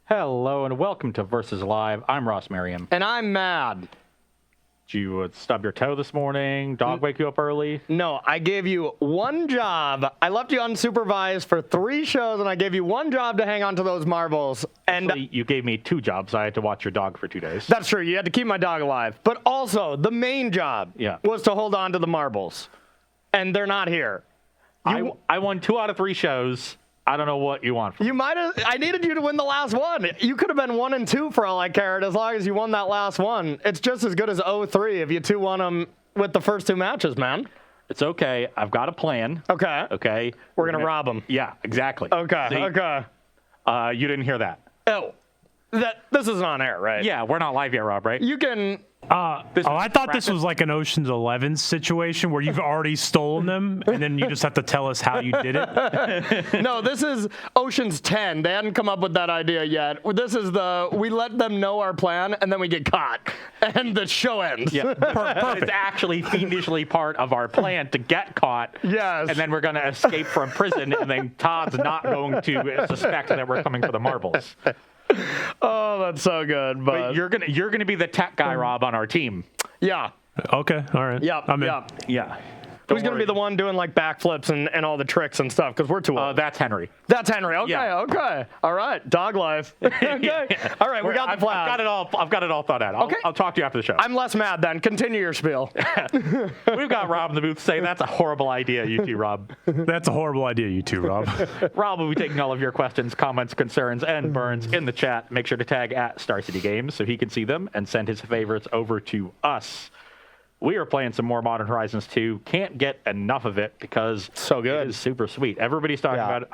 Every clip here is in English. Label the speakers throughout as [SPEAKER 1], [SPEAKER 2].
[SPEAKER 1] Hello and welcome to Versus Live. I'm Ross Merriam.
[SPEAKER 2] And I'm mad.
[SPEAKER 1] Did you stub your toe this morning? Dog wake you up early?
[SPEAKER 2] No, I gave you one job. I left you unsupervised for 3 shows, and I gave you one job to hang on to those marbles. And
[SPEAKER 1] actually, you gave me 2 jobs. I had to watch your dog for 2 days.
[SPEAKER 2] That's true. You had to keep my dog alive. But also, the main job was to hold on to the marbles. And they're not here.
[SPEAKER 1] I won 2 out of 3 shows. I don't know what you want from me.
[SPEAKER 2] You might have. I needed you to win the last one. You could have been 1 and 2 for all I cared, as long as you won that last one. It's just as good as 0-3 if you 2-1 them with the first 2 matches, man.
[SPEAKER 1] It's okay. I've got a plan.
[SPEAKER 2] Okay.
[SPEAKER 1] Okay.
[SPEAKER 2] We're gonna rob them.
[SPEAKER 1] Yeah, exactly.
[SPEAKER 2] Okay.
[SPEAKER 1] See?
[SPEAKER 2] Okay.
[SPEAKER 1] You didn't hear that.
[SPEAKER 2] Oh, this isn't on air, right?
[SPEAKER 1] Yeah, we're not live yet, Rob, right?
[SPEAKER 2] You can.
[SPEAKER 3] I thought this was like an Ocean's 11 situation where you've already stolen them, and then you just have to tell us how you did it.
[SPEAKER 2] No, this is Ocean's 10. They hadn't come up with that idea yet. This is we let them know our plan, and then we get caught, and the show ends.
[SPEAKER 1] Yeah, perfect. It's actually fiendishly part of our plan to get caught.
[SPEAKER 2] Yes.
[SPEAKER 1] And then we're going to escape from prison, and then Todd's not going to suspect that we're coming for the marbles.
[SPEAKER 2] Oh, that's so good. But
[SPEAKER 1] you're gonna be the tech guy, Rob, on our team.
[SPEAKER 2] Yeah.
[SPEAKER 3] Okay, all right.
[SPEAKER 2] Yeah.
[SPEAKER 3] I'm in.
[SPEAKER 1] Yeah.
[SPEAKER 2] Who's going to be the one doing like backflips and all the tricks and stuff? Because we're too old.
[SPEAKER 1] That's Henry.
[SPEAKER 2] That's Henry. Okay.
[SPEAKER 1] Yeah.
[SPEAKER 2] Okay. All right. Dog life. Okay. All right. We got the plan.
[SPEAKER 1] I've got it all thought out. I'll talk to you after the show.
[SPEAKER 2] I'm less mad then. Continue your spiel.
[SPEAKER 1] We've got Rob in the booth saying that's a horrible idea, you two, Rob.
[SPEAKER 3] That's a horrible idea, you two, Rob.
[SPEAKER 1] Rob will be taking all of your questions, comments, concerns, and burns in the chat. Make sure to tag at Star City Games so he can see them and send his favorites over to us. We are playing some more Modern Horizons 2. Can't get enough of it because
[SPEAKER 2] so good.
[SPEAKER 1] It is super sweet. Everybody's talking about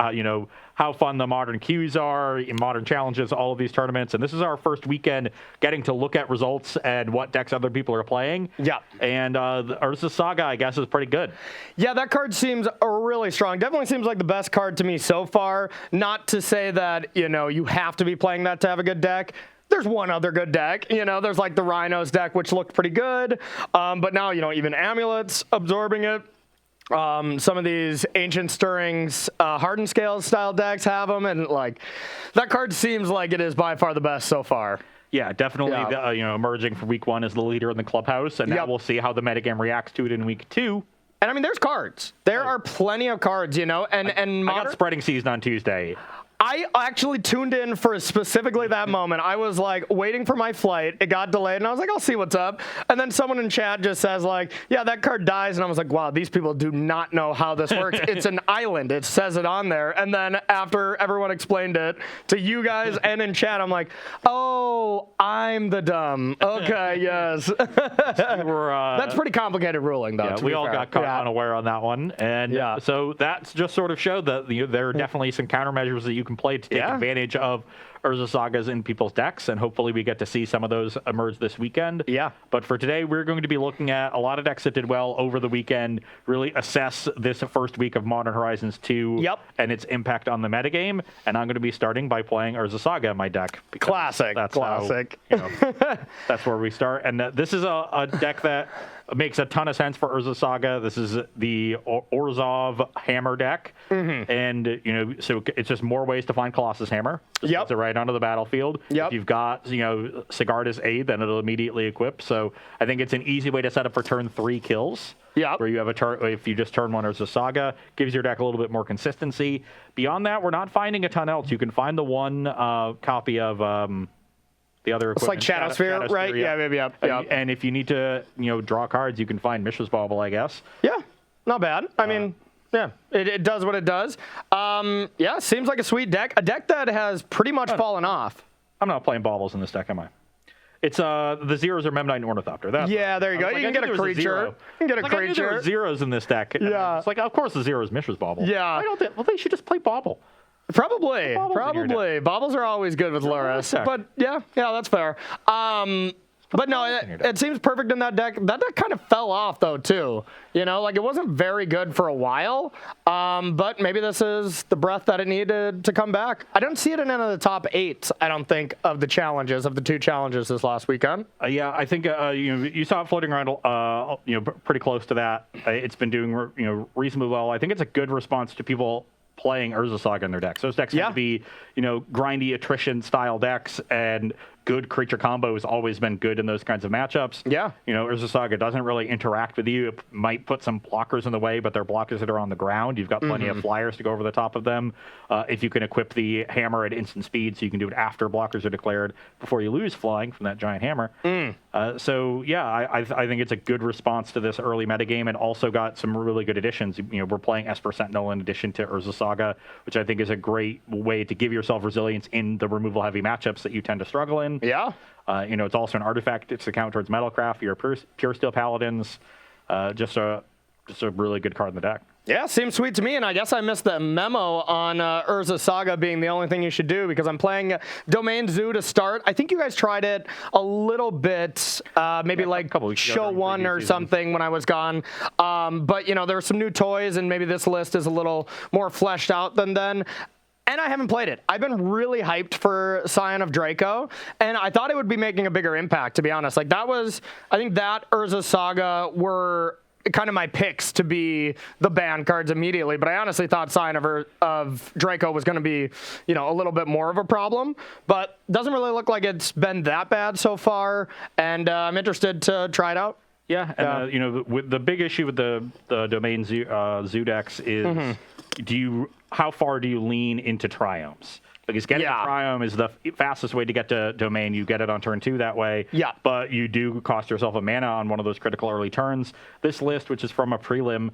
[SPEAKER 1] how fun the modern queues are, modern challenges, all of these tournaments. And this is our first weekend getting to look at results and what decks other people are playing.
[SPEAKER 2] Yeah.
[SPEAKER 1] And the Urza Saga, I guess, is pretty good.
[SPEAKER 2] Yeah, that card seems really strong. Definitely seems like the best card to me so far. Not to say that, you have to be playing that to have a good deck. There's one other good deck. There's like the Rhinos deck, which looked pretty good. But now, even Amulets absorbing it. Some of these Ancient Stirrings, Hardened Scales style decks have them. And that card seems like it is by far the best so far.
[SPEAKER 1] Yeah, definitely. Yeah. Emerging from week 1 as the leader in the clubhouse. And now we'll see how the metagame reacts to it in week 2.
[SPEAKER 2] And I mean, there's cards. There are plenty of cards, and
[SPEAKER 1] I got Spreading Season on Tuesday.
[SPEAKER 2] I actually tuned in for specifically that moment. I was waiting for my flight. It got delayed, and I was like, I'll see what's up. And then someone in chat just says yeah, that card dies. And I was like, wow, these people do not know how this works. It's an island. It says it on there. And then after everyone explained it to you guys and in chat, I'm like, oh, I'm the dumb. Okay, yes. That's pretty complicated ruling, though.
[SPEAKER 1] Yeah, we all got caught unaware on that one. And so that's just sort of showed that there are definitely some countermeasures that you can play to take advantage of Urza Sagas in people's decks, and hopefully we get to see some of those emerge this weekend. Yeah. But for today, we're going to be looking at a lot of decks that did well over the weekend, really assess this first week of Modern Horizons 2 and its impact on the metagame, and I'm going to be starting by playing Urza Saga in my deck.
[SPEAKER 2] Classic.
[SPEAKER 1] That's
[SPEAKER 2] classic.
[SPEAKER 1] That's where we start. And this is a deck that makes a ton of sense for Urza Saga. This is the Orzhov Hammer deck. Mm-hmm. And, so it's just more ways to find Colossus Hammer. It's right onto the battlefield. If you've got, Sigarda's Aid, then it'll immediately equip. So I think it's an easy way to set up for turn 3 kills. Where you have a turn, if you just turn one Urza Saga, gives your deck a little bit more consistency. Beyond that, we're not finding a ton else. You can find the one copy of the other equipment.
[SPEAKER 2] It's like Shadowsphere, right? Yeah.
[SPEAKER 1] And if you need to, draw cards, you can find Mishra's Bauble, I guess.
[SPEAKER 2] Yeah, not bad. I mean, it does what it does. Seems like a sweet deck. A deck that has pretty much fallen off.
[SPEAKER 1] I'm not playing Baubles in this deck, am I? It's the zeros are Memnite and Ornithopter.
[SPEAKER 2] There you go. You can get a creature. You can get a creature.
[SPEAKER 1] There were zeros in this deck.
[SPEAKER 2] Yeah.
[SPEAKER 1] It's of course the zero is Mishra's Bauble.
[SPEAKER 2] Yeah.
[SPEAKER 1] They should just play Bauble.
[SPEAKER 2] Probably. Baubles are always good with Loris. But yeah, that's fair. But no, it seems perfect in that deck. That deck kind of fell off, though, too. It wasn't very good for a while. But maybe this is the breath that it needed to come back. I don't see it in any of the top 8, I don't think, of the 2 challenges this last weekend.
[SPEAKER 1] I think, you saw it floating around, pretty close to that. It's been doing, reasonably well. I think it's a good response to people playing Urza Saga in their decks. Those decks tend to be, grindy attrition style decks, and good creature combo has always been good in those kinds of matchups.
[SPEAKER 2] Yeah.
[SPEAKER 1] Urza Saga doesn't really interact with you. It might put some blockers in the way, but they're blockers that are on the ground. You've got plenty of flyers to go over the top of them. If you can equip the hammer at instant speed, so you can do it after blockers are declared before you lose flying from that giant hammer. I think it's a good response to this early metagame, and also got some really good additions. We're playing Esper Sentinel in addition to Urza Saga, which I think is a great way to give yourself resilience in the removal heavy matchups that you tend to struggle in.
[SPEAKER 2] Yeah.
[SPEAKER 1] It's also an artifact. It's a count towards Metalcraft. Your Pure Steel Paladins. Just a really good card in the deck.
[SPEAKER 2] Yeah, seems sweet to me, and I guess I missed the memo on Urza Saga being the only thing you should do, because I'm playing Domain Zoo to start. I think you guys tried it a little bit, maybe like show one or something when I was gone. But, there were some new toys, and maybe this list is a little more fleshed out than then. And I haven't played it. I've been really hyped for Scion of Draco, and I thought it would be making a bigger impact, to be honest. I think that Urza Saga were kind of my picks to be the ban cards immediately, but I honestly thought Scion of Draco was going to be, a little bit more of a problem, but doesn't really look like it's been that bad so far, and I'm interested to try it out.
[SPEAKER 1] Yeah, and with the big issue with the Domain Zoo decks is, how far do you lean into Triomes? Because getting a Triome is the fastest way to get to Domain. You get it on turn 2 that way.
[SPEAKER 2] Yeah.
[SPEAKER 1] But you do cost yourself a mana on one of those critical early turns. This list, which is from a prelim,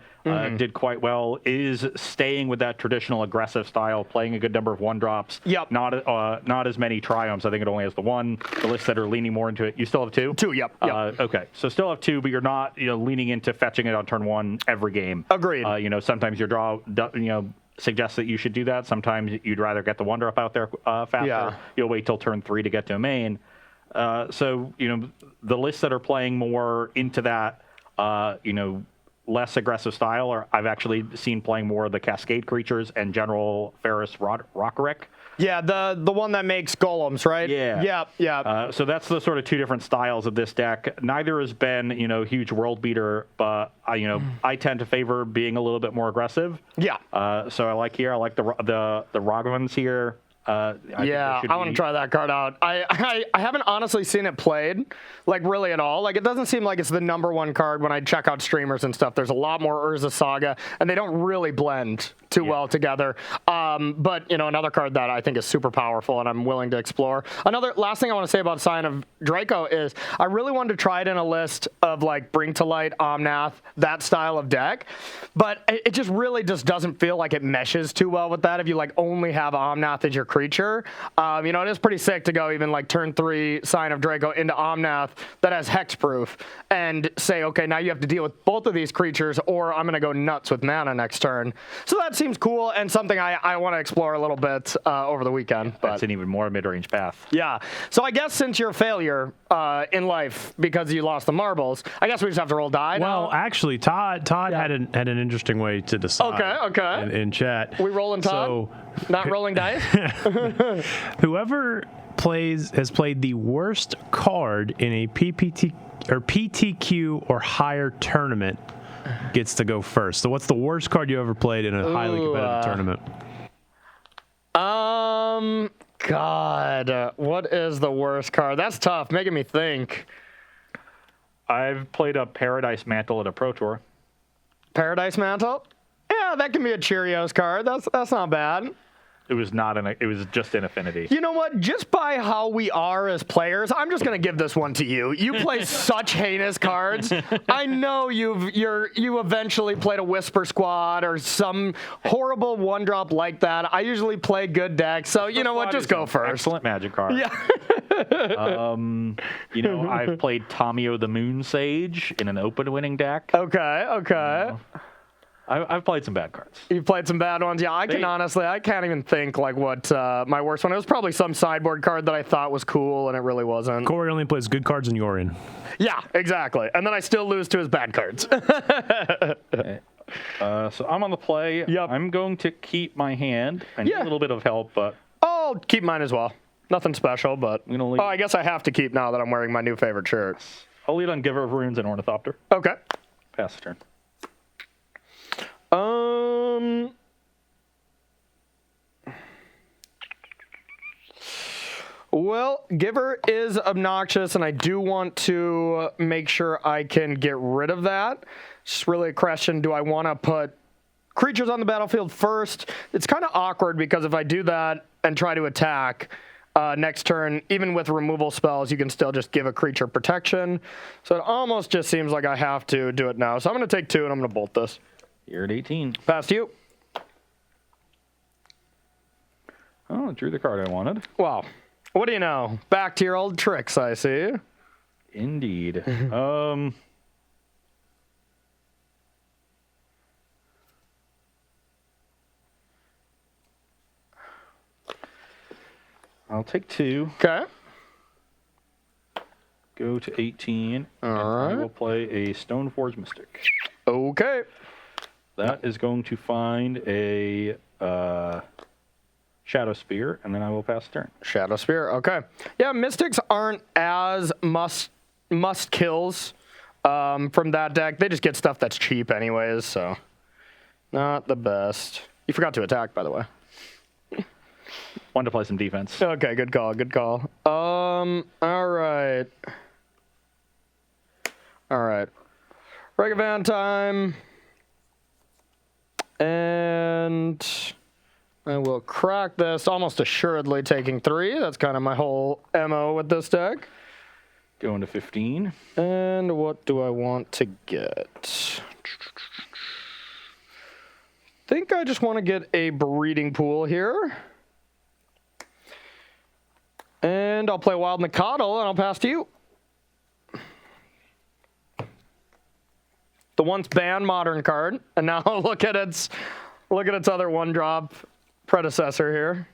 [SPEAKER 1] did quite well, is staying with that traditional aggressive style, playing a good number of 1-drops.
[SPEAKER 2] Yep.
[SPEAKER 1] Not as many Triomes. I think it only has the 1. The lists that are leaning more into it, you still have 2?
[SPEAKER 2] 2, yep.
[SPEAKER 1] Okay. So still have 2, but you're not leaning into fetching it on turn 1 every game.
[SPEAKER 2] Agreed.
[SPEAKER 1] Sometimes your draw, suggests that you should do that. Sometimes you'd rather get the 1-drop out there faster. Yeah. You'll wait till turn 3 to get Domain. So the lists that are playing more into that, less aggressive style, or I've actually seen playing more of the Cascade creatures and General Ferris Rockerick.
[SPEAKER 2] Yeah, the one that makes golems, right?
[SPEAKER 1] Yeah. So that's the sort of 2 different styles of this deck. Neither has been, huge world beater, but I tend to favor being a little bit more aggressive.
[SPEAKER 2] Yeah.
[SPEAKER 1] So I like the Ragavans here. I
[SPEAKER 2] want to try that card out. I haven't honestly seen it played, really at all. It doesn't seem like it's the number 1 card when I check out streamers and stuff. There's a lot more Urza Saga, and they don't really blend too well together. But, another card that I think is super powerful and I'm willing to explore. Last thing I want to say about Scion of Draco is I really wanted to try it in a list of, Bring to Light, Omnath, that style of deck. But it just really doesn't feel like it meshes too well with that if you, only have Omnath as your creature. It is pretty sick to go even turn 3 Scion of Draco into Omnath that has hexproof and say, okay, now you have to deal with both of these creatures, or I'm going to go nuts with mana next turn. So that seems cool and something I want to explore a little bit over the weekend. But
[SPEAKER 1] that's an even more mid-range path.
[SPEAKER 2] Yeah. So I guess since you're a failure in life because you lost the marbles, I guess we just have to roll die now.
[SPEAKER 3] Well, actually, Todd had an interesting way to decide.
[SPEAKER 2] Okay.
[SPEAKER 3] In chat.
[SPEAKER 2] We rolling Todd? Not rolling dice?
[SPEAKER 3] Whoever has played the worst card in a PTQ or higher tournament gets to go first. So what's the worst card you ever played in a highly competitive tournament?
[SPEAKER 2] God, what is the worst card? That's tough, making me think.
[SPEAKER 1] I've played a Paradise Mantle at a Pro Tour.
[SPEAKER 2] Paradise Mantle? Yeah, that can be a Cheerios card. That's not bad.
[SPEAKER 1] It was just in Affinity.
[SPEAKER 2] You know what? Just by how we are as players, I'm just going to give this one to you. You play such heinous cards. I know you eventually played a Whisper Squad or some horrible 1-drop like that. I usually play good decks, so you know what? Just go first.
[SPEAKER 1] Excellent Magic card.
[SPEAKER 2] Yeah.
[SPEAKER 1] I've played Tomio the Moon Sage in an open winning deck.
[SPEAKER 2] Okay.
[SPEAKER 1] I've played some bad cards.
[SPEAKER 2] You've played some bad ones. Yeah, I can't even think what my worst one. It was probably some sideboard card that I thought was cool, and it really wasn't.
[SPEAKER 3] Corey only plays good cards in Yorion.
[SPEAKER 2] Yeah, exactly. And then I still lose to his bad cards.
[SPEAKER 1] Okay. So I'm on the play.
[SPEAKER 2] Yep.
[SPEAKER 1] I'm going to keep my hand. I need a little bit of help, but...
[SPEAKER 2] I'll keep mine as well. Nothing special, but... I guess I have to keep now that I'm wearing my new favorite shirt.
[SPEAKER 1] I'll lead on Giver of Runes and Ornithopter.
[SPEAKER 2] Okay.
[SPEAKER 1] Pass the turn.
[SPEAKER 2] Well, Giver is obnoxious, and I do want to make sure I can get rid of that. It's really a question, do I want to put creatures on the battlefield first? It's kind of awkward because if I do that and try to attack next turn, even with removal spells, you can still just give a creature protection. So it almost just seems like I have to do it now. So I'm going to take 2, and I'm going to bolt this.
[SPEAKER 1] You're at 18.
[SPEAKER 2] Pass to you.
[SPEAKER 1] Oh, drew the card I wanted.
[SPEAKER 2] Wow. What do you know? Back to your old tricks, I see.
[SPEAKER 1] Indeed. I'll take 2.
[SPEAKER 2] Okay.
[SPEAKER 1] Go to 18.
[SPEAKER 2] All
[SPEAKER 1] and
[SPEAKER 2] right.
[SPEAKER 1] I will play a Stoneforge Mystic.
[SPEAKER 2] Okay.
[SPEAKER 1] That is going to find a Shadow Spear, and then I will pass turn.
[SPEAKER 2] Shadow Spear. Okay. Yeah, Mystics aren't as must kills from that deck. They just get stuff that's cheap anyways, so not the best. You forgot to attack, by the way.
[SPEAKER 1] Wanted to play some defense.
[SPEAKER 2] Okay, good call. Good call. All right. All right. Regavan time. And I will crack this, almost assuredly taking 3. That's kind of my whole MO with this deck.
[SPEAKER 1] Going to 15.
[SPEAKER 2] And what do I want to get? Think I just want to get a breeding pool here. And I'll play Wild Mikado, and I'll pass to you. The once banned modern card, and now look at its other 1-drop predecessor here.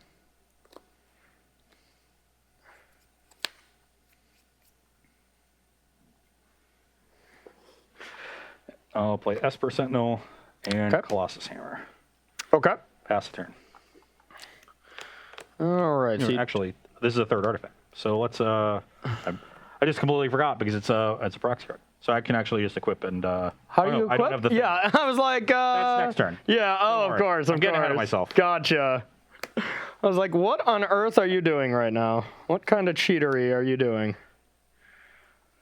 [SPEAKER 1] I'll play Esper Sentinel and
[SPEAKER 2] Okay.
[SPEAKER 1] Colossus Hammer.
[SPEAKER 2] Okay.
[SPEAKER 1] Pass the turn.
[SPEAKER 2] All right. So
[SPEAKER 1] Actually, this is a 3rd artifact. So let's. I just completely forgot because it's a proxy card. So I can actually just equip and.
[SPEAKER 2] how do
[SPEAKER 1] no,
[SPEAKER 2] you
[SPEAKER 1] I don't
[SPEAKER 2] equip?
[SPEAKER 1] have the thing.
[SPEAKER 2] Yeah, I was like.
[SPEAKER 1] That's next turn.
[SPEAKER 2] Yeah. Oh, of
[SPEAKER 1] worry.
[SPEAKER 2] course.
[SPEAKER 1] I'm getting ahead of myself.
[SPEAKER 2] Gotcha. I was like, what on earth are you doing right now? What kind of cheatery are you doing?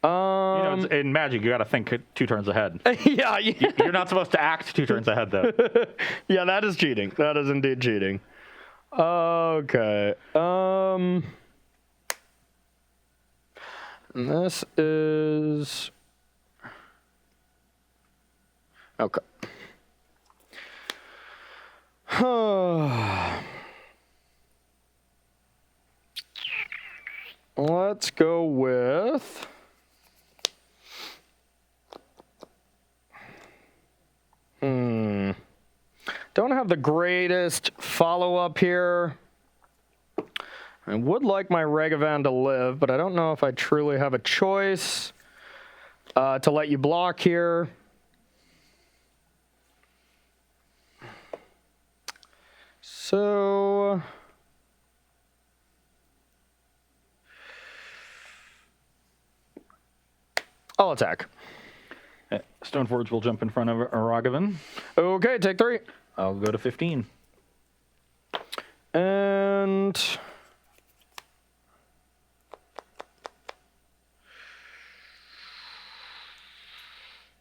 [SPEAKER 1] You know, in Magic, you got to think 2 turns ahead.
[SPEAKER 2] Yeah.
[SPEAKER 1] You're not supposed to act 2 turns ahead, though.
[SPEAKER 2] Yeah, that is cheating. That is indeed cheating. Okay. This is okay. Let's go with don't have the greatest follow-up here. I would like my Regavan to live, but I don't know if I truly have a choice to let you block here. So I'll attack.
[SPEAKER 1] Stoneforge will jump in front of Aragavan.
[SPEAKER 2] Okay, take 3.
[SPEAKER 1] I'll go to 15.
[SPEAKER 2] And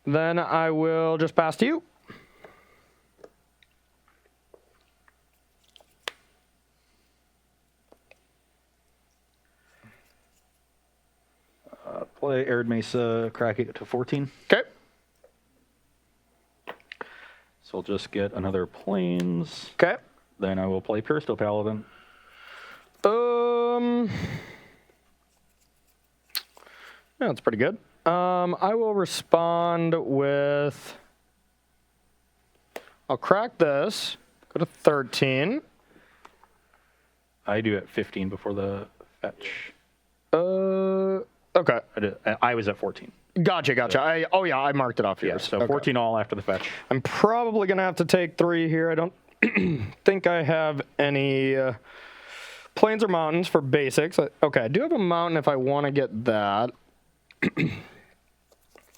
[SPEAKER 2] then I will just pass to you.
[SPEAKER 1] Play Arid Mesa, crack it to 14.
[SPEAKER 2] Okay.
[SPEAKER 1] So we'll just get another Plains.
[SPEAKER 2] Okay.
[SPEAKER 1] Then I will play Puresteel Paladin.
[SPEAKER 2] Yeah, that's pretty good. I will respond with. I'll crack this. Go to 13.
[SPEAKER 1] I do at 15 before the fetch.
[SPEAKER 2] Okay.
[SPEAKER 1] I was at 14.
[SPEAKER 2] Gotcha. I marked it off here.
[SPEAKER 1] Yeah, so
[SPEAKER 2] Okay.
[SPEAKER 1] 14 all after the fetch.
[SPEAKER 2] I'm probably gonna have to take 3 here. I don't think I have any plains or mountains for basics. Okay, I do have a mountain if I want to get that.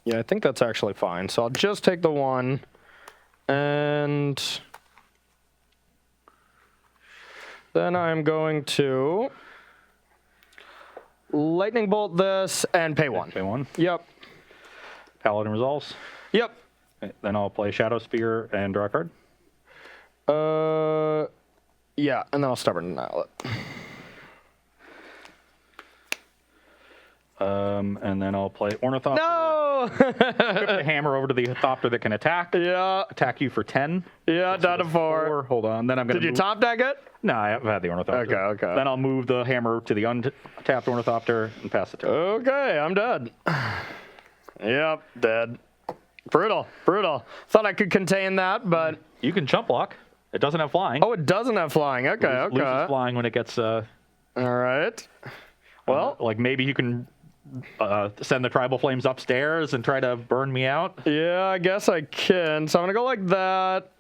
[SPEAKER 2] Yeah, I think that's actually fine. So I'll just take the 1, and then I'm going to lightning bolt this and pay 1.
[SPEAKER 1] Pay 1.
[SPEAKER 2] Yep.
[SPEAKER 1] Paladin resolves.
[SPEAKER 2] Yep.
[SPEAKER 1] Then I'll play Shadow Spear and draw a card.
[SPEAKER 2] Yeah, and then I'll Stubborn Denial it.
[SPEAKER 1] And then I'll play Ornithopter.
[SPEAKER 2] No!
[SPEAKER 1] Flip the hammer over to the Thopter that can attack.
[SPEAKER 2] Yeah.
[SPEAKER 1] Attack you for 10.
[SPEAKER 2] Yeah, down to 4.
[SPEAKER 1] Hold on. Then I'm going to
[SPEAKER 2] Did you top deck it?
[SPEAKER 1] No, I've had the Ornithopter.
[SPEAKER 2] Okay.
[SPEAKER 1] Then I'll move the hammer to the untapped Ornithopter and pass it to him.
[SPEAKER 2] Okay, I'm dead. Yep, dead. Brutal. Thought I could contain that, but...
[SPEAKER 1] You can jump block. It doesn't have flying.
[SPEAKER 2] Oh, it doesn't have flying. Okay.
[SPEAKER 1] Loses flying when it gets...
[SPEAKER 2] All right. Well...
[SPEAKER 1] like maybe you can send the Tribal Flames upstairs and try to burn me out.
[SPEAKER 2] Yeah, I guess I can. So I'm going to go like that.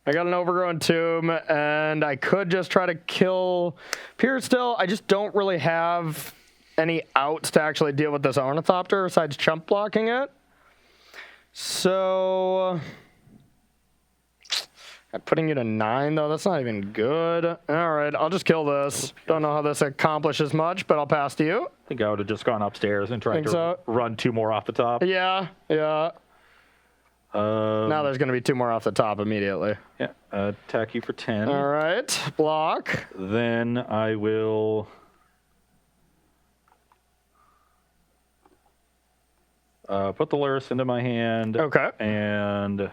[SPEAKER 2] I got an Overgrown Tomb, and I could just try to kill Pierce still. I just don't really have any outs to actually deal with this Ornithopter besides chump blocking it. So... Putting you to 9, though, that's not even good. All right, I'll just kill this. Don't know how this accomplishes much, but I'll pass to you.
[SPEAKER 1] I think I would have just gone upstairs and tried to run 2 more off the top.
[SPEAKER 2] Yeah. Now there's going to be 2 more off the top immediately.
[SPEAKER 1] Yeah, attack you for 10.
[SPEAKER 2] All right, block.
[SPEAKER 1] Then I will... put the Luris into my hand.
[SPEAKER 2] Okay.
[SPEAKER 1] And...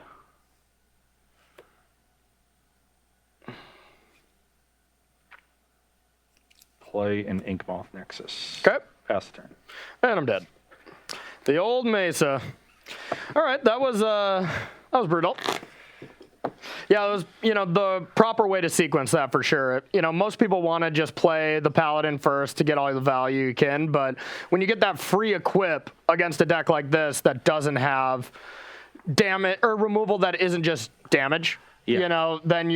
[SPEAKER 1] play an Inkmoth Nexus.
[SPEAKER 2] Okay.
[SPEAKER 1] Pass the turn.
[SPEAKER 2] And I'm dead. The old Mesa. All right, that was brutal. Yeah, it was, the proper way to sequence that for sure. Most people want to just play the Paladin first to get all the value you can, but when you get that free equip against a deck like this that doesn't have damage or removal that isn't just damage, then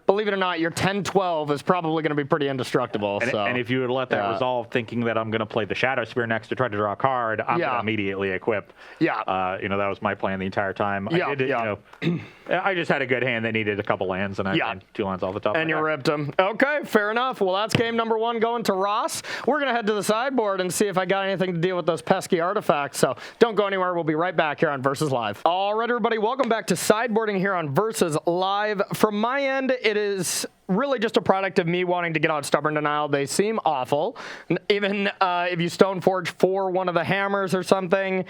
[SPEAKER 2] believe it or not, your 10-12 is probably going to be pretty indestructible.
[SPEAKER 1] And if you would let that resolve thinking that I'm going to play the Shadow Spear next to try to draw a card, I'm going to immediately equip.
[SPEAKER 2] Yeah.
[SPEAKER 1] That was my plan the entire time. I just had a good hand that needed a couple lands, and I had 2 lands off the top.
[SPEAKER 2] And you ripped them. Okay, fair enough. Well, that's game number 1 going to Ross. We're going to head to the sideboard and see if I got anything to deal with those pesky artifacts. So don't go anywhere. We'll be right back here on Versus Live. All right, everybody, welcome back to sideboarding here on Versus Live. From my end, it is really just a product of me wanting to get out Stubborn Denial. They seem awful. Even if you Stoneforge for one of the hammers or something,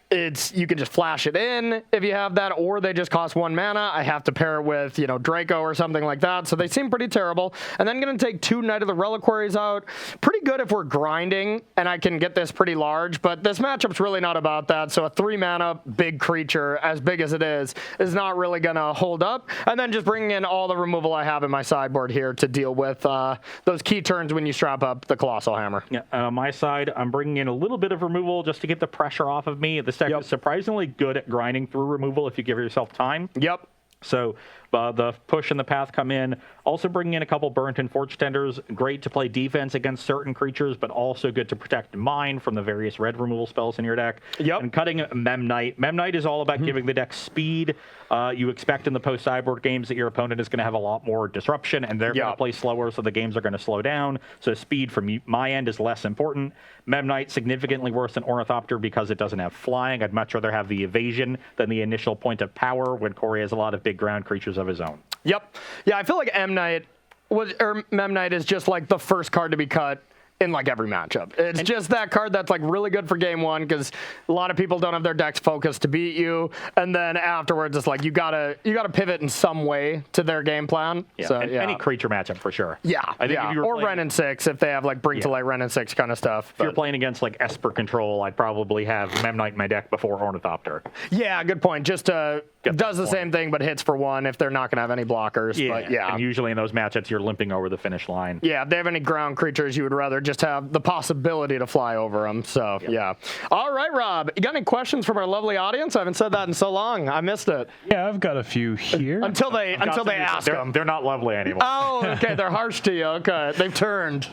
[SPEAKER 2] you can just flash it in if you have that, or they just cost 1 mana. I have to pair it with, Draco or something like that. So they seem pretty terrible. And then going to take 2 Knight of the Reliquaries out. Pretty good if we're grinding, and I can get this pretty large, but this matchup's really not about that. So a 3 mana big creature, as big as it is not really going to hold up. And then just bringing in all the removal I have in my sideboard here to deal with those key turns when you strap up the Colossal Hammer.
[SPEAKER 1] Yeah, on my side, I'm bringing in a little bit of removal just to get the pressure off of me. This deck is surprisingly good at grinding through removal if you give yourself time.
[SPEAKER 2] Yep.
[SPEAKER 1] So the push and the path come in. Also bringing in a couple Burnt and Forge Tenders. Great to play defense against certain creatures, but also good to protect mine from the various red removal spells in your deck.
[SPEAKER 2] Yep.
[SPEAKER 1] And cutting Memnite. Memnite is all about giving the deck speed. You expect in the post-sideboard games that your opponent is going to have a lot more disruption, and they're going to play slower, so the games are going to slow down. So speed from my end is less important. Memnite significantly worse than Ornithopter because it doesn't have flying. I'd much rather have the evasion than the initial point of power when Corey has a lot of big ground creatures of his own.
[SPEAKER 2] Yep. Yeah, I feel like Memnite is just like the first card to be cut in like every matchup. It's just that card that's like really good for game 1 because a lot of people don't have their decks focused to beat you, and then afterwards it's like you gotta pivot in some way to their game plan.
[SPEAKER 1] Yeah.
[SPEAKER 2] So
[SPEAKER 1] any creature matchup for sure.
[SPEAKER 2] Yeah,
[SPEAKER 1] I think if you were
[SPEAKER 2] or Ren and 6 if they have like Bring to Light Ren and 6 kind of stuff.
[SPEAKER 1] If you're playing against like Esper Control, I'd probably have Memnite in my deck before Ornithopter.
[SPEAKER 2] Yeah, good point. Just does the same thing but hits for 1 if they're not gonna have any blockers.
[SPEAKER 1] Yeah,
[SPEAKER 2] but yeah.
[SPEAKER 1] And usually in those matchups you're limping over the finish line.
[SPEAKER 2] Yeah, if they have any ground creatures, you would rather just have the possibility to fly over them. So, yeah. All right, Rob, you got any questions from our lovely audience? I haven't said that in so long. I missed it.
[SPEAKER 3] Yeah, I've got a few here.
[SPEAKER 2] Until they ask them.
[SPEAKER 1] They're not lovely anymore.
[SPEAKER 2] Oh, okay. They're harsh to you. Okay. They've turned.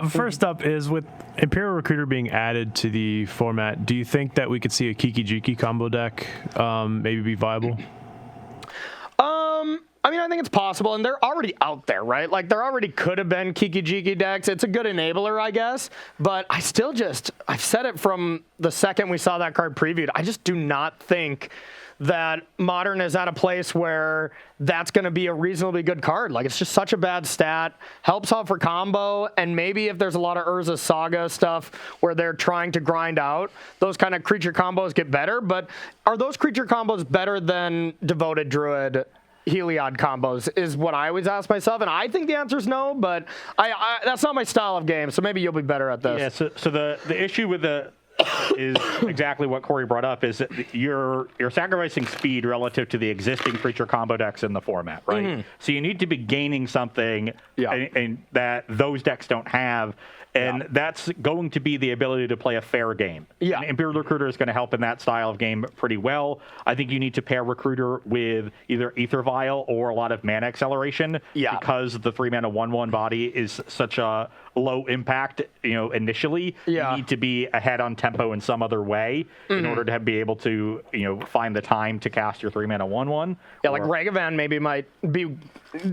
[SPEAKER 3] First up is with Imperial Recruiter being added to the format, do you think that we could see a Kiki Jiki combo deck maybe be viable?
[SPEAKER 2] I mean, I think it's possible, and they're already out there, right? Like, there already could have been Kiki-Jiki decks. It's a good enabler, I guess, but I still I've said it from the second we saw that card previewed, I just do not think that Modern is at a place where that's going to be a reasonably good card. Like, it's just such a bad stat. Helps out for combo, and maybe if there's a lot of Urza Saga stuff where they're trying to grind out, those kind of creature combos get better. But are those creature combos better than Devoted Druid Heliod combos is what I always ask myself, and I think the answer is no, but I that's not my style of game, so maybe you'll be better at this.
[SPEAKER 1] Yeah, so the issue with is exactly what Corey brought up, is that you're sacrificing speed relative to the existing creature combo decks in the format, right? Mm-hmm. So you need to be gaining something and that those decks don't have, and that's going to be the ability to play a fair game. Yeah. And Imperial Recruiter is going to help in that style of game pretty well. I think you need to pair Recruiter with either Aether Vial or a lot of mana acceleration, because the 3-mana 1/1 body is such a low impact, initially. You need to be ahead on tempo in some other way in order to be able to, find the time to cast your 3-mana 1/1.
[SPEAKER 2] Yeah, like Ragavan maybe might be,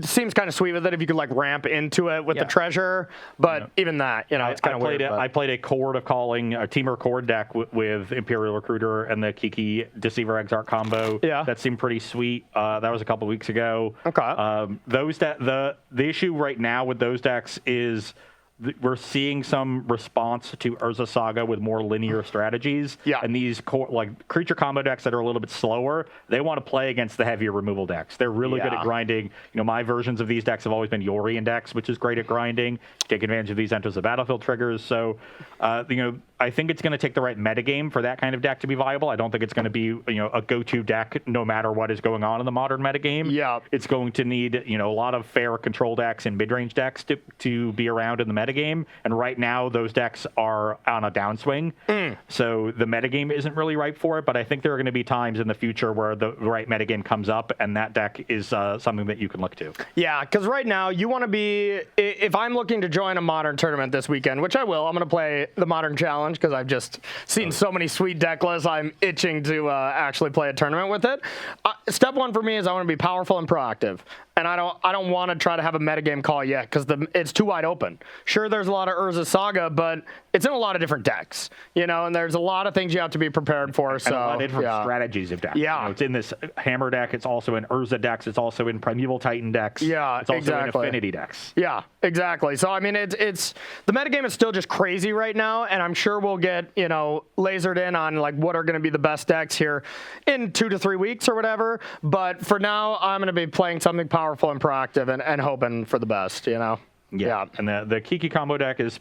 [SPEAKER 2] seems kind of sweet with it if you could like ramp into it with the treasure, but even that, it's kind of weird.
[SPEAKER 1] I played a Chord of Calling, a Temur Chord deck with Imperial Recruiter and the Kiki Deceiver Exarch combo. Yeah. That seemed pretty sweet. That was a couple weeks ago. Okay. The issue right now with those decks is we're seeing some response to Urza Saga with more linear strategies. Yeah. And these creature combo decks that are a little bit slower, they want to play against the heavier removal decks. They're really good at grinding. My versions of these decks have always been Yorion decks, which is great at grinding. Take advantage of these enters the battlefield triggers. So, I think it's going to take the right metagame for that kind of deck to be viable. I don't think it's going to be, a go-to deck no matter what is going on in the Modern metagame. Yeah. It's going to need, a lot of fair control decks and mid-range decks to be around in the metagame. And right now, those decks are on a downswing. So the metagame isn't really ripe for it, but I think there are going to be times in the future where the right metagame comes up, and that deck is something that you can look to.
[SPEAKER 2] Yeah, because right now, you want to be, if I'm looking to join a Modern tournament this weekend, which I will, I'm going to play the Modern Challenge, because I've just seen so many sweet deck lists. I'm itching to actually play a tournament with it. Step one for me is I want to be powerful and proactive. And I don't want to try to have a metagame call yet because it's too wide open. Sure, there's a lot of Urza Saga, but it's in a lot of different decks, and there's a lot of things you have to be prepared for. So,
[SPEAKER 1] and a lot of different strategies of decks. Yeah. It's in this Hammer deck. It's also in Urza decks. It's also in Primeval Titan decks. Yeah, it's also in Affinity decks.
[SPEAKER 2] Yeah, exactly. So, I mean, it's the metagame is still just crazy right now, and I'm sure we'll get, lasered in on, like, what are going to be the best decks here in 2 to 3 weeks or whatever. But for now, I'm going to be playing something powerful and proactive and hoping for the best, Yeah.
[SPEAKER 1] And the Kiki combo deck is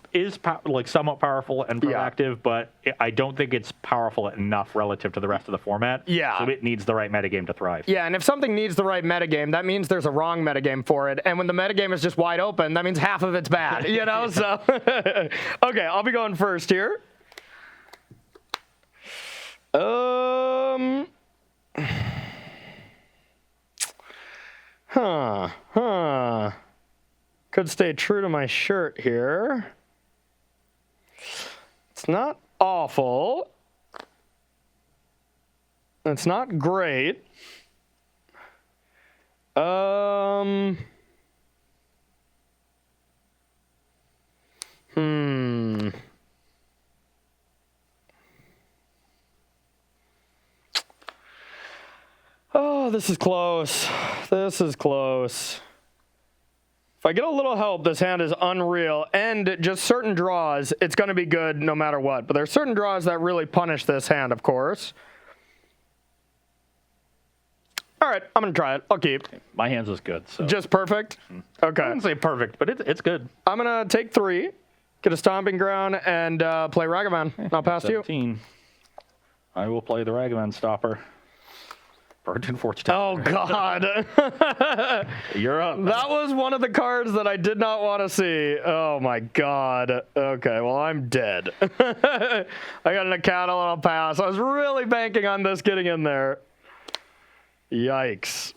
[SPEAKER 1] somewhat powerful and proactive, but I don't think it's powerful enough relative to the rest of the format. Yeah. So it needs the right metagame to thrive.
[SPEAKER 2] Yeah, and if something needs the right metagame, that means there's a wrong metagame for it. And when the metagame is just wide open, that means half of it's bad, So, okay, I'll be going first here. Could stay true to my shirt here. It's not awful. It's not great. Oh, this is close. This is close. If I get a little help, this hand is unreal. And just certain draws, it's going to be good no matter what. But there's certain draws that really punish this hand, of course. All right, I'm going to try it. I'll keep.
[SPEAKER 1] My hands was good. So.
[SPEAKER 2] Just perfect? Okay.
[SPEAKER 1] I wouldn't say perfect, but it's good.
[SPEAKER 2] I'm going to take 3, get a Stomping Ground, and play Ragavan. I'll pass
[SPEAKER 1] 17. You. I will play the Ragavan Stopper. Burden Fortune.
[SPEAKER 2] Oh, God.
[SPEAKER 1] You're up.
[SPEAKER 2] That was one of the cards that I did not want to see. Oh, my God. Okay, well, I'm dead. I got an account, and I'll pass. I was really banking on this getting in there. Yikes.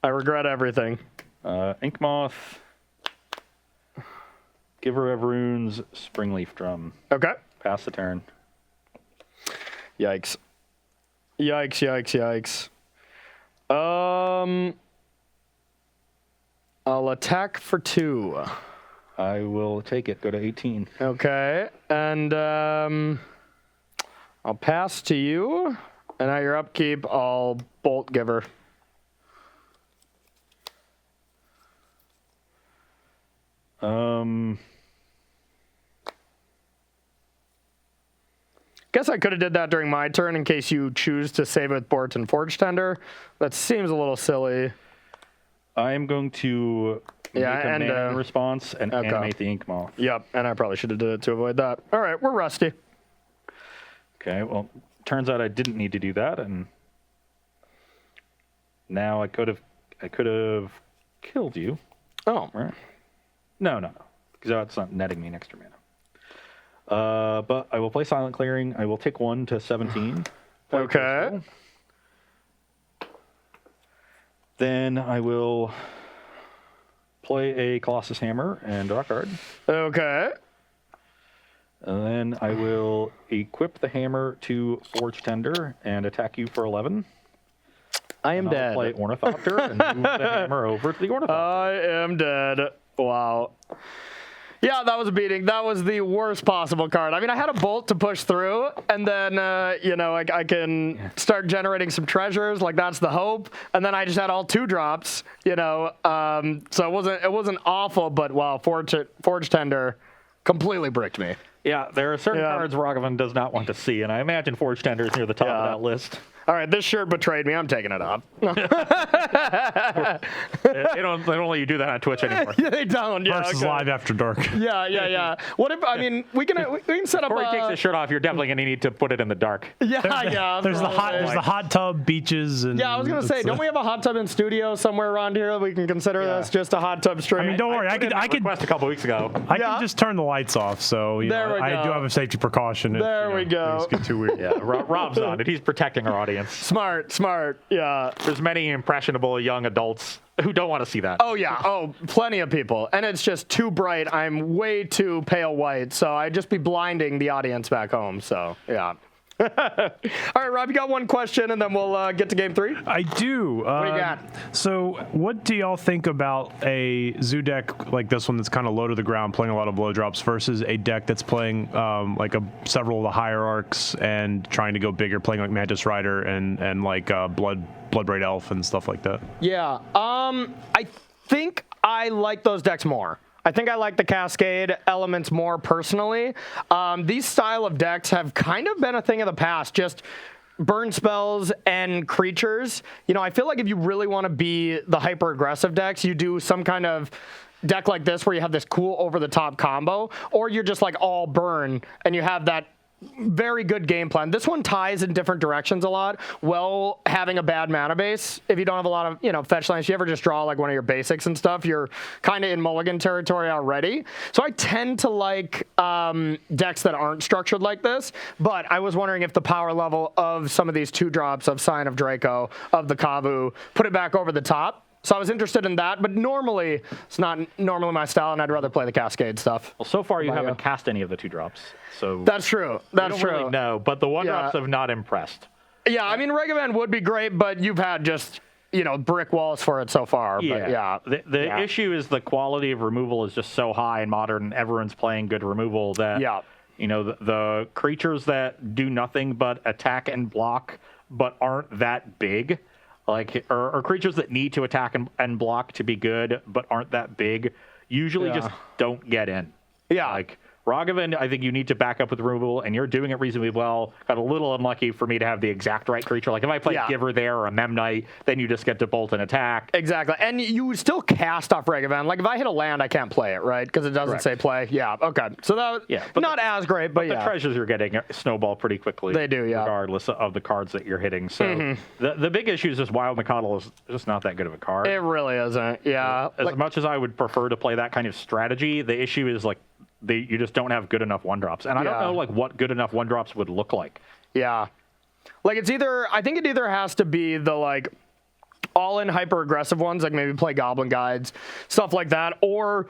[SPEAKER 2] I regret everything.
[SPEAKER 1] Inkmoth. Giver of Runes. Springleaf Drum.
[SPEAKER 2] Okay.
[SPEAKER 1] Pass the turn.
[SPEAKER 2] Yikes. Yikes, yikes, yikes. I'll attack for 2.
[SPEAKER 1] I will take it. Go to 18.
[SPEAKER 2] Okay, and I'll pass to you, and at your upkeep, I'll Bolt Giver. Guess I could have did that during my turn in case you choose to save it with Bort and Forge Tender. That seems a little silly.
[SPEAKER 1] I am going to make a mana in response and animate the Ink Moth.
[SPEAKER 2] Yep, and I probably should have did it to avoid that. All right, we're rusty.
[SPEAKER 1] Okay, well, turns out I didn't need to do that, and now I could have killed you.
[SPEAKER 2] Oh,
[SPEAKER 1] Right? No, because that's not netting me an extra mana. But I will play Silent Clearing. I will take 1 to 17.
[SPEAKER 2] okay.
[SPEAKER 1] Then I will play a Colossus Hammer and draw a card.
[SPEAKER 2] Okay.
[SPEAKER 1] And then I will equip the hammer to Forge Tender and attack you for 11.
[SPEAKER 2] I am dead.
[SPEAKER 1] I'll play Ornithopter and move the hammer over to the Ornithopter.
[SPEAKER 2] I am dead. Wow. Yeah, that was a beating. That was the worst possible card. I mean, I had a Bolt to push through, and then, I can start generating some treasures. Like, that's the hope. And then I just had all 2 drops, so it wasn't awful, but wow, Forge Tender completely bricked me.
[SPEAKER 1] Yeah, there are certain cards Ragavan does not want to see, and I imagine Forge Tender is near the top of that list.
[SPEAKER 2] All right, this shirt betrayed me. I'm taking it off.
[SPEAKER 1] They don't let you do that on Twitch anymore.
[SPEAKER 2] Yeah, they don't. Yeah,
[SPEAKER 3] Versus live after dark.
[SPEAKER 2] Yeah. What if? I mean, we can set up.
[SPEAKER 1] Before he takes his shirt off, you're definitely going to need to put it in the dark.
[SPEAKER 2] Yeah.
[SPEAKER 3] There's the hot tub, beaches, and
[SPEAKER 2] yeah. I was gonna say, don't we have a hot tub in studio somewhere around here that we can consider this just a hot tub stream?
[SPEAKER 3] I mean, don't worry. I could
[SPEAKER 1] request a couple weeks ago.
[SPEAKER 3] I can just turn the lights off, so I do have a safety precaution.
[SPEAKER 2] There we go.
[SPEAKER 3] Things get too weird.
[SPEAKER 1] Yeah, Rob's on it. He's protecting our audience.
[SPEAKER 2] Smart. Yeah.
[SPEAKER 1] There's many impressionable young adults who don't want to see that.
[SPEAKER 2] Oh yeah. Oh, plenty of people, and it's just too bright. I'm way too pale white, so I'd just be blinding the audience back home. So yeah. All right, Rob, you got one question, and then we'll get to game 3.
[SPEAKER 3] I do.
[SPEAKER 2] What do you got?
[SPEAKER 3] So, what do y'all think about a zoo deck like this one that's kind of low to the ground, playing a lot of blow drops, versus a deck that's playing several of the hierarchs and trying to go bigger, playing like Mantis Rider and like Bloodbraid Elf and stuff like that?
[SPEAKER 2] Yeah. I think I like those decks more. I think I like the Cascade elements more personally. These style of decks have kind of been a thing of the past, just burn spells and creatures. I feel like if you really want to be the hyper-aggressive decks, you do some kind of deck like this where you have this cool over-the-top combo, or you're just like all burn and you have that very good game plan. This one ties in different directions a lot. Well, having a bad mana base, if you don't have a lot of, fetch lands, you ever just draw like one of your basics and stuff, you're kind of in mulligan territory already. So I tend to like decks that aren't structured like this, but I was wondering if the power level of some of these 2 drops of Sign of Draco, of the Kavu, put it back over the top. So I was interested in that, but normally it's not normally my style, and I'd rather play the Cascade stuff.
[SPEAKER 1] Well, so far you haven't cast any of the 2 drops, so
[SPEAKER 2] that's true. That's true.
[SPEAKER 1] Really know, but the 1 drops have not impressed.
[SPEAKER 2] Yeah, I mean, Regivan would be great, but you've had just brick walls for it so far.
[SPEAKER 1] Yeah.
[SPEAKER 2] But
[SPEAKER 1] the issue is the quality of removal is just so high in Modern, and everyone's playing good removal that the creatures that do nothing but attack and block, but aren't that big. Or creatures that need to attack and block to be good, but aren't that big, usually just don't get in.
[SPEAKER 2] Yeah.
[SPEAKER 1] Like Ragavan, I think you need to back up with removal, and you're doing it reasonably well. Got a little unlucky for me to have the exact right creature. Like if I play Giver there or a Memnite, then you just get to bolt and attack.
[SPEAKER 2] Exactly. And you still cast off Regivan. Like if I hit a land, I can't play it, right? Because it doesn't say play. Yeah. Okay. So that not as great, but
[SPEAKER 1] the treasures you're getting snowball pretty quickly.
[SPEAKER 2] They do, yeah.
[SPEAKER 1] Regardless of the cards that you're hitting. So the big issue is just Wild McConnell is just not that good of a card.
[SPEAKER 2] It really isn't. Yeah.
[SPEAKER 1] As much as I would prefer to play that kind of strategy, the issue is you just don't have good enough 1-drops. And I don't know what good enough 1-drops would look like.
[SPEAKER 2] Yeah. Like I think it either has to be the all-in hyper-aggressive ones, like maybe play Goblin Guides, stuff like that, or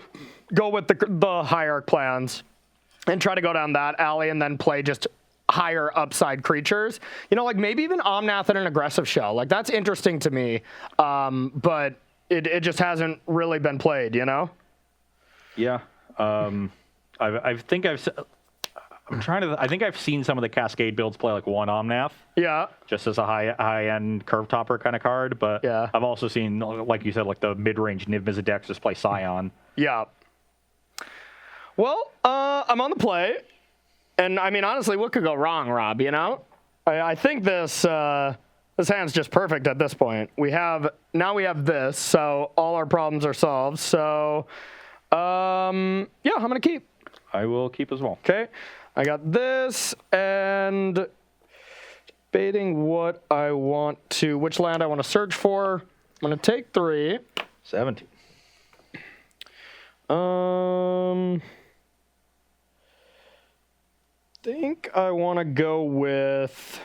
[SPEAKER 2] go with the Hierarch plans and try to go down that alley and then play just higher upside creatures. Like maybe even Omnath and an aggressive shell. Like that's interesting to me. But it just hasn't really been played, you know?
[SPEAKER 1] Yeah. I think I've seen some of the Cascade builds play like one Omnath,
[SPEAKER 2] Yeah.
[SPEAKER 1] just as a high end curve topper kind of card. But
[SPEAKER 2] Yeah.
[SPEAKER 1] I've also seen, like you said, like the mid range Niv Mizzet just play Scion.
[SPEAKER 2] Yeah. Well, I'm on the play, and I mean, honestly, what could go wrong, Rob? You know, I think this hand's just perfect at this point. We have this, so all our problems are solved. So, yeah, I'm gonna keep.
[SPEAKER 1] I will keep as well.
[SPEAKER 2] Okay, I got this, and debating what I want to, which land I want to search for. I'm gonna take 3.
[SPEAKER 1] 17.
[SPEAKER 2] Think I want to go with.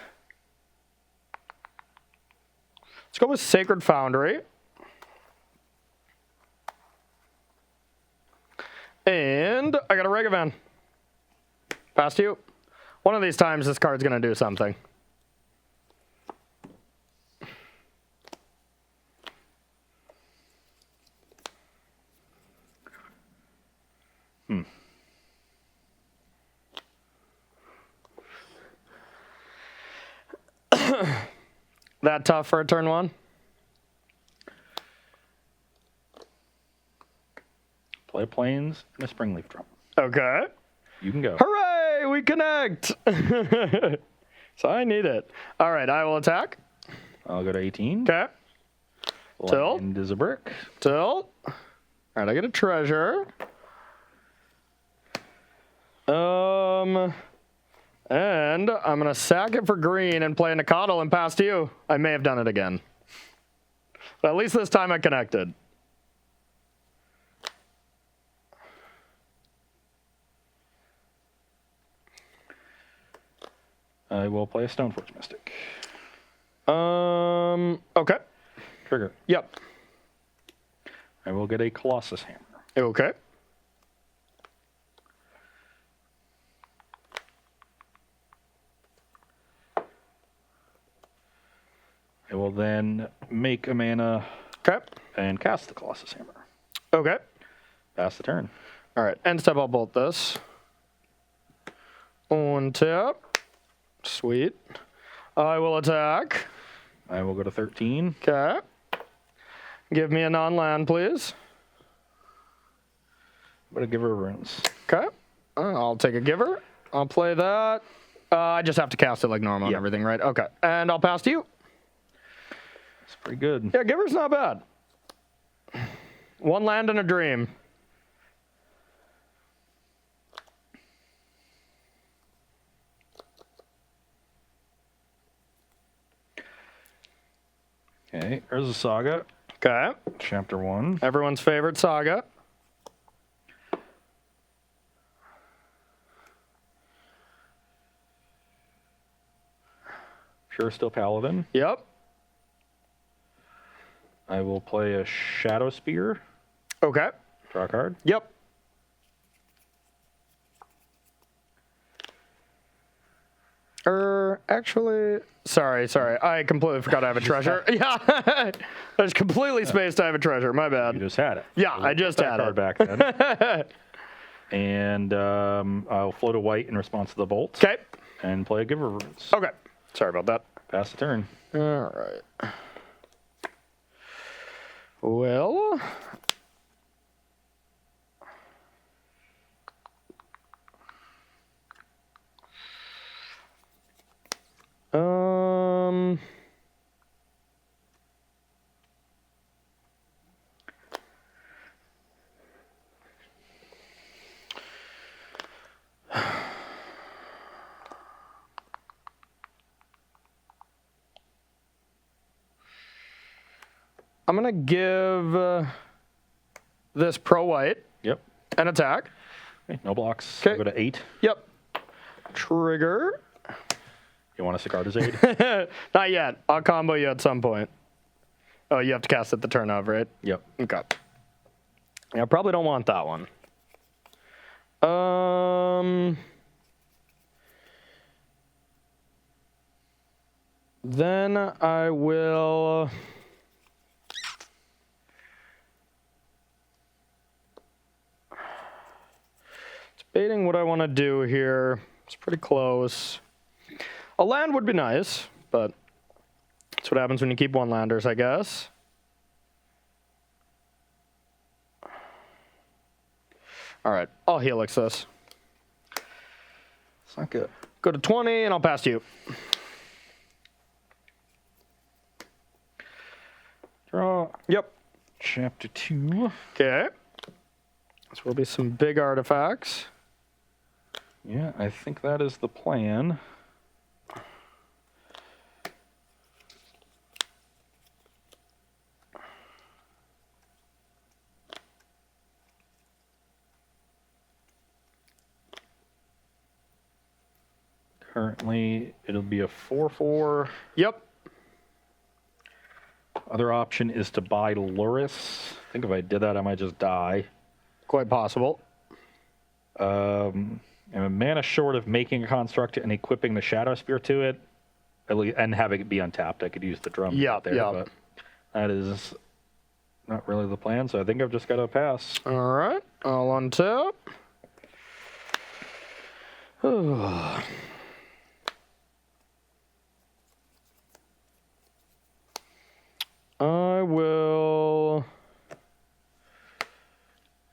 [SPEAKER 2] Let's go with Sacred Foundry. And I got a Regavan. Pass to you. One of these times, this card's going to do something. That tough for a turn 1?
[SPEAKER 1] Play Plains and a Springleaf Drum.
[SPEAKER 2] Okay.
[SPEAKER 1] You can go.
[SPEAKER 2] Hooray! We connect! So I need it. All right, I will attack.
[SPEAKER 1] I'll go to 18.
[SPEAKER 2] Okay. Tilt.
[SPEAKER 1] Land is a brick.
[SPEAKER 2] Tilt. All right, I get a treasure. And I'm going to sack it for green and play Nikotl and pass to you. I may have done it again. But at least this time I connected.
[SPEAKER 1] I will play a Stoneforge Mystic.
[SPEAKER 2] Okay.
[SPEAKER 1] Trigger.
[SPEAKER 2] Yep.
[SPEAKER 1] I will get a Colossus Hammer.
[SPEAKER 2] Okay.
[SPEAKER 1] I will then make a mana
[SPEAKER 2] Okay.
[SPEAKER 1] and cast the Colossus Hammer.
[SPEAKER 2] Okay.
[SPEAKER 1] Pass the turn.
[SPEAKER 2] All right. End step, I'll bolt this. Untap. Sweet. I will attack.
[SPEAKER 1] I will go to 13.
[SPEAKER 2] Okay. Give me a non-land, please.
[SPEAKER 1] I'm going to give her runes.
[SPEAKER 2] Okay. I'll take a giver. I'll play that. I just have to cast it like normal and
[SPEAKER 1] Yeah.
[SPEAKER 2] everything, right? Okay. And I'll pass to you.
[SPEAKER 1] It's pretty good.
[SPEAKER 2] Yeah, giver's not bad. 1 land and a dream.
[SPEAKER 1] Okay, Urza Saga,
[SPEAKER 2] Okay.
[SPEAKER 1] Chapter 1.
[SPEAKER 2] Everyone's favorite saga.
[SPEAKER 1] Pure Steel Paladin.
[SPEAKER 2] Yep.
[SPEAKER 1] I will play a Shadow Spear.
[SPEAKER 2] Okay.
[SPEAKER 1] Draw a card.
[SPEAKER 2] Yep. Actually, sorry. I completely forgot I have a treasure. Yeah. I was completely spaced I have a treasure. My
[SPEAKER 1] You
[SPEAKER 2] bad.
[SPEAKER 1] just had it.
[SPEAKER 2] Yeah, I just
[SPEAKER 1] Put
[SPEAKER 2] had
[SPEAKER 1] that
[SPEAKER 2] it.
[SPEAKER 1] card back then. And I'll float a white in response to the bolt.
[SPEAKER 2] Okay.
[SPEAKER 1] And play a Giver Runes.
[SPEAKER 2] Okay. Sorry about that.
[SPEAKER 1] Pass the turn.
[SPEAKER 2] All right. Well, I'm gonna give this pro white
[SPEAKER 1] Yep.
[SPEAKER 2] an attack.
[SPEAKER 1] Okay, no blocks.
[SPEAKER 2] Okay.
[SPEAKER 1] I'll go to 8.
[SPEAKER 2] Yep. Trigger.
[SPEAKER 1] You want a Sigarda's Aid?
[SPEAKER 2] Not yet. I'll combo you at some point. Oh, you have to cast it the turn of, right?
[SPEAKER 1] Yep.
[SPEAKER 2] Okay. Yeah, I probably don't want that one. Then I will. Debating what I want to do here. It's pretty close. A land would be nice, but that's what happens when you keep one landers, I guess. All right, I'll helix this.
[SPEAKER 1] It's not good.
[SPEAKER 2] Go to 20, and I'll pass to you.
[SPEAKER 1] Draw.
[SPEAKER 2] Yep.
[SPEAKER 1] Chapter 2.
[SPEAKER 2] Okay. This will be some big artifacts.
[SPEAKER 1] Yeah, I think that is the plan. Currently, it'll be a 4/4.
[SPEAKER 2] Yep.
[SPEAKER 1] Other option is to buy Luris. I think if I did that, I might just die.
[SPEAKER 2] Quite possible.
[SPEAKER 1] I'm a mana short of making a construct and equipping the Shadow Spear to it, and having it be untapped. I could use the drum there, but that is not really the plan, so I think I've just got to pass.
[SPEAKER 2] All right. I'll untap. I will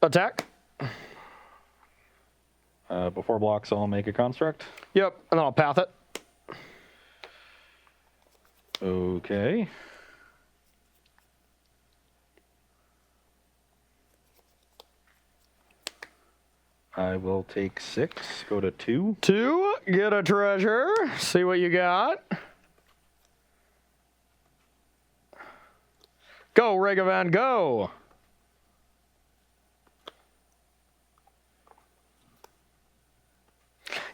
[SPEAKER 2] attack.
[SPEAKER 1] Before blocks, I'll make a construct.
[SPEAKER 2] Yep, and then I'll path it.
[SPEAKER 1] Okay. I will take 6, go to 2.
[SPEAKER 2] 2, get a treasure. See what you got. Go, Ragavan, go.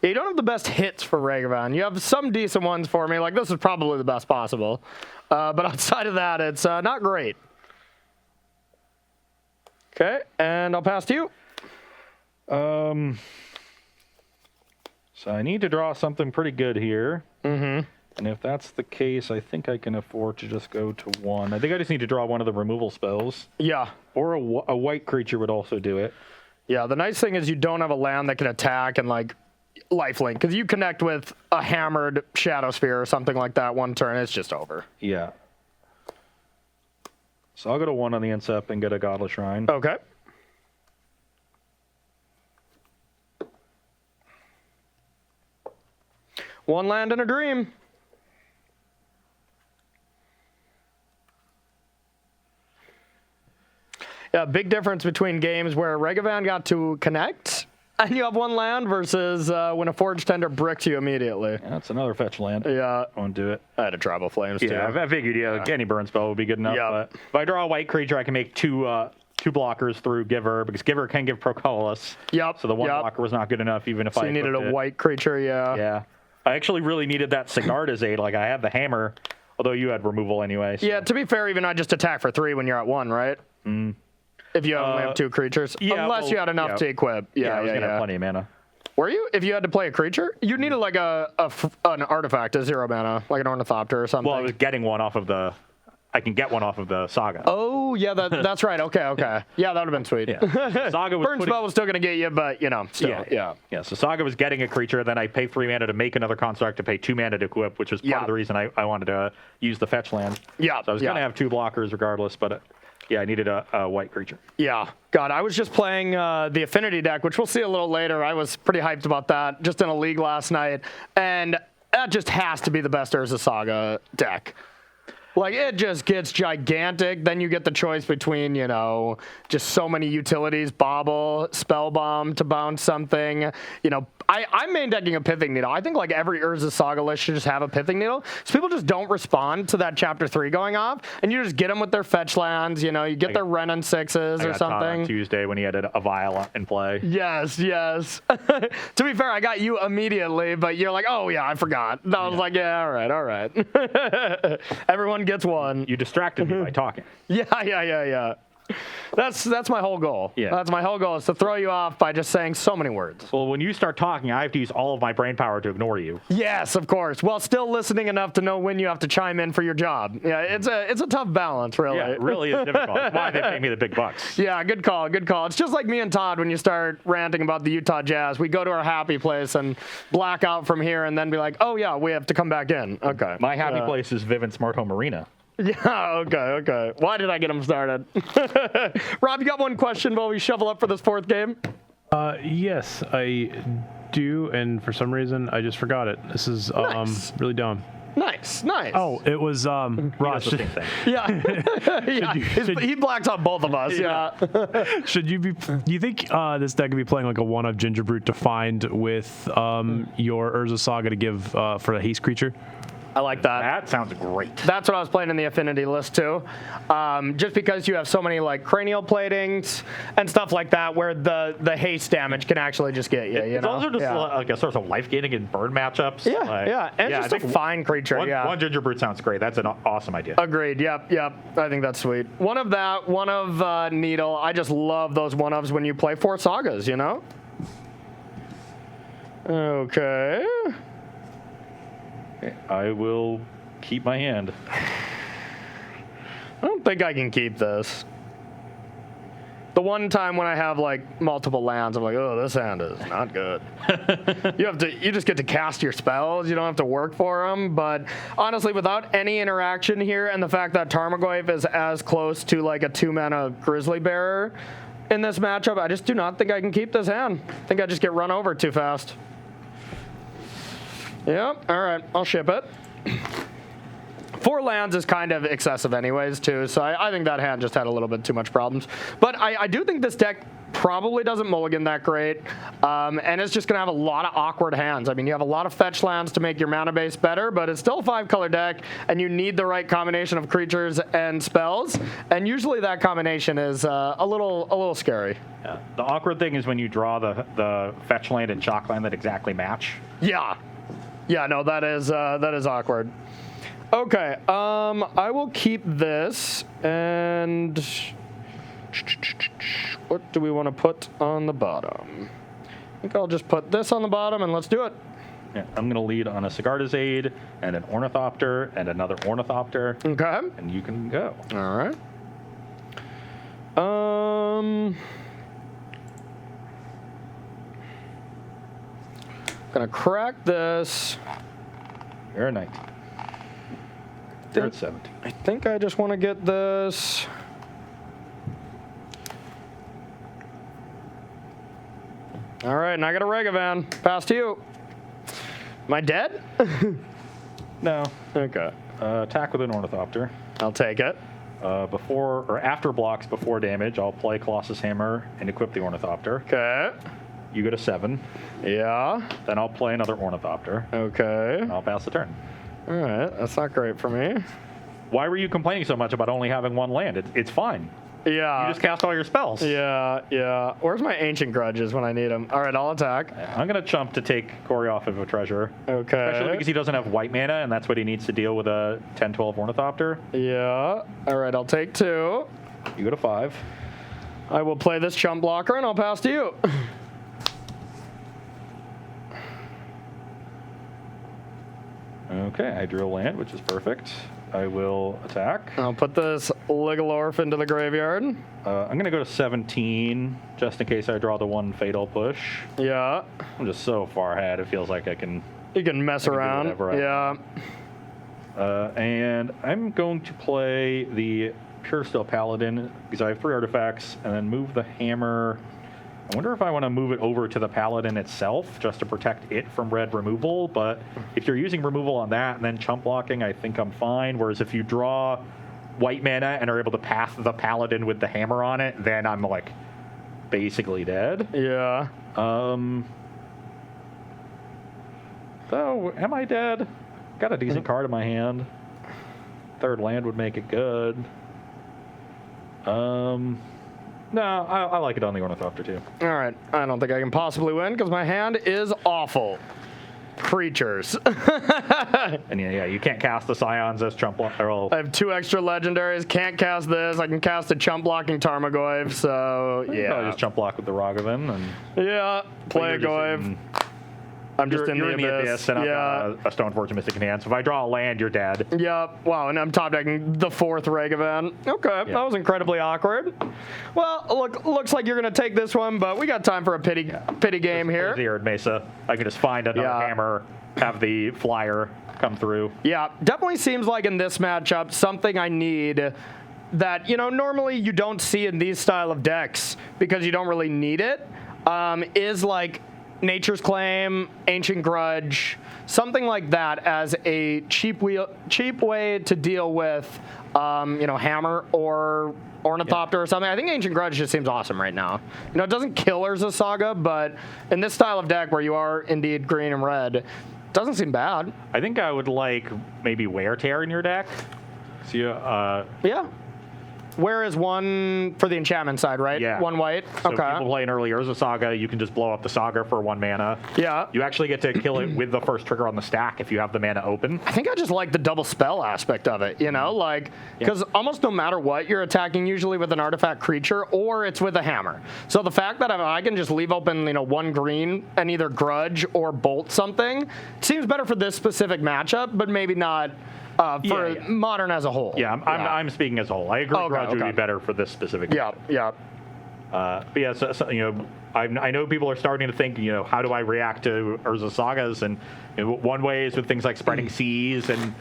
[SPEAKER 2] Yeah, you don't have the best hits for Ragavan. You have some decent ones for me. Like, this is probably the best possible. But outside of that, it's not great. Okay, and I'll pass to you.
[SPEAKER 1] So I need to draw something pretty good here.
[SPEAKER 2] Mm-hmm.
[SPEAKER 1] And if that's the case, I think I can afford to just go to 1. I think I just need to draw one of the removal spells.
[SPEAKER 2] Yeah.
[SPEAKER 1] Or a white creature would also do it.
[SPEAKER 2] Yeah, the nice thing is you don't have a land that can attack and, like, lifelink. Because you connect with a hammered Shadow Sphere or something like that one turn, it's just over.
[SPEAKER 1] Yeah. So I'll go to 1 on the incept and get a Godless Shrine.
[SPEAKER 2] Okay. One land and a dream. Yeah, big difference between games where Ragavan got to connect and you have one land versus when a Forge Tender bricks you immediately.
[SPEAKER 1] Yeah, that's another fetch land.
[SPEAKER 2] Yeah.
[SPEAKER 1] I won't do it.
[SPEAKER 2] I had a Tribal Flames too.
[SPEAKER 1] Yeah, I figured any burn spell would be good enough.
[SPEAKER 2] Yeah.
[SPEAKER 1] But if I draw a white creature, I can make two blockers through Giver, because Giver can give Procolus.
[SPEAKER 2] Yep.
[SPEAKER 1] So the one blocker was not good enough, even if
[SPEAKER 2] So
[SPEAKER 1] I
[SPEAKER 2] you needed a
[SPEAKER 1] it.
[SPEAKER 2] white creature, yeah.
[SPEAKER 1] Yeah. I actually really needed that Signard as aid. Like, I had the hammer, although you had removal anyway. So.
[SPEAKER 2] Yeah, to be fair, even I just attack for 3 when you're at 1, right?
[SPEAKER 1] Mm.
[SPEAKER 2] If you only have 2 creatures.
[SPEAKER 1] Yeah,
[SPEAKER 2] Unless you had enough to equip. Yeah,
[SPEAKER 1] I was going to have plenty of mana.
[SPEAKER 2] Were you? If you had to play a creature? You needed like an artifact, a 0 mana, like an Ornithopter or something.
[SPEAKER 1] Well, I was getting one off of the... I can get one off of the Saga.
[SPEAKER 2] Oh, yeah, that's right. Okay. Yeah, that would have been sweet.
[SPEAKER 1] Yeah. Saga was
[SPEAKER 2] Burn spell was still going to get you, but, you know, still, yeah.
[SPEAKER 1] So Saga was getting a creature, then I pay 3 mana to make another construct to pay 2 mana to equip, which was part of the reason I wanted to use the fetch land.
[SPEAKER 2] Yeah.
[SPEAKER 1] So I was going to have 2 blockers regardless, but I needed a white creature.
[SPEAKER 2] Yeah. God, I was just playing the Affinity deck, which we'll see a little later. I was pretty hyped about that just in a league last night, and that just has to be the best Urza Saga deck. Like, it just gets gigantic. Then you get the choice between, you know, just so many utilities, Bobble, Spellbomb to bounce something. You know, I'm main decking a Pithing Needle. I think, like, every Urza Saga list should just have a Pithing Needle. So people just don't respond to that Chapter 3 going off, and you just get them with their fetch lands, you know, you get their Ren and 6s or something.
[SPEAKER 1] On Tuesday when he had a Vial in play.
[SPEAKER 2] Yes. To be fair, I got you immediately, but you're like, oh, yeah, I forgot. And I was like, yeah, all right. Everyone gets one.
[SPEAKER 1] You distracted me by talking.
[SPEAKER 2] Yeah. That's my whole goal.
[SPEAKER 1] Yeah.
[SPEAKER 2] That's my whole goal is to throw you off by just saying so many words.
[SPEAKER 1] Well, when you start talking, I have to use all of my brain power to ignore you.
[SPEAKER 2] Yes, of course. While still listening enough to know when you have to chime in for your job. Yeah, it's a tough balance, really.
[SPEAKER 1] Yeah, it really is difficult. That's why they pay me the big bucks.
[SPEAKER 2] Yeah, good call, good call. It's just like me and Todd when you start ranting about the Utah Jazz. We go to our happy place and black out from here and then be like, oh, yeah, we have to come back in. Okay.
[SPEAKER 1] My happy place is Vivint Smart Home Arena.
[SPEAKER 2] Yeah, okay. Why did I get him started? Rob, you got one question while we shovel up for this fourth game?
[SPEAKER 3] Yes, I do, and for some reason, I just forgot it. This is
[SPEAKER 2] Nice.
[SPEAKER 3] really dumb.
[SPEAKER 2] Nice.
[SPEAKER 3] Oh, it was Ross.
[SPEAKER 1] That's the same thing.
[SPEAKER 2] Yeah. He blacks out both of us. Yeah.
[SPEAKER 3] Should you be? Do you think this deck could be playing like a one of Ginger Brute to find with your Urza Saga to give for the haste creature?
[SPEAKER 2] I like that.
[SPEAKER 1] That sounds great.
[SPEAKER 2] That's what I was playing in the affinity list too. Just because you have so many like cranial platings and stuff like that where the haste damage can actually just get you.
[SPEAKER 1] It's also just like a source of life gaining in bird matchups.
[SPEAKER 2] Yeah. And just a fine creature.
[SPEAKER 1] One Ginger Brute sounds great. That's an awesome idea.
[SPEAKER 2] Agreed. Yep. I think that's sweet. One of that, one of Needle. I just love those one-ofs when you play 4 sagas, you know? Okay.
[SPEAKER 1] I will keep my hand.
[SPEAKER 2] I don't think I can keep this. The one time when I have like multiple lands, I'm like, oh, this hand is not good. You just get to cast your spells. You don't have to work for them. But honestly, without any interaction here, and the fact that Tarmogoyf is as close to like a 2-mana Grizzly Bearer in this matchup, I just do not think I can keep this hand. I think I just get run over too fast. Yep. All right. I'll ship it. 4 lands is kind of excessive anyways, too, so I think that hand just had a little bit too much problems. But I do think this deck probably doesn't mulligan that great, and it's just going to have a lot of awkward hands. I mean, you have a lot of fetch lands to make your mana base better, but it's still a 5-color deck, and you need the right combination of creatures and spells, and usually that combination is a little scary.
[SPEAKER 1] Yeah. The awkward thing is when you draw the fetch land and shock land that exactly match.
[SPEAKER 2] Yeah, no, that is awkward. Okay, I will keep this, and what do we want to put on the bottom? I think I'll just put this on the bottom, and let's do it.
[SPEAKER 1] Yeah, I'm going to lead on a Sigarda's Aid and an Ornithopter and another Ornithopter.
[SPEAKER 2] Okay.
[SPEAKER 1] And you can go.
[SPEAKER 2] All right. Gonna crack this.
[SPEAKER 1] You're a knight. You're at 17.
[SPEAKER 2] I think I just want to get this. All right, and I got a Regavan. Pass to you. Am I dead?
[SPEAKER 1] No.
[SPEAKER 2] Okay.
[SPEAKER 1] Attack with an Ornithopter.
[SPEAKER 2] I'll take it.
[SPEAKER 1] Before or after blocks before damage, I'll play Colossus Hammer and equip the Ornithopter.
[SPEAKER 2] Okay.
[SPEAKER 1] You go to 7.
[SPEAKER 2] Yeah.
[SPEAKER 1] Then I'll play another Ornithopter.
[SPEAKER 2] Okay.
[SPEAKER 1] And I'll pass the turn.
[SPEAKER 2] All right. That's not great for me.
[SPEAKER 1] Why were you complaining so much about only having 1 land? It's fine.
[SPEAKER 2] Yeah.
[SPEAKER 1] You just cast all your spells.
[SPEAKER 2] Yeah. Where's my Ancient Grudges when I need them? All right, I'll attack.
[SPEAKER 1] I'm going to chump to take Corey off of a treasure.
[SPEAKER 2] Okay.
[SPEAKER 1] Especially because he doesn't have white mana, and that's what he needs to deal with a 10-12 Ornithopter.
[SPEAKER 2] Yeah. All right, I'll take 2.
[SPEAKER 1] You go to 5.
[SPEAKER 2] I will play this chump blocker, and I'll pass to you.
[SPEAKER 1] Okay, I drew a land, which is perfect. I will attack.
[SPEAKER 2] I'll put this Ligolorf into the graveyard.
[SPEAKER 1] I'm going to go to 17, just in case I draw the 1 Fatal Push.
[SPEAKER 2] Yeah.
[SPEAKER 1] I'm just so far ahead, it feels like I can...
[SPEAKER 2] You can mess around. Yeah.
[SPEAKER 1] And I'm going to play the Pure Steel Paladin, because I have 3 artifacts, and then move the hammer... I wonder if I want to move it over to the Paladin itself, just to protect it from red removal, but if you're using removal on that and then chump blocking, I think I'm fine, whereas if you draw white mana and are able to path the Paladin with the hammer on it, then I'm, like, basically dead.
[SPEAKER 2] Yeah.
[SPEAKER 1] So, am I dead? Got a decent card in my hand. 3rd land would make it good. No, I like it on the Ornithopter, too.
[SPEAKER 2] All right. I don't think I can possibly win because my hand is awful. creatures.
[SPEAKER 1] And yeah, you can't cast the Scions as Trump.
[SPEAKER 2] I have 2 extra legendaries. Can't cast this. I can cast a chump blocking Tarmogoyf. So yeah,
[SPEAKER 1] just chump block with the Rogovan and
[SPEAKER 2] yeah, play a Goyf. I'm just
[SPEAKER 1] you're in the abyss, and I've got a Stoneforge Mystic in hand. So if I draw a land, you're dead.
[SPEAKER 2] Yep. Wow, and I'm top decking the 4th Ragavan. Okay, that was incredibly awkward. Well, looks like you're gonna take this one, but we got time for a pity game here.
[SPEAKER 1] Zeroed Mesa. I can just find another hammer, have the flyer come through.
[SPEAKER 2] Yeah, definitely seems like in this matchup something I need that normally you don't see in these style of decks because you don't really need it. Is like Nature's Claim, Ancient Grudge, something like that as a cheap way to deal with, Hammer or Ornithopter or something. I think Ancient Grudge just seems awesome right now. It doesn't kill Urza Saga, but in this style of deck where you are indeed green and red, it doesn't seem bad.
[SPEAKER 1] I think I would like maybe Wear Tear in your deck. So
[SPEAKER 2] yeah. Where is one for the enchantment side, right?
[SPEAKER 1] Yeah.
[SPEAKER 2] 1 white.
[SPEAKER 1] So
[SPEAKER 2] Okay.
[SPEAKER 1] people playing early Urza Saga, you can just blow up the Saga for 1 mana.
[SPEAKER 2] Yeah.
[SPEAKER 1] You actually get to kill it with the first trigger on the stack if you have the mana open.
[SPEAKER 2] I think I just like the double spell aspect of it, because almost no matter what, you're attacking usually with an artifact creature or it's with a hammer. So the fact that I can just leave open, 1 green and either grudge or bolt something seems better for this specific matchup, but maybe not for modern as a whole.
[SPEAKER 1] Yeah, I'm speaking as a whole. I agree Grudge would be better for this specific matchup.
[SPEAKER 2] Yeah.
[SPEAKER 1] But yeah, so, I know people are starting to think, how do I react to Urza Sagas? And one way is with things like Spreading Seas and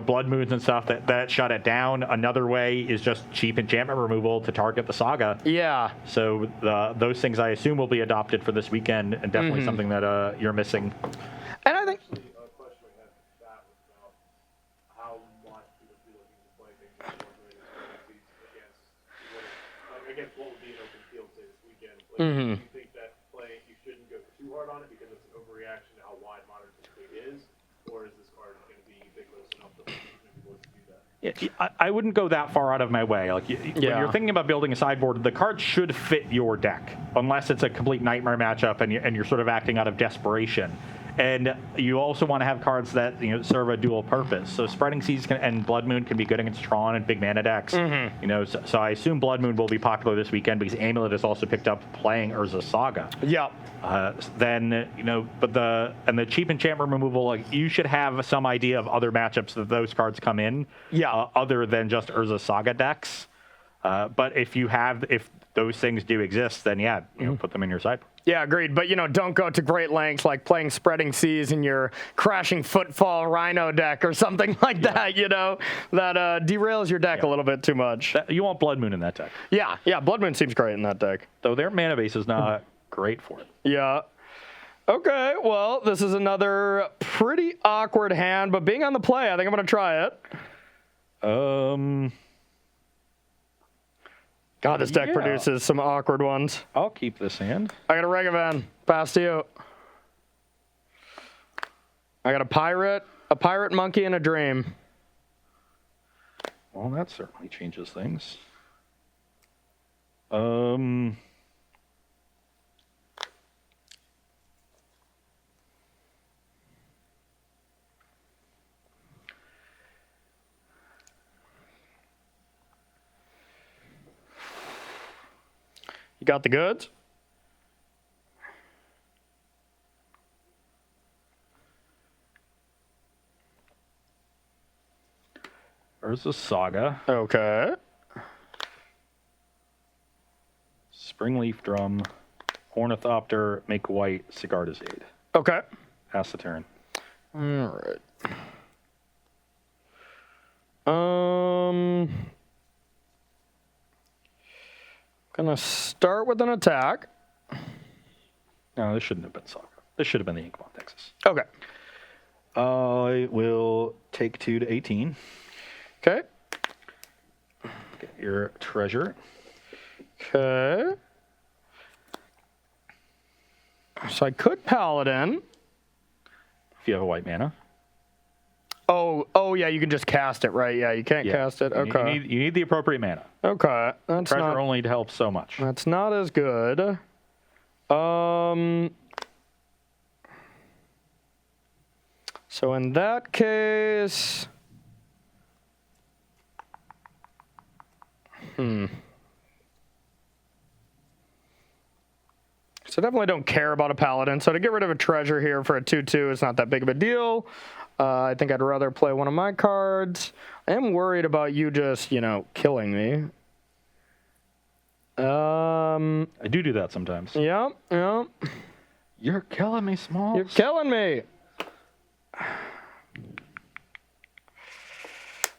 [SPEAKER 1] Blood Moons and stuff that shut it down. Another way is just cheap enchantment removal to target the Saga.
[SPEAKER 2] Yeah.
[SPEAKER 1] So those things I assume will be adopted for this weekend, and definitely something that you're missing.
[SPEAKER 2] And I think.
[SPEAKER 4] Against what would be an open field, say, this weekend. Do you think that you shouldn't go too hard on it because it's an overreaction to how wide Modern typically is? Or is this card going to be ubiquitous enough that people would do that?
[SPEAKER 1] Yeah, I wouldn't go that far out of my way. When you're thinking about building a sideboard, the card should fit your deck, unless it's a complete nightmare matchup and you're sort of acting out of desperation. And you also want to have cards that serve a dual purpose. So Spreading Seas and Blood Moon can be good against Tron and big mana decks. So I assume Blood Moon will be popular this weekend because Amulet has also picked up playing Urza Saga.
[SPEAKER 2] Yeah.
[SPEAKER 1] Then but the cheap enchantment removal, you should have some idea of other matchups that those cards come in.
[SPEAKER 2] Yeah.
[SPEAKER 1] Other than just Urza Saga decks. But if those things do exist, then put them in your sideboard.
[SPEAKER 2] Yeah, agreed. But, don't go to great lengths like playing Spreading Seas in your Crashing Footfall Rhino deck or something like that, that derails your deck a little bit too much.
[SPEAKER 1] You want Blood Moon in that deck.
[SPEAKER 2] Yeah, Blood Moon seems great in that deck.
[SPEAKER 1] Though their mana base is not great for it.
[SPEAKER 2] Yeah. Okay, well, this is another pretty awkward hand, but being on the play, I think I'm going to try it. God, this deck produces some awkward ones.
[SPEAKER 1] I'll keep this hand.
[SPEAKER 2] I got a Ragavan. Pass to you. I got a pirate monkey, and a dream.
[SPEAKER 1] Well, that certainly changes things.
[SPEAKER 2] You got the goods?
[SPEAKER 1] Urza Saga.
[SPEAKER 2] Okay.
[SPEAKER 1] Springleaf Drum. Ornithopter. Make white. Sigarda's Aid.
[SPEAKER 2] Okay.
[SPEAKER 1] Pass the turn.
[SPEAKER 2] All right. Gonna start with an attack.
[SPEAKER 1] No, this shouldn't have been Saga. This should have been the Inkmon Texas.
[SPEAKER 2] Okay.
[SPEAKER 1] I will take 2 to 18.
[SPEAKER 2] Okay.
[SPEAKER 1] Get your treasure.
[SPEAKER 2] Okay. So I could Paladin.
[SPEAKER 1] If you have a white mana.
[SPEAKER 2] Oh yeah, you can just cast it, right? Yeah, you can't cast it. Okay.
[SPEAKER 1] You need the appropriate mana.
[SPEAKER 2] Okay. That's
[SPEAKER 1] Treasure
[SPEAKER 2] not
[SPEAKER 1] only to help so much.
[SPEAKER 2] That's not as good. So in that case, So I definitely don't care about a paladin. So to get rid of a treasure here for a 2/2 is not that big of a deal. I think I'd rather play one of my cards. I am worried about you just, killing me.
[SPEAKER 1] I do that sometimes.
[SPEAKER 2] Yep.
[SPEAKER 1] You're killing me, Smalls.
[SPEAKER 2] You're killing me.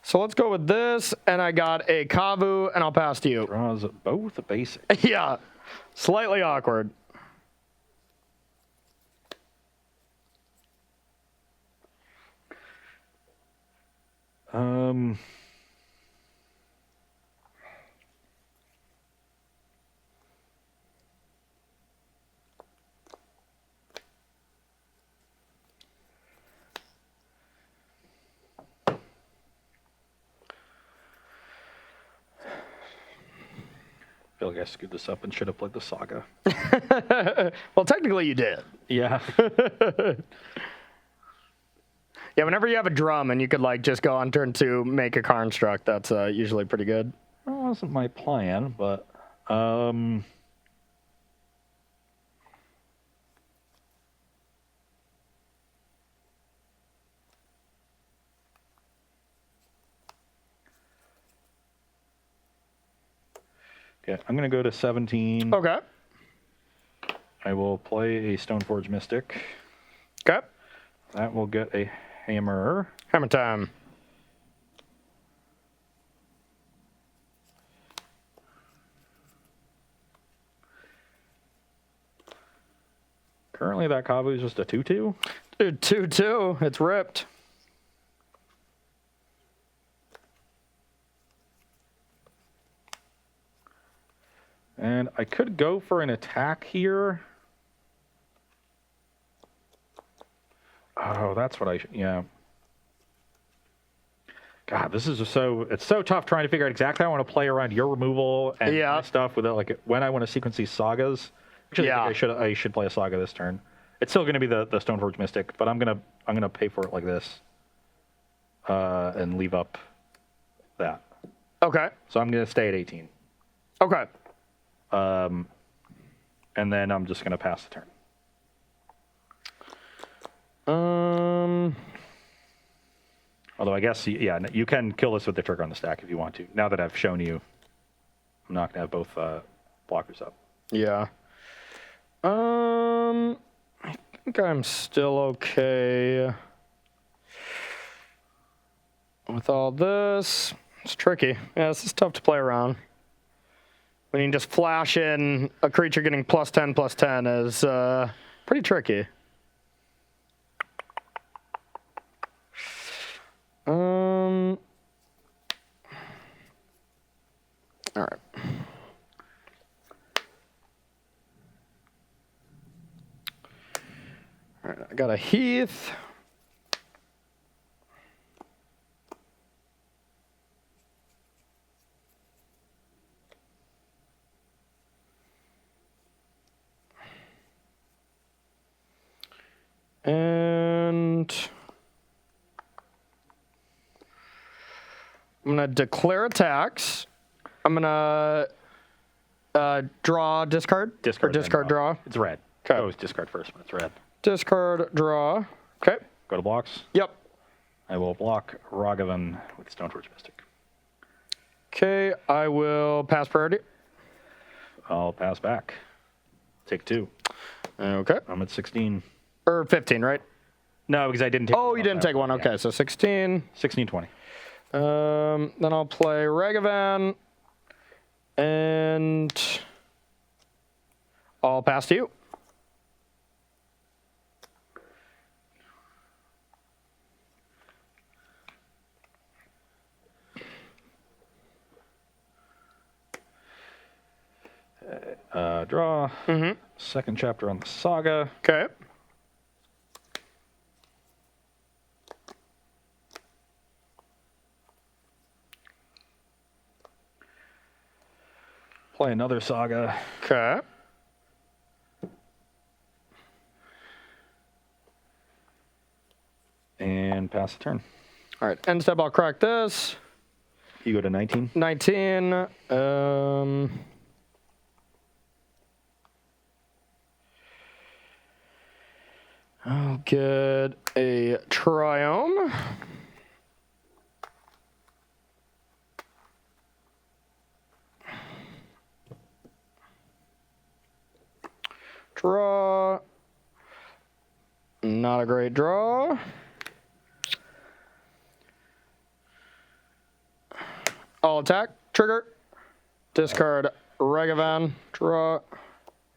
[SPEAKER 2] So let's go with this, and I got a Kavu, and I'll pass to you.
[SPEAKER 1] Draws both basic.
[SPEAKER 2] Yeah, slightly awkward.
[SPEAKER 1] I feel like I screwed this up and should have played the Saga.
[SPEAKER 2] Well, technically you did.
[SPEAKER 1] Yeah.
[SPEAKER 2] Yeah, whenever you have a drum and you could just go on turn 2, make a construct, that's usually pretty good.
[SPEAKER 1] That wasn't my plan, but okay, I'm gonna go to 17.
[SPEAKER 2] Okay.
[SPEAKER 1] I will play a Stoneforge Mystic.
[SPEAKER 2] Okay.
[SPEAKER 1] That will get a hammer.
[SPEAKER 2] Hammer time.
[SPEAKER 1] Currently, that Kavu is just a 2/2.
[SPEAKER 2] Dude, 2/2. It's ripped.
[SPEAKER 1] And I could go for an attack here. Oh, that's what I should, yeah. God, this is just it's so tough trying to figure out exactly how I want to play around your removal and my stuff with it, when I want to sequence these sagas. Actually, I think I should play a saga this turn. It's still going to be the Stoneforge Mystic, but I'm gonna pay for it like this, and leave up that.
[SPEAKER 2] Okay.
[SPEAKER 1] So I'm gonna stay at 18.
[SPEAKER 2] Okay.
[SPEAKER 1] And then I'm just gonna pass the turn. Although I guess, yeah, you can kill this with the trigger on the stack if you want to. Now that I've shown you, I'm not gonna have both blockers up.
[SPEAKER 2] Yeah. I think I'm still okay with all this. It's tricky. Yeah, this is tough to play around. When you just flash in a creature getting +10/+10 is pretty tricky. All right. All right, I got a Heath. And I'm going to declare attacks. I'm going to draw, discard?
[SPEAKER 1] Discard.
[SPEAKER 2] Or discard, draw?
[SPEAKER 1] It's red.
[SPEAKER 2] Okay.
[SPEAKER 1] Oh, it's discard first, but it's red.
[SPEAKER 2] Discard, draw. Okay.
[SPEAKER 1] Go to blocks.
[SPEAKER 2] Yep.
[SPEAKER 1] I will block Ragavan with Stoneforge Mystic.
[SPEAKER 2] Okay, I will pass priority.
[SPEAKER 1] I'll pass back. Take 2.
[SPEAKER 2] Okay.
[SPEAKER 1] I'm at 16.
[SPEAKER 2] Or 15, right?
[SPEAKER 1] No, because I didn't take
[SPEAKER 2] Oh, you didn't take one.
[SPEAKER 1] Yeah.
[SPEAKER 2] Okay, so 16.
[SPEAKER 1] 16, 20.
[SPEAKER 2] Then I'll play Ragavan. And I'll pass to you.
[SPEAKER 1] Draw. Second chapter on the saga.
[SPEAKER 2] Okay.
[SPEAKER 1] Play another saga.
[SPEAKER 2] Okay.
[SPEAKER 1] And pass the turn.
[SPEAKER 2] All right, end step, I'll crack this.
[SPEAKER 1] You go to 19.
[SPEAKER 2] 19. I'll get a Triome. Draw. Not a great draw. I'll attack. Trigger. Discard Regavan. Draw.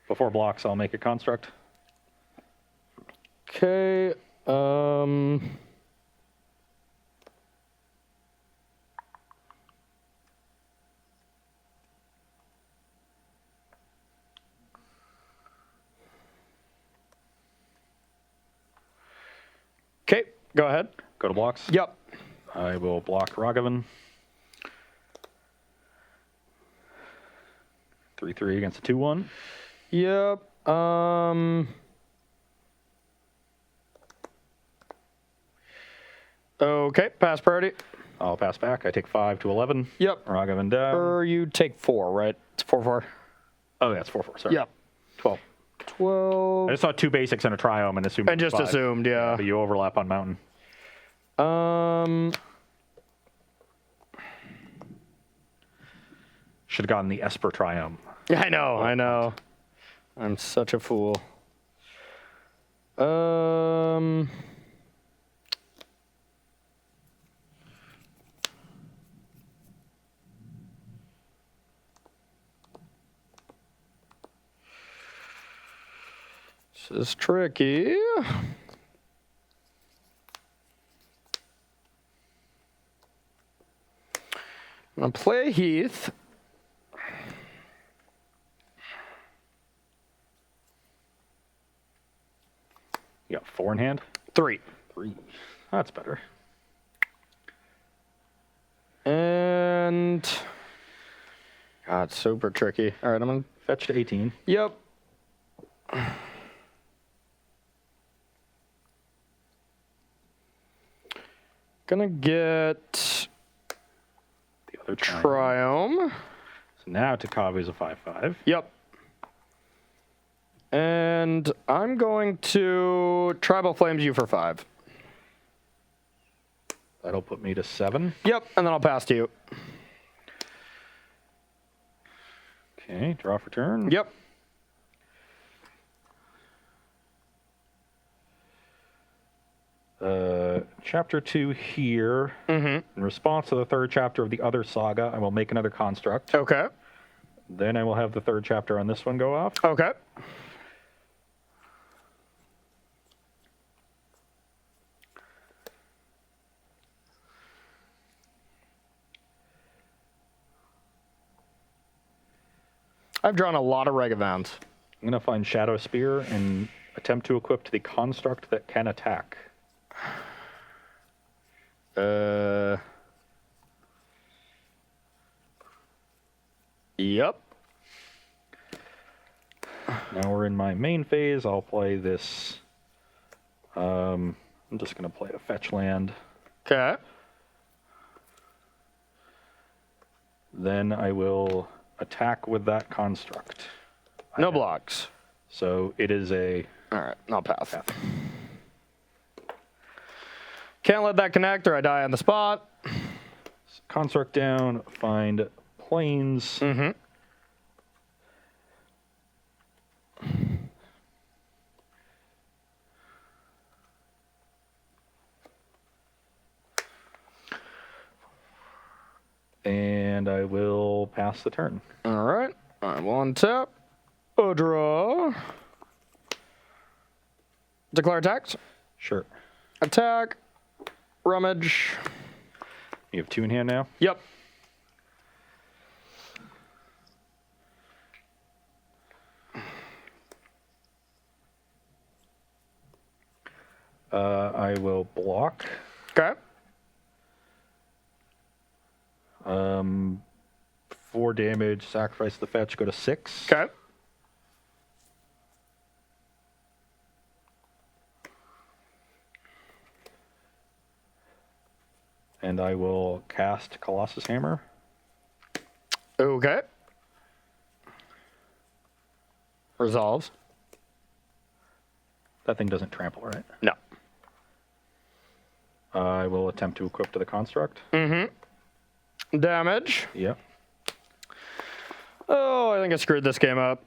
[SPEAKER 1] Before blocks, I'll make a construct.
[SPEAKER 2] Okay. Okay, go ahead.
[SPEAKER 1] Go to blocks.
[SPEAKER 2] Yep.
[SPEAKER 1] I will block Ragavan. 3/3 against a 2/1.
[SPEAKER 2] Yep. Okay, pass priority.
[SPEAKER 1] I'll pass back. I take 5 to 11.
[SPEAKER 2] Yep.
[SPEAKER 1] Ragavan down.
[SPEAKER 2] Or you take 4, right? It's 4/4.
[SPEAKER 1] Oh, yeah, it's 4/4. Sorry.
[SPEAKER 2] Yep.
[SPEAKER 1] 12.
[SPEAKER 2] 12.
[SPEAKER 1] I just saw 2 basics and a Triome and assumed.
[SPEAKER 2] And just
[SPEAKER 1] 5.
[SPEAKER 2] assumed, yeah.
[SPEAKER 1] But you overlap on Mountain. Should have gotten the Esper Triome.
[SPEAKER 2] I know. I'm such a fool. This is tricky. I'm gonna play Heath.
[SPEAKER 1] You got 4 in hand?
[SPEAKER 2] 3.
[SPEAKER 1] 3. That's better.
[SPEAKER 2] And God, super tricky. All right, I'm gonna.
[SPEAKER 1] Fetch to 18.
[SPEAKER 2] Yep. Gonna get
[SPEAKER 1] The other
[SPEAKER 2] Triome.
[SPEAKER 1] So now Takavu is a 5/5.
[SPEAKER 2] Yep. And I'm going to Tribal Flames you for 5.
[SPEAKER 1] That'll put me to 7.
[SPEAKER 2] Yep, and then I'll pass to you.
[SPEAKER 1] Okay, draw for turn.
[SPEAKER 2] Yep.
[SPEAKER 1] Chapter 2 here. In response to the 3rd chapter of the other saga, I will make another construct.
[SPEAKER 2] Okay.
[SPEAKER 1] Then I will have the 3rd chapter on this one go off.
[SPEAKER 2] Okay. I've drawn a lot of Regavans.
[SPEAKER 1] I'm going to find Shadow Spear and attempt to equip to the construct that can attack.
[SPEAKER 2] Yep.
[SPEAKER 1] Now we're in my main phase. I'll play this. I'm just going to play a fetch land.
[SPEAKER 2] Okay.
[SPEAKER 1] Then I will attack with that construct.
[SPEAKER 2] No blocks.
[SPEAKER 1] So it is a...
[SPEAKER 2] All right, I'll pass. Can't let that connect or I die on the spot.
[SPEAKER 1] construct down, find planes. And I will pass the turn.
[SPEAKER 2] All right. I will untap. A draw. Declare attacks.
[SPEAKER 1] Sure.
[SPEAKER 2] Attack. Rummage.
[SPEAKER 1] You have 2 in hand now?
[SPEAKER 2] Yep.
[SPEAKER 1] I will block.
[SPEAKER 2] Okay.
[SPEAKER 1] 4 damage, sacrifice the fetch, go to 6.
[SPEAKER 2] Okay.
[SPEAKER 1] And I will cast Colossus Hammer.
[SPEAKER 2] Okay. Resolves.
[SPEAKER 1] That thing doesn't trample, right?
[SPEAKER 2] No.
[SPEAKER 1] I will attempt to equip to the construct.
[SPEAKER 2] Damage.
[SPEAKER 1] Yep.
[SPEAKER 2] Oh, I think I screwed this game up.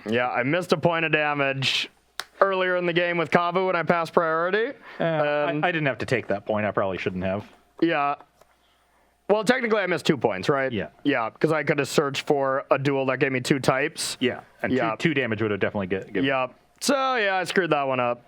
[SPEAKER 2] Yeah, I missed a point of damage earlier in the game with Kavu when I passed priority.
[SPEAKER 1] I didn't have to take that point. I probably shouldn't have.
[SPEAKER 2] Yeah. Well, technically, I missed 2 points, right?
[SPEAKER 1] Yeah.
[SPEAKER 2] Yeah, because I could have searched for a duel that gave me 2 types.
[SPEAKER 1] Yeah. And
[SPEAKER 2] Yeah.
[SPEAKER 1] two damage would have definitely given.
[SPEAKER 2] Yep. So, yeah, I screwed that one up.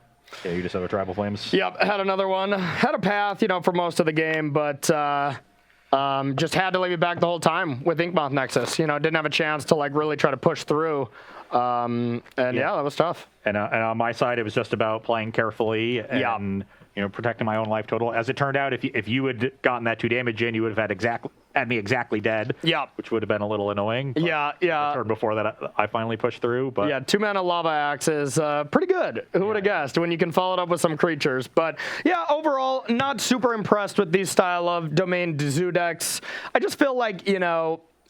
[SPEAKER 1] Yeah, you just have a Tribal Flames.
[SPEAKER 2] Yep, had another one. Had a path, for most of the game, but just had to leave it back the whole time with Inkmoth Nexus. Didn't have a chance to, really try to push through. Yeah, that was tough.
[SPEAKER 1] And on my side, it was just about playing carefully and protecting my own life total. As it turned out, if you had gotten that 2 damage in, you would have had me exactly dead.
[SPEAKER 2] Yeah.
[SPEAKER 1] Which would have been a little annoying.
[SPEAKER 2] Yeah.
[SPEAKER 1] The turn before that, I finally pushed through. But
[SPEAKER 2] yeah, 2 mana Lava Axe is pretty good. Who would have guessed when you can follow it up with some creatures? But yeah, overall, not super impressed with these style of domain zoo decks. I just feel like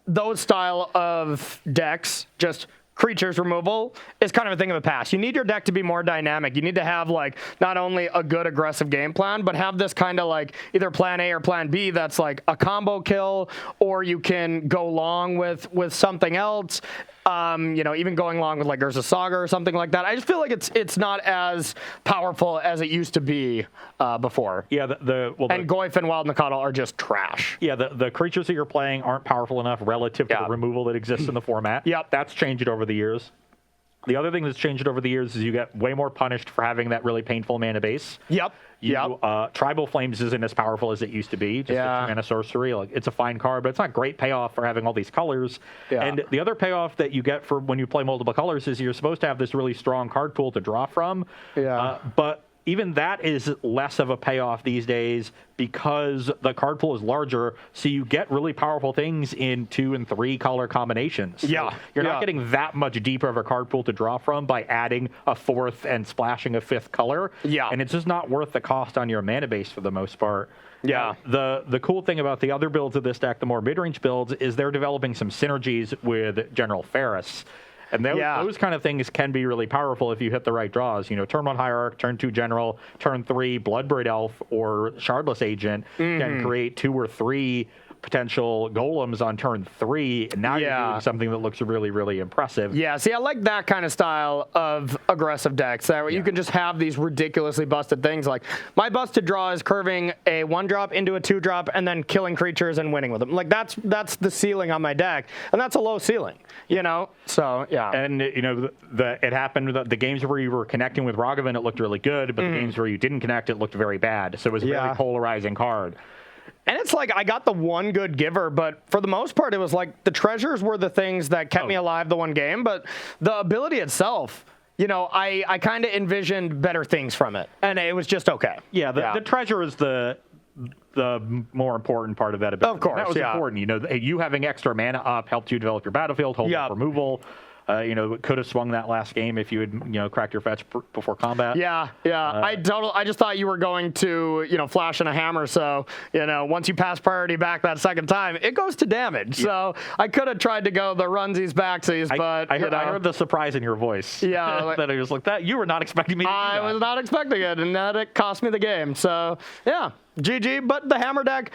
[SPEAKER 2] those style of decks just creatures removal is kind of a thing of the past. You need your deck to be more dynamic. You need to have not only a good aggressive game plan, but have this kind of either plan A or plan B that's a combo kill, or you can go long with something else. Even going along with Urza Saga or something like that. I just feel like it's not as powerful as it used to be before.
[SPEAKER 1] Yeah,
[SPEAKER 2] and Goyf and Wild Nakata are just trash.
[SPEAKER 1] Yeah, the creatures that you're playing aren't powerful enough relative to the removal that exists in the format.
[SPEAKER 2] Yep.
[SPEAKER 1] That's changed over the years. The other thing that's changed over the years is you get way more punished for having that really painful mana base.
[SPEAKER 2] Yep.
[SPEAKER 1] Tribal Flames isn't as powerful as it used to be. Just
[SPEAKER 2] Yeah.
[SPEAKER 1] a mana sorcery. It's a fine card, but it's not great payoff for having all these colors.
[SPEAKER 2] Yeah.
[SPEAKER 1] And the other payoff that you get for when you play multiple colors is you're supposed to have this really strong card pool to draw from.
[SPEAKER 2] Yeah.
[SPEAKER 1] But even that is less of a payoff these days because the card pool is larger, so you get really powerful things in 2 and 3 color combinations. So
[SPEAKER 2] Yeah.
[SPEAKER 1] you're not getting that much deeper of a card pool to draw from by adding a 4th and splashing a 5th color.
[SPEAKER 2] Yeah.
[SPEAKER 1] And it's just not worth the cost on your mana base for the most part.
[SPEAKER 2] Yeah.
[SPEAKER 1] The cool thing about the other builds of this deck, the more mid-range builds, is they're developing some synergies with General Ferris. And those kind of things can be really powerful if you hit the right draws. Turn 1 Hierarch, turn 2 General, turn 3 Bloodbraid Elf or Shardless Agent can create 2 or 3 potential golems on turn 3, and now you're doing something that looks really, really impressive.
[SPEAKER 2] Yeah, see, I like that kind of style of aggressive decks. That way you can just have these ridiculously busted things. My busted draw is curving a 1-drop into a 2-drop and then killing creatures and winning with them. That's the ceiling on my deck, and that's a low ceiling, So, yeah.
[SPEAKER 1] And, it happened, the games where you were connecting with Ragavan, it looked really good, but the games where you didn't connect, it looked very bad. So it was a very polarizing card.
[SPEAKER 2] And it's I got the one good giver, but for the most part, it was the treasures were the things that kept me alive the one game, but the ability itself, I kind of envisioned better things from it, and it was just okay.
[SPEAKER 1] Yeah, the treasure is the more important part of that ability.
[SPEAKER 2] Of course,
[SPEAKER 1] that was important. You having extra mana up helped you develop your battlefield, hold up removal. Could have swung that last game if you had, cracked your fetch before combat.
[SPEAKER 2] Yeah. I just thought you were going to, flash in a hammer. So, once you pass priority back that second time, it goes to damage. Yeah. So I could have tried to go the runsies, backsies, but
[SPEAKER 1] I heard the surprise in your voice.
[SPEAKER 2] Yeah.
[SPEAKER 1] That I was that you were not expecting me to do that.
[SPEAKER 2] I was not expecting it, and that it cost me the game. So, yeah. GG, but the hammer deck,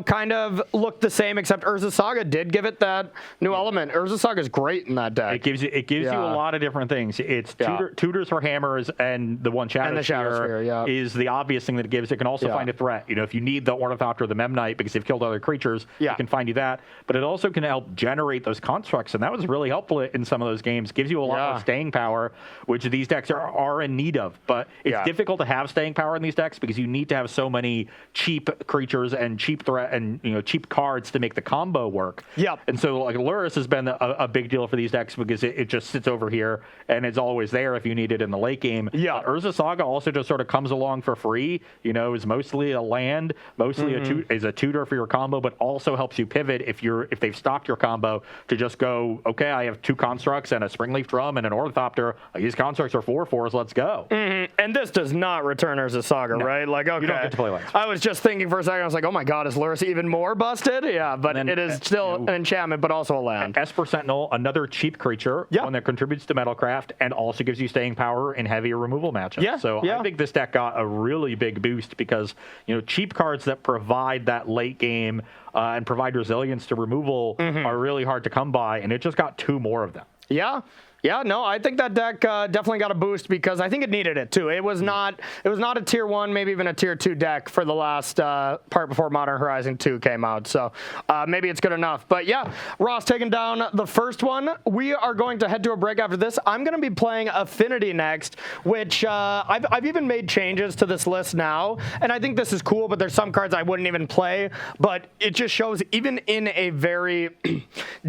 [SPEAKER 2] kind of looked the same, except Urza Saga did give it that new element. Urza Saga is great in that deck.
[SPEAKER 1] It gives you a lot of different things. It's tutors for hammers, and the one Shadow Sphere is the obvious thing that it gives. It can also find a threat. If you need the Ornithopter or the Memnite because they've killed other creatures, it can find you that. But it also can help generate those constructs, and that was really helpful in some of those games. Gives you a lot more staying power, which these decks are in need of. But it's difficult to have staying power in these decks because you need to have so many cheap creatures and cheap threat and cheap cards to make the combo work.
[SPEAKER 2] Yep.
[SPEAKER 1] And so like Lurrus has been a big deal for these decks because it just sits over here and it's always there if you need it in the late game.
[SPEAKER 2] Yeah.
[SPEAKER 1] Urza Saga also just sort of comes along for free. Is mostly a land, mostly is a tutor for your combo, but also helps you pivot if they've stocked your combo to just go, okay, I have 2 constructs and a Springleaf Drum and an Ornithopter. These constructs are 4/4s. Let's go.
[SPEAKER 2] And this does not return Urza Saga, right? Like, okay.
[SPEAKER 1] You don't get to play lands.
[SPEAKER 2] I was just thinking for a second, I was like, oh my god, is Lurrus even more busted? Yeah, but
[SPEAKER 1] then,
[SPEAKER 2] it is still an enchantment, but also a land.
[SPEAKER 1] Esper Sentinel, another cheap creature, one that contributes to Metalcraft and also gives you staying power in heavier removal matchups.
[SPEAKER 2] Yeah,
[SPEAKER 1] So I think this deck got a really big boost because, cheap cards that provide that late game and provide resilience to removal are really hard to come by, and it just got 2 more of them.
[SPEAKER 2] Yeah, no, I think that deck definitely got a boost because I think it needed it too. It was not a tier 1, maybe even a tier 2 deck for the last part before Modern Horizon 2 came out. So maybe it's good enough. But yeah, Ross taking down the first one. We are going to head to a break after this. I'm going to be playing Affinity next, which I've even made changes to this list now, and I think this is cool. But there's some cards I wouldn't even play. But it just shows even in a very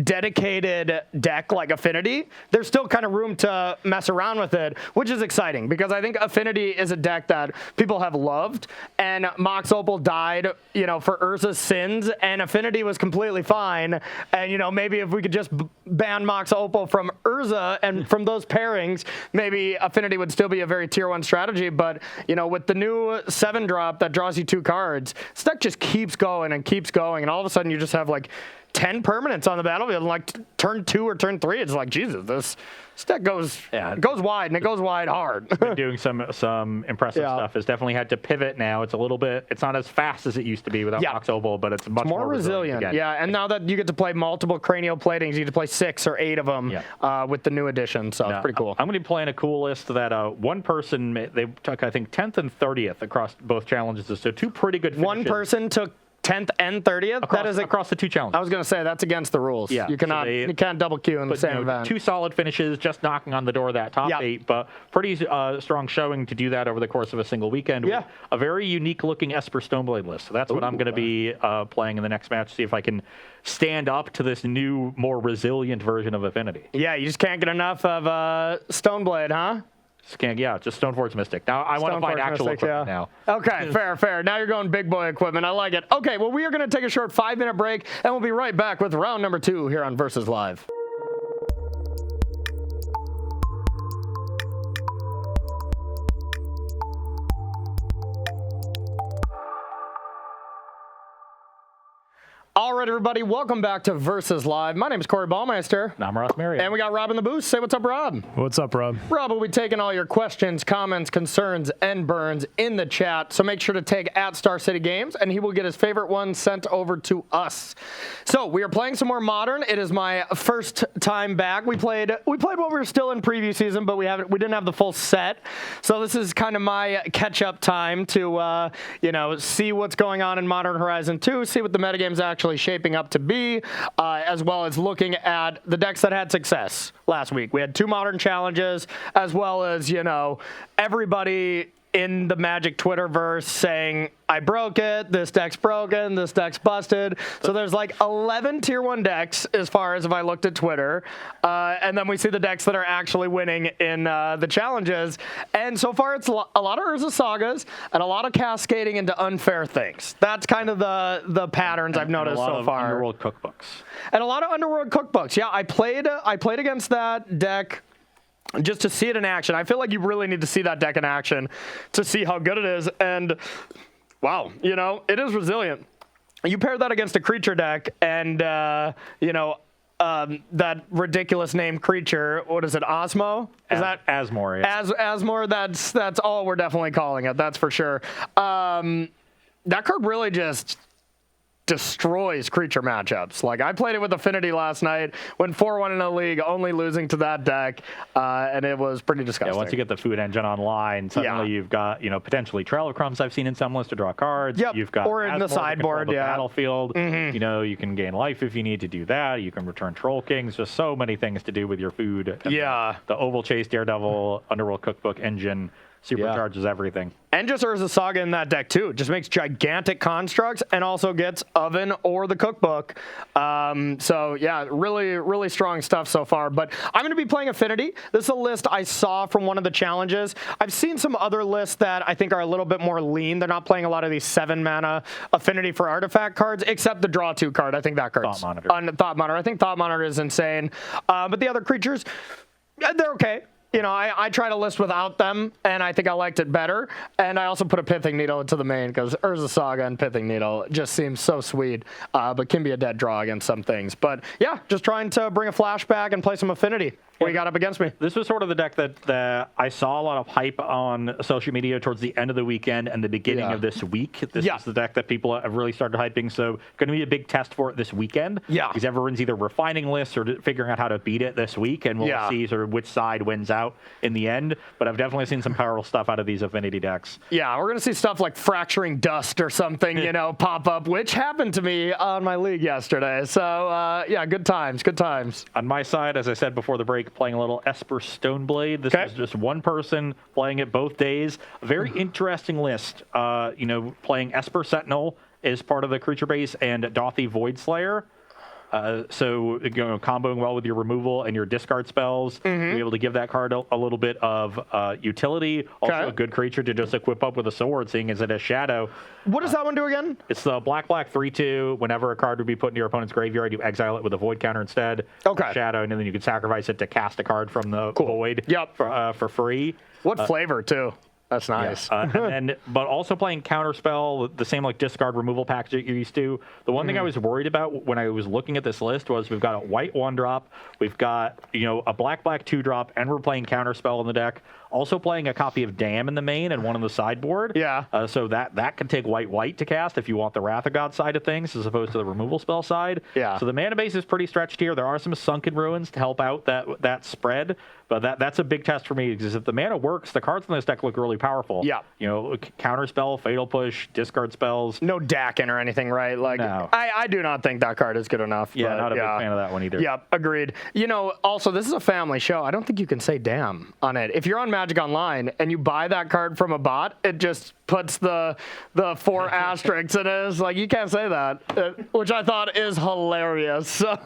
[SPEAKER 2] dedicated deck like Affinity, there's still kind of room to mess around with it, which is exciting because I think Affinity is a deck that people have loved, and Mox Opal died, for Urza's sins, and Affinity was completely fine. And maybe if we could just ban Mox Opal from Urza and from those pairings, maybe Affinity would still be a very tier 1 strategy. But with the new 7-drop that draws you 2 cards, this deck just keeps going and keeps going, and all of a sudden you just have like 10 permanents on the battlefield. Like turn 2 or turn 3, it's like, Jesus, this deck goes wide, and it goes wide hard.
[SPEAKER 1] Been doing some impressive stuff. Has definitely had to pivot now. It's it's not as fast as it used to be without Mox Opal, but it's much more resilient.
[SPEAKER 2] Yeah, and now that you get to play multiple cranial platings, you get to play 6 or 8 of them with the new edition, so it's pretty cool.
[SPEAKER 1] I'm going to be playing a cool list that one person, they took, I think, 10th and 30th across both challenges, so 2 pretty good finishes.
[SPEAKER 2] One person took 10th and 30th?
[SPEAKER 1] Across the 2 challenges.
[SPEAKER 2] I was going to say, that's against the rules.
[SPEAKER 1] Yeah.
[SPEAKER 2] You can't double queue in the same event.
[SPEAKER 1] 2 solid finishes, just knocking on the door of that top 8, but pretty strong showing to do that over the course of a single weekend. With a very unique looking Esper Stoneblade list. So that's what I'm going to be playing in the next match, see if I can stand up to this new, more resilient version of Affinity.
[SPEAKER 2] Yeah, you just can't get enough of Stoneblade, huh?
[SPEAKER 1] Just Stoneforge Mystic. Now I want to find actual equipment now.
[SPEAKER 2] Okay, fair. Now you're going big boy equipment. I like it. Okay, well, we are going to take a short 5-minute break, and we'll be right back with round number 2 here on Versus Live. All right, everybody, welcome back to Versus Live. My name is Corey Ballmeister.
[SPEAKER 1] And I'm Ross Marion.
[SPEAKER 2] And we got Rob in the booth. Say what's up, Rob.
[SPEAKER 3] What's up, Rob?
[SPEAKER 2] Rob will be taking all your questions, comments, concerns, and burns in the chat. So make sure to tag at Star City Games, and he will get his favorite one sent over to us. So we are playing some more Modern. It is my first time back. We played while we were still in preview season, but we didn't have the full set. So this is kind of my catch-up time to see what's going on in Modern Horizon 2, see what the metagame's actually shaping up to be, as well as looking at the decks that had success last week. We had 2 Modern challenges, as well as, everybody in the Magic Twitterverse saying, I broke it, this deck's broken, this deck's busted. So there's like 11 tier 1 decks as far as if I looked at Twitter. And then we see the decks that are actually winning in the challenges. And so far it's a lot of Urza Sagas and a lot of cascading into unfair things. That's kind of the patterns I've noticed so far.
[SPEAKER 1] Underworld cookbooks.
[SPEAKER 2] And a lot of Underworld cookbooks. Yeah, I played against that deck just to see it in action. I feel like you really need to see that deck in action to see how good it is. And wow, it is resilient. You pair that against a creature deck and, that ridiculous named creature, what is it, Osmo? Is that
[SPEAKER 1] Asmore? Yeah.
[SPEAKER 2] Asmore, that's all we're definitely calling it, that's for sure. That card really just destroys creature matchups. Like, I played it with Affinity last night, went 4-1 in a league, only losing to that deck, and it was pretty disgusting.
[SPEAKER 1] Yeah, once you get the food engine online, suddenly you've got, potentially Trail of Crumbs I've seen in some lists to draw cards.
[SPEAKER 2] Yep.
[SPEAKER 1] You've got
[SPEAKER 2] or in the sideboard,
[SPEAKER 1] the battlefield. You can gain life if you need to do that. You can return Troll Kings. Just so many things to do with your food. And the Oval Chase, Daredevil, Underworld Cookbook engine. supercharges everything.
[SPEAKER 2] And just Urza Saga in that deck too. Just makes gigantic constructs and also gets Oven or the Cookbook. So yeah, really, really strong stuff so far. But I'm going to be playing Affinity. This is a list I saw from one of the challenges. I've seen some other lists that I think are a little bit more lean. They're not playing a lot of these 7-mana Affinity for artifact cards, except the Draw 2 card. I think that card's
[SPEAKER 1] Thought Monitor.
[SPEAKER 2] Thought Monitor. I think Thought Monitor is insane. But the other creatures, they're okay. You know, I tried a list without them, and I think I liked it better. And I also put a Pithing Needle into the main because Urza Saga and Pithing Needle just seems so sweet, but can be a dead draw against some things. But yeah, just trying to bring a flashback and play some Affinity. What you got up against me?
[SPEAKER 1] This was sort of the deck that I saw a lot of hype on social media towards the end of the weekend and the beginning of this week. This is the deck that people have really started hyping. So going to be a big test for it this weekend. Yeah. Because everyone's either refining lists or figuring out how to beat it this week. And we'll see sort of which side wins out in the end. But I've definitely seen some powerful stuff out of these Affinity decks. Yeah,
[SPEAKER 2] we're going to see stuff like Fracturing Dust or something, you know, pop up, which happened to me on my league yesterday. So, yeah, good times, good times.
[SPEAKER 1] On my side, as I said before the break, playing a little Esper Stoneblade. This was just one person playing it both days. A very interesting list. You know, playing Esper Sentinel is part of the creature base and Dothy Voidslayer. So, you know, comboing well with your removal and your discard spells, you'll be able to give that card a little bit of utility. Also a good creature to just equip up with a sword, seeing as it has Shadow.
[SPEAKER 2] What does that one do again?
[SPEAKER 1] It's the black 3/2. Whenever a card would be put into your opponent's graveyard, you exile it with a void counter instead. Shadow, and then you can sacrifice it to cast a card from the void for free.
[SPEAKER 2] What flavor, too? That's nice.
[SPEAKER 1] But also playing Counterspell, the same like discard removal package that you're used to. The one thing I was worried about when I was looking at this list was we've got a white 1-drop, we've got, you know, a black 2-drop, and we're playing Counterspell in the deck. Also playing a copy of Dam in the main and one on the sideboard. So that can take white to cast if you want the Wrath of God side of things as opposed to the removal spell side. So the mana base is pretty stretched here. There are some Sunken Ruins to help out that spread, but that's a big test for me because if the mana works, the cards in this deck look really powerful. You know, Counterspell, Fatal Push, discard spells.
[SPEAKER 2] No Dakin or anything, right? Like,
[SPEAKER 1] no.
[SPEAKER 2] I do not think that card is good enough.
[SPEAKER 1] Yeah, not a big fan of that one either.
[SPEAKER 2] Yep, agreed. You know, also, this is a family show. I don't think you can say damn on it. If you're on Magic Online and you buy that card from a bot, it just puts the 4 asterisks in it. It's like, you can't say that, which I thought is hilarious. So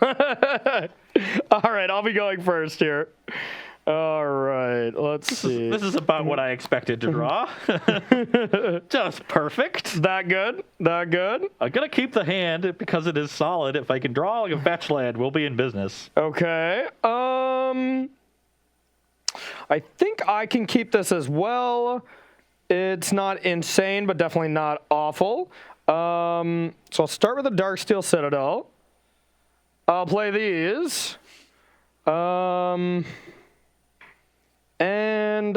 [SPEAKER 2] all right, I'll be going first here. All right, let's see.
[SPEAKER 1] This is about what I expected to draw. Just perfect.
[SPEAKER 2] That good? That good?
[SPEAKER 1] I'm going to keep the hand because it is solid. If I can draw like a fetch land, we'll be in business.
[SPEAKER 2] Okay. I think I can keep this as well. It's not insane, but definitely not awful. So I'll start with the Darksteel Citadel. I'll play these. And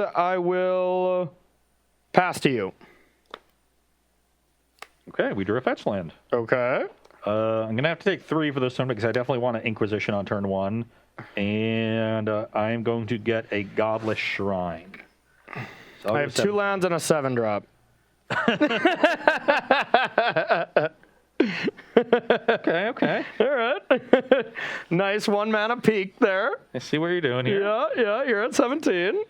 [SPEAKER 2] I will pass to you.
[SPEAKER 1] Okay, we drew a fetch land.
[SPEAKER 2] Okay.
[SPEAKER 1] I'm going to have to take 3 for this one because I definitely want an Inquisition on turn 1. And I am going to get a Godless Shrine. So
[SPEAKER 2] I have 2 lands and a 7-drop.
[SPEAKER 1] Okay.
[SPEAKER 2] All right. Nice 1-mana peak there.
[SPEAKER 1] I see what you're doing here.
[SPEAKER 2] Yeah, you're at 17.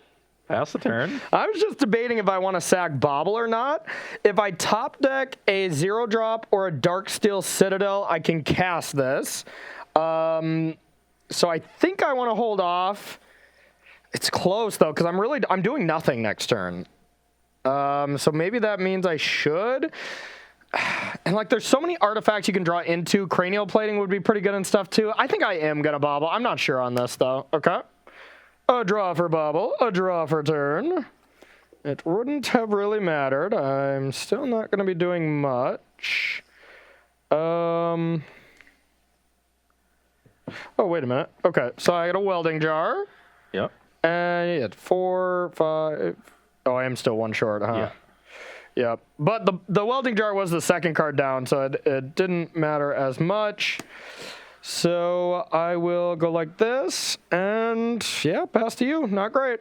[SPEAKER 1] Pass the turn.
[SPEAKER 2] I was just debating if I want to sack Bobble or not. If I top deck a 0-drop or a Darksteel Citadel, I can cast this. So I think I want to hold off. It's close though, because I'm doing nothing next turn. So maybe that means I should. And like, there's so many artifacts you can draw into. Cranial Plating would be pretty good and stuff too. I think I am gonna bobble. I'm not sure on this though. Okay. A draw for bobble. A draw for turn. It wouldn't have really mattered. I'm still not gonna be doing much. Oh, wait a minute. Okay, so I got a Welding Jar.
[SPEAKER 1] Yep.
[SPEAKER 2] And yeah, 4, 5. Oh, I am still 1 short, huh?
[SPEAKER 1] Yeah.
[SPEAKER 2] Yeah, but the Welding Jar was the second card down, so it didn't matter as much. So I will go like this, and yeah, pass to you. Not great.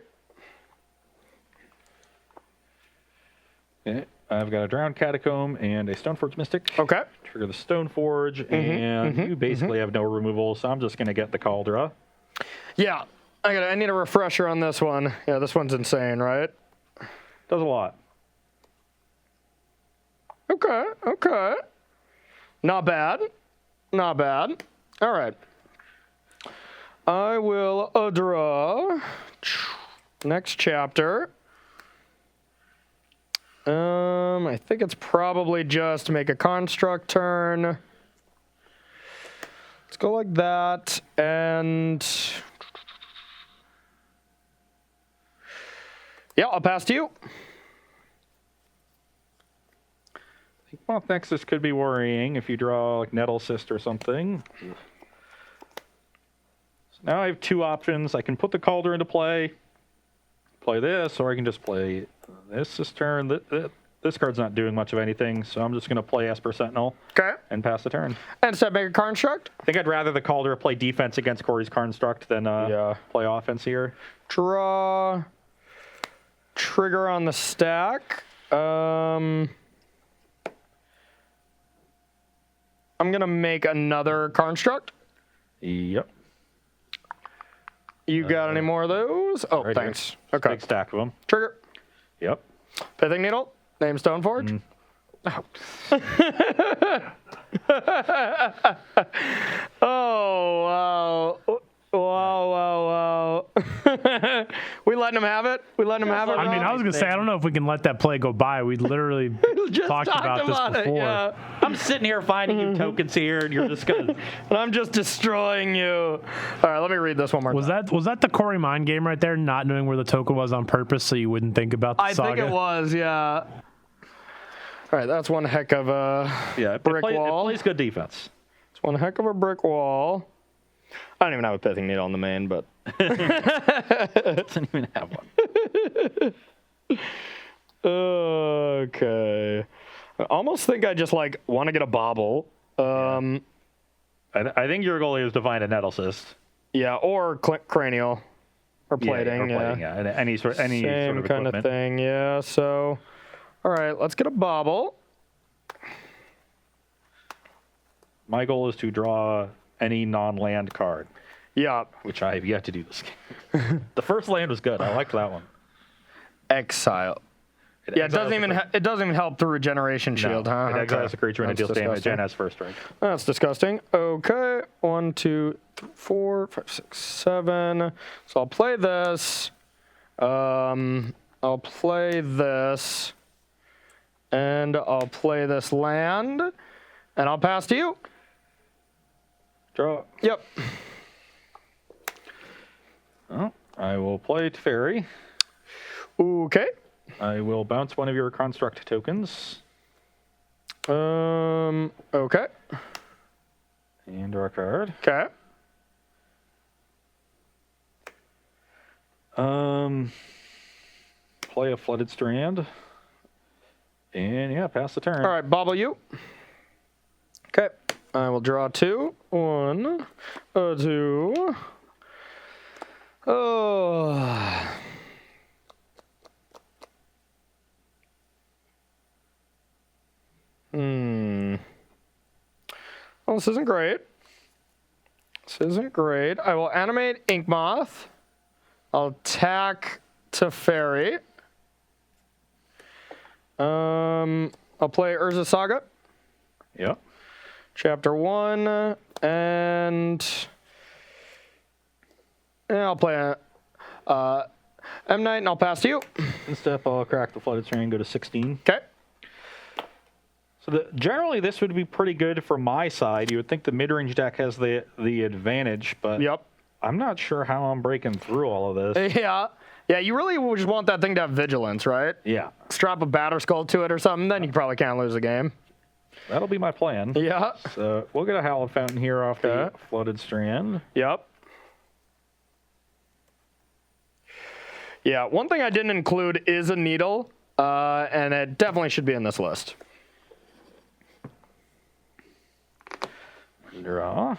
[SPEAKER 1] Okay. I've got a Drowned Catacomb and a Stoneforge Mystic.
[SPEAKER 2] Okay.
[SPEAKER 1] Trigger the Stoneforge, and you basically have no removal, so I'm just going to get the Caldra.
[SPEAKER 2] Yeah, I need a refresher on this one. Yeah, this one's insane, right?
[SPEAKER 1] Does a lot.
[SPEAKER 2] Okay, okay. Not bad. Not bad. All right. I will draw next chapter. I think it's probably just make a construct turn. Let's go like that, and yeah, I'll pass to you.
[SPEAKER 1] Well, Nexus could be worrying if you draw like Nettle Cyst or something. So now I have two options. I can put the Calder into play this, or I can just play this turn. This card's not doing much of anything, so I'm just going to play Esper Sentinel and pass the turn.
[SPEAKER 2] And instead make a construct?
[SPEAKER 1] I think I'd rather the Calder play defense against Corey's construct than play offense here.
[SPEAKER 2] Draw. Trigger on the stack. I'm going to make another construct.
[SPEAKER 1] Yep.
[SPEAKER 2] You got any more of those? Oh,
[SPEAKER 1] right
[SPEAKER 2] thanks.
[SPEAKER 1] Here.
[SPEAKER 2] Okay.
[SPEAKER 1] Big stack of them.
[SPEAKER 2] Trigger.
[SPEAKER 1] Yep.
[SPEAKER 2] Pithing Needle. Name Stoneforge. Oh, wow. Wow. We letting him have it? We letting him have it?
[SPEAKER 3] I mean, I was going to say, I don't know if we can let that play go by. We literally
[SPEAKER 2] just
[SPEAKER 3] talked about this before.
[SPEAKER 2] Yeah.
[SPEAKER 1] I'm sitting here finding you tokens here, and you're just going to...
[SPEAKER 2] And I'm just destroying you. All right, let me read this one more time.
[SPEAKER 3] Was that the Corey mind game right there, not knowing where the token was on purpose so you wouldn't think about the saga?
[SPEAKER 2] I think it was, yeah. All right, that's one heck of a brick wall.
[SPEAKER 1] It plays good defense.
[SPEAKER 2] It's one heck of a brick wall. I don't even have a pithing needle on the main, but
[SPEAKER 1] Doesn't even have one.
[SPEAKER 2] okay. I almost think I just like want to get a bobble.
[SPEAKER 1] I think your goal is to find a Nettle Cyst.
[SPEAKER 2] Yeah, or cranial or plating.
[SPEAKER 1] Any sort of
[SPEAKER 2] Same kind
[SPEAKER 1] equipment.
[SPEAKER 2] of thing. Yeah. So, all right, let's get a bobble.
[SPEAKER 1] My goal is to draw any non-land card,
[SPEAKER 2] Yeah.
[SPEAKER 1] which I have yet to do this game. The first land was good. I liked that one.
[SPEAKER 2] Exile. Yeah, it doesn't even help the regeneration shield, huh?
[SPEAKER 1] It exiles a creature and it deals damage and has first strike.
[SPEAKER 2] That's disgusting. Okay, 1, 2, 3, 4, 5, 6, 7. So I'll play this. I'll play this, and I'll play this land, and I'll pass to you.
[SPEAKER 1] Draw.
[SPEAKER 2] Yep.
[SPEAKER 1] Oh, I will play Teferi.
[SPEAKER 2] Okay.
[SPEAKER 1] I will bounce one of your construct tokens.
[SPEAKER 2] Okay.
[SPEAKER 1] And draw a card.
[SPEAKER 2] Okay.
[SPEAKER 1] Play a Flooded Strand. And yeah, pass the turn.
[SPEAKER 2] All right, bobble you. Okay. I will draw 2. 1, 2. Oh. Well, this isn't great. I will animate Ink Moth. I'll attack Teferi. I'll play Urza Saga.
[SPEAKER 1] Yep.
[SPEAKER 2] Chapter 1, and I'll play M Knight, and I'll pass to you.
[SPEAKER 1] Instead, I'll crack the Flooded Strand and go to 16.
[SPEAKER 2] Okay.
[SPEAKER 1] So generally, this would be pretty good for my side. You would think the mid-range deck has the advantage, but
[SPEAKER 2] Yep.
[SPEAKER 1] I'm not sure how I'm breaking through all of this.
[SPEAKER 2] Yeah. Yeah, you really just want that thing to have vigilance, right?
[SPEAKER 1] Yeah,
[SPEAKER 2] Strap a batter skull to it or something, then you probably can't lose the game.
[SPEAKER 1] that'll be my plan.
[SPEAKER 2] Yeah.
[SPEAKER 1] So we'll get a Hallowed Fountain here off the Flooded Strand.
[SPEAKER 2] Yep. Yeah, one thing I didn't include is a needle, and it definitely should be in this list.
[SPEAKER 1] Draw.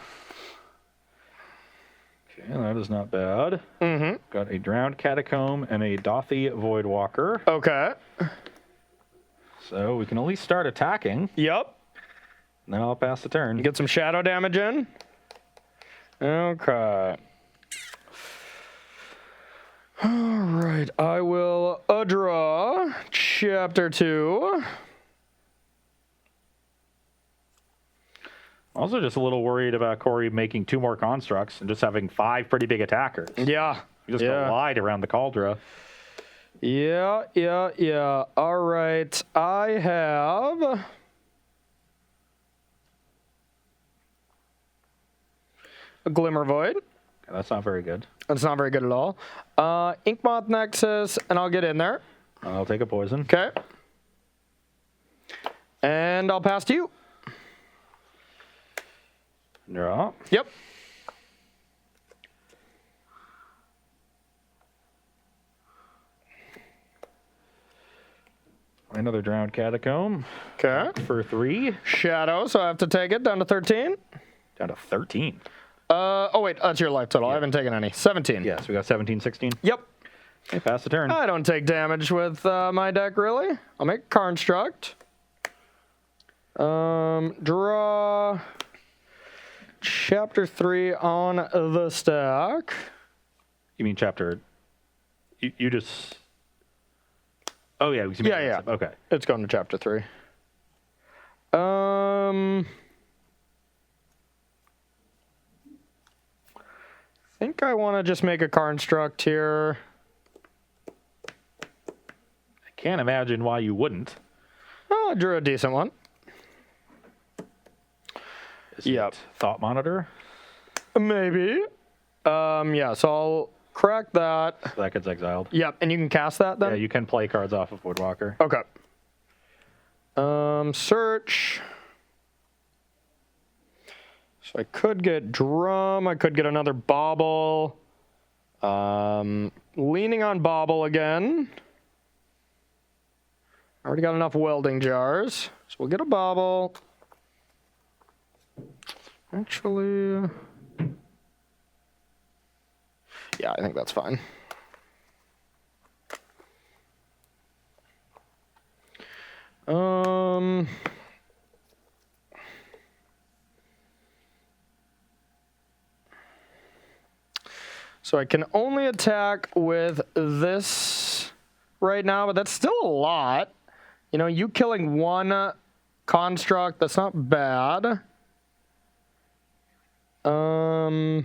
[SPEAKER 1] Okay, that is not bad.
[SPEAKER 2] Mm-hmm.
[SPEAKER 1] Got a Drowned Catacomb and a Dothy Voidwalker.
[SPEAKER 2] Okay.
[SPEAKER 1] So we can at least start attacking.
[SPEAKER 2] Yep.
[SPEAKER 1] Then I'll pass the turn.
[SPEAKER 2] Get some shadow damage in. Okay. All right, I will draw chapter 2.
[SPEAKER 1] Also, just a little worried about Corey making 2 more constructs and just having 5 pretty big attackers.
[SPEAKER 2] Yeah.
[SPEAKER 1] You just glide around the Cauldron.
[SPEAKER 2] Yeah. All right, I have a Glimmer Void.
[SPEAKER 1] That's not very good.
[SPEAKER 2] That's not very good at all. Inkmoth Nexus, and I'll get in there.
[SPEAKER 1] I'll take a poison.
[SPEAKER 2] Okay. And I'll pass to you.
[SPEAKER 1] Draw.
[SPEAKER 2] Yep.
[SPEAKER 1] Another Drowned Catacomb
[SPEAKER 2] Okay.
[SPEAKER 1] for 3.
[SPEAKER 2] Shadow, so I have to take it down to 13.
[SPEAKER 1] Down to 13.
[SPEAKER 2] Oh, wait, that's your life total. I haven't taken any. 17.
[SPEAKER 1] Yes, we got 17, 16.
[SPEAKER 2] Yep.
[SPEAKER 1] Okay, pass the turn.
[SPEAKER 2] I don't take damage with my deck, really. I'll make Construct. Draw chapter 3 on the stack.
[SPEAKER 1] You mean chapter? You just. Oh yeah.
[SPEAKER 2] Yeah.
[SPEAKER 1] Okay.
[SPEAKER 2] It's going to chapter 3. I think I want to just make a Construct here.
[SPEAKER 1] I can't imagine why you wouldn't.
[SPEAKER 2] Oh, I drew a decent one.
[SPEAKER 1] Is
[SPEAKER 2] Yep.
[SPEAKER 1] it Thought Monitor?
[SPEAKER 2] Maybe. Yeah, so I'll crack that.
[SPEAKER 1] That gets exiled.
[SPEAKER 2] Yep, and you can cast that then?
[SPEAKER 1] Yeah, you can play cards off of Woodwalker.
[SPEAKER 2] Okay. Search. So I could get Drum. I could get another Bauble. Leaning on Bauble again. Already got enough welding jars. So we'll get a Bauble. Actually, yeah, I think that's fine. So I can only attack with this right now, but that's still a lot. You know, you killing one construct, that's not bad. But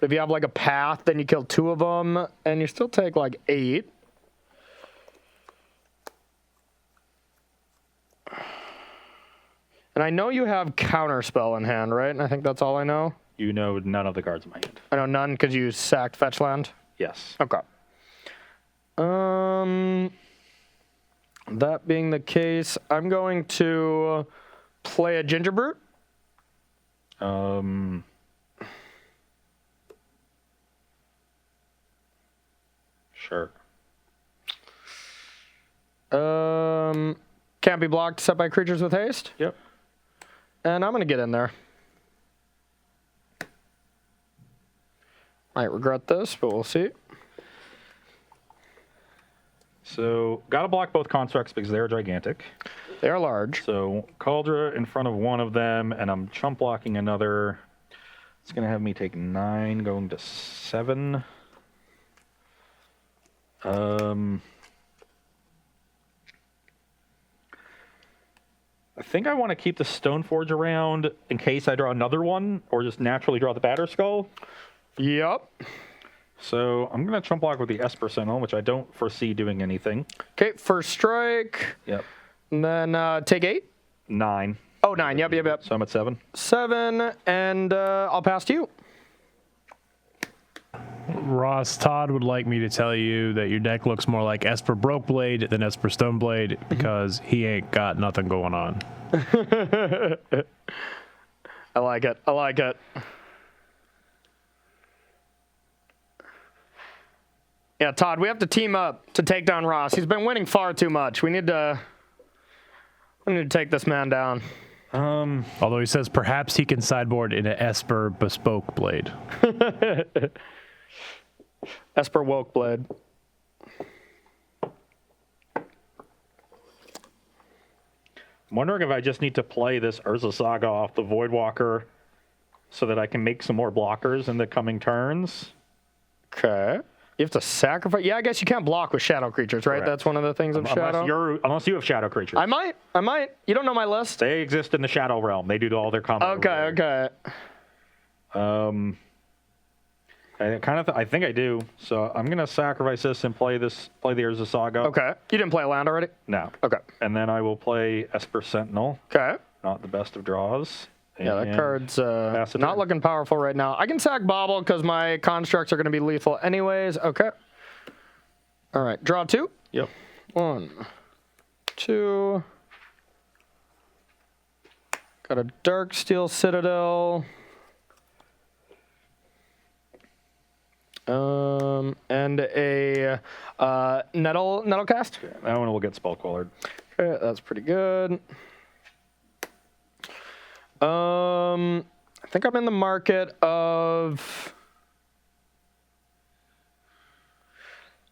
[SPEAKER 2] if you have like a path, then you kill 2 of them, and you still take like 8. And I know you have Counterspell in hand, right? And I think that's all I know.
[SPEAKER 1] You know none of the cards in my hand.
[SPEAKER 2] I know none because you sacked fetch land.
[SPEAKER 1] Yes.
[SPEAKER 2] Okay. That being the case, I'm going to play a Gingerbrute.
[SPEAKER 1] Sure.
[SPEAKER 2] Can't be blocked except by creatures with haste.
[SPEAKER 1] Yep.
[SPEAKER 2] And I'm going to get in there. Might regret this, but we'll see.
[SPEAKER 1] So, gotta block both constructs because they're gigantic.
[SPEAKER 2] They are large.
[SPEAKER 1] So, Cauldron in front of one of them, and I'm chump blocking another. It's gonna have me take 9, going to 7. I think I want to keep the Stoneforge around in case I draw another one, or just naturally draw the Batterskull.
[SPEAKER 2] Yep.
[SPEAKER 1] So I'm going to chump block with the Esper Sentinel, which I don't foresee doing anything.
[SPEAKER 2] Okay, first strike.
[SPEAKER 1] Yep.
[SPEAKER 2] And then take 8.
[SPEAKER 1] 9.
[SPEAKER 2] Oh, 9. Yep.
[SPEAKER 1] So I'm at 7.
[SPEAKER 2] 7, and I'll pass to you.
[SPEAKER 3] Ross, Todd would like me to tell you that your deck looks more like Esper Brokeblade than Esper Stoneblade because he ain't got nothing going on.
[SPEAKER 2] I like it. Yeah, Todd, we have to team up to take down Ross. He's been winning far too much. We need to take this man down.
[SPEAKER 3] Although he says perhaps he can sideboard in an Esper Bespoke Blade.
[SPEAKER 2] Esper Woke Blade.
[SPEAKER 1] I'm wondering if I just need to play this Urza Saga off the Voidwalker so that I can make some more blockers in the coming turns.
[SPEAKER 2] Okay. You have to sacrifice. Yeah, I guess you can't block with shadow creatures, right?
[SPEAKER 1] Correct.
[SPEAKER 2] That's one of the things of shadow.
[SPEAKER 1] Unless you have shadow creatures.
[SPEAKER 2] I might. You don't know my list.
[SPEAKER 1] They exist in the shadow realm. They do all their combat.
[SPEAKER 2] Okay.
[SPEAKER 1] I think I do. So I'm gonna sacrifice this and play the Urza Saga.
[SPEAKER 2] Okay. You didn't play a land already?
[SPEAKER 1] No.
[SPEAKER 2] Okay.
[SPEAKER 1] And then I will play Esper Sentinel.
[SPEAKER 2] Okay.
[SPEAKER 1] Not the best of draws.
[SPEAKER 2] Yeah, that
[SPEAKER 1] And
[SPEAKER 2] card's
[SPEAKER 1] pass it
[SPEAKER 2] not
[SPEAKER 1] turn.
[SPEAKER 2] looking powerful right now. I can sack Bobble because my constructs are going to be lethal anyways. Okay. All right. Draw 2.
[SPEAKER 1] Yep.
[SPEAKER 2] 1, 2. Got a Darksteel Citadel. And a Nettlecast.
[SPEAKER 1] That one will get spell quellered.
[SPEAKER 2] Okay, that's pretty good. I think I'm in the market of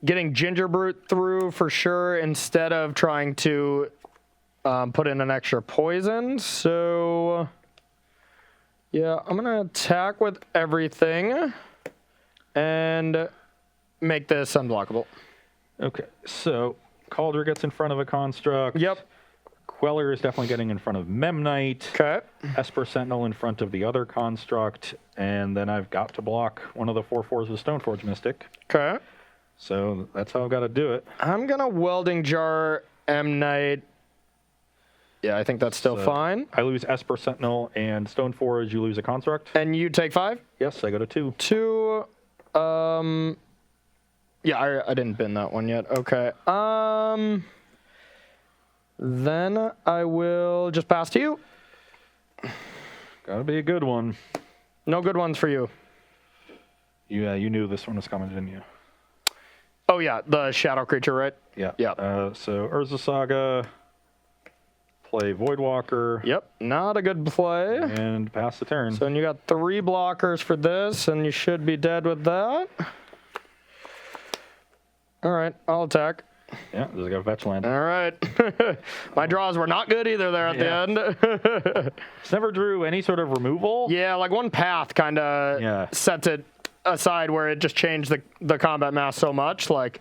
[SPEAKER 2] getting Gingerbrute through for sure instead of trying to put in an extra poison. So, yeah, I'm going to attack with everything and make this unblockable.
[SPEAKER 1] Okay, so Calder gets in front of a construct.
[SPEAKER 2] Yep.
[SPEAKER 1] Queller is definitely getting in front of Memnite.
[SPEAKER 2] Okay.
[SPEAKER 1] Esper Sentinel in front of the other construct. And then I've got to block one of the 4/4s with Stoneforge Mystic.
[SPEAKER 2] Okay.
[SPEAKER 1] So that's how I've got to do it.
[SPEAKER 2] I'm going to Welding Jar M-Knight. Yeah, I think that's still fine.
[SPEAKER 1] I lose Esper Sentinel and Stoneforge. You lose a construct.
[SPEAKER 2] And you take 5?
[SPEAKER 1] Yes, I go to 2.
[SPEAKER 2] 2. Yeah, I didn't bin that one yet. Okay. Then I will just pass to you.
[SPEAKER 1] Gotta be a good one.
[SPEAKER 2] No good ones for you.
[SPEAKER 1] Yeah, you knew this one was coming, didn't you?
[SPEAKER 2] Oh, yeah, the shadow creature, right?
[SPEAKER 1] Yeah.
[SPEAKER 2] Yeah.
[SPEAKER 1] So Urza Saga, play Voidwalker.
[SPEAKER 2] Yep, not a good play.
[SPEAKER 1] And pass the turn.
[SPEAKER 2] So then you got 3 blockers for this, and you should be dead with that. All right, I'll attack.
[SPEAKER 1] Yeah, there's like a fetch land.
[SPEAKER 2] All right. My draws were not good either there at the end.
[SPEAKER 1] It's never drew any sort of removal.
[SPEAKER 2] Yeah, like one path kind of sets it aside where it just changed the combat mass so much. Like,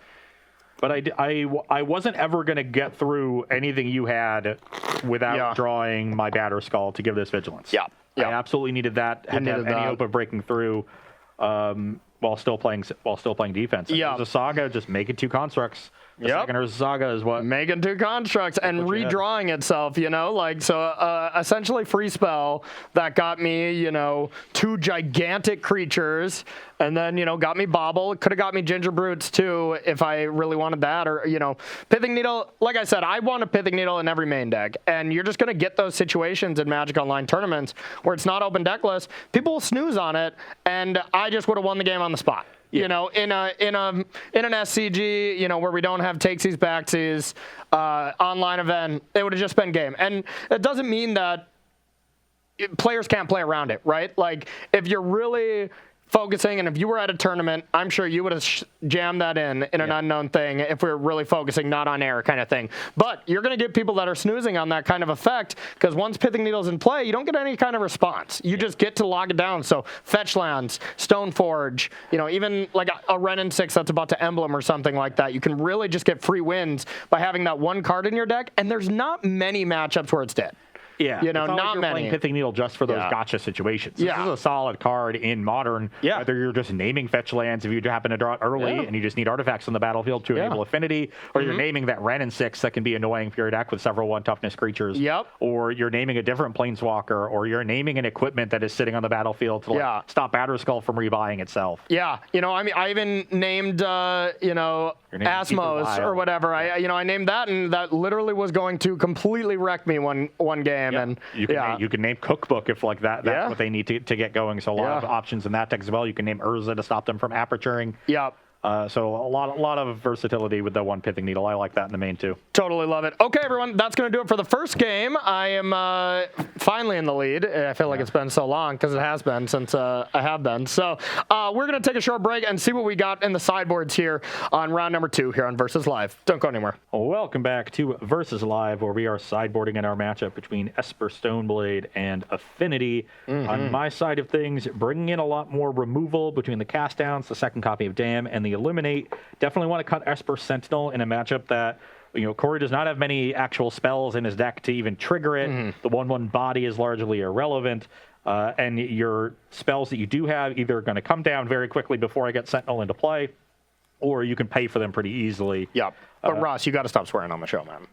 [SPEAKER 1] But I wasn't ever going to get through anything you had without drawing my Batter Skull to give this Vigilance.
[SPEAKER 2] Yeah.
[SPEAKER 1] I absolutely needed that. Had to have any hope of breaking through while still playing defense.
[SPEAKER 2] Yeah.
[SPEAKER 1] Urza Saga, just make it 2 constructs. The second Urza Saga is what
[SPEAKER 2] making 2 constructs and redrawing itself, like, so essentially free spell that got me, 2 gigantic creatures, and then, got me Bobble. It could have got me Gingerbrutes too if I really wanted that, or, Pithing Needle. Like I said, I want a Pithing Needle in every main deck, and you're just going to get those situations in Magic Online tournaments where it's not open deck list. People will snooze on it, and I just would have won the game on the spot. Yeah. In an SCG, where we don't have takesies, backsies, online event, it would have just been game. And it doesn't mean that players can't play around it, right? Like, if you're really focusing, and if you were at a tournament, I'm sure you would have jammed that in an unknown thing if we were really focusing, not on air kind of thing. But you're going to get people that are snoozing on that kind of effect, because once Pithing Needle's in play, you don't get any kind of response. You just get to lock it down. So fetch lands, Stoneforge, even like a Wrenn and 6 that's about to emblem or something like that. You can really just get free wins by having that one card in your deck, and there's not many matchups where it's dead.
[SPEAKER 1] Yeah,
[SPEAKER 2] not
[SPEAKER 1] like you're
[SPEAKER 2] many.
[SPEAKER 1] Playing Pithing Needle just for those gotcha situations. This is a solid card in Modern.
[SPEAKER 2] Yeah.
[SPEAKER 1] Whether you're just naming fetch lands, if you happen to draw it early and you just need artifacts on the battlefield to enable affinity, or you're naming that Wrenn and 6 that can be annoying for your deck with several 1 toughness creatures.
[SPEAKER 2] Yep.
[SPEAKER 1] Or you're naming a different Planeswalker, or you're naming an equipment that is sitting on the battlefield to stop Batterskull from rebuying itself.
[SPEAKER 2] Yeah, I even named Asmos or whatever. I named that, and that literally was going to completely wreck me one game. And
[SPEAKER 1] you can name Cookbook if like that's what they need to get going. So a lot of options in that deck as well. You can name Urza to stop them from aperturing.
[SPEAKER 2] Yep.
[SPEAKER 1] So a lot of versatility with the 1 Pithing Needle. I like that in the main too.
[SPEAKER 2] Totally love it. Okay, everyone, that's going to do it for the first game. I am finally in the lead. I feel like it's been so long, because it has been since I have been. So we're going to take a short break and see what we got in the sideboards here on round number 2 here on Versus Live. Don't go anywhere.
[SPEAKER 1] Welcome back to Versus Live, where we are sideboarding in our matchup between Esper Stoneblade and Affinity. On my side of things, bringing in a lot more removal between the cast downs, the second copy of Dam, and the the Eliminate. Definitely want to cut Esper Sentinel in a matchup that, Corey does not have many actual spells in his deck to even trigger it. The 1/1 body is largely irrelevant. And your spells that you do have either are going to come down very quickly before I get Sentinel into play, or you can pay for them pretty easily.
[SPEAKER 2] Yep. But Ross, you got to stop swearing on the show, man.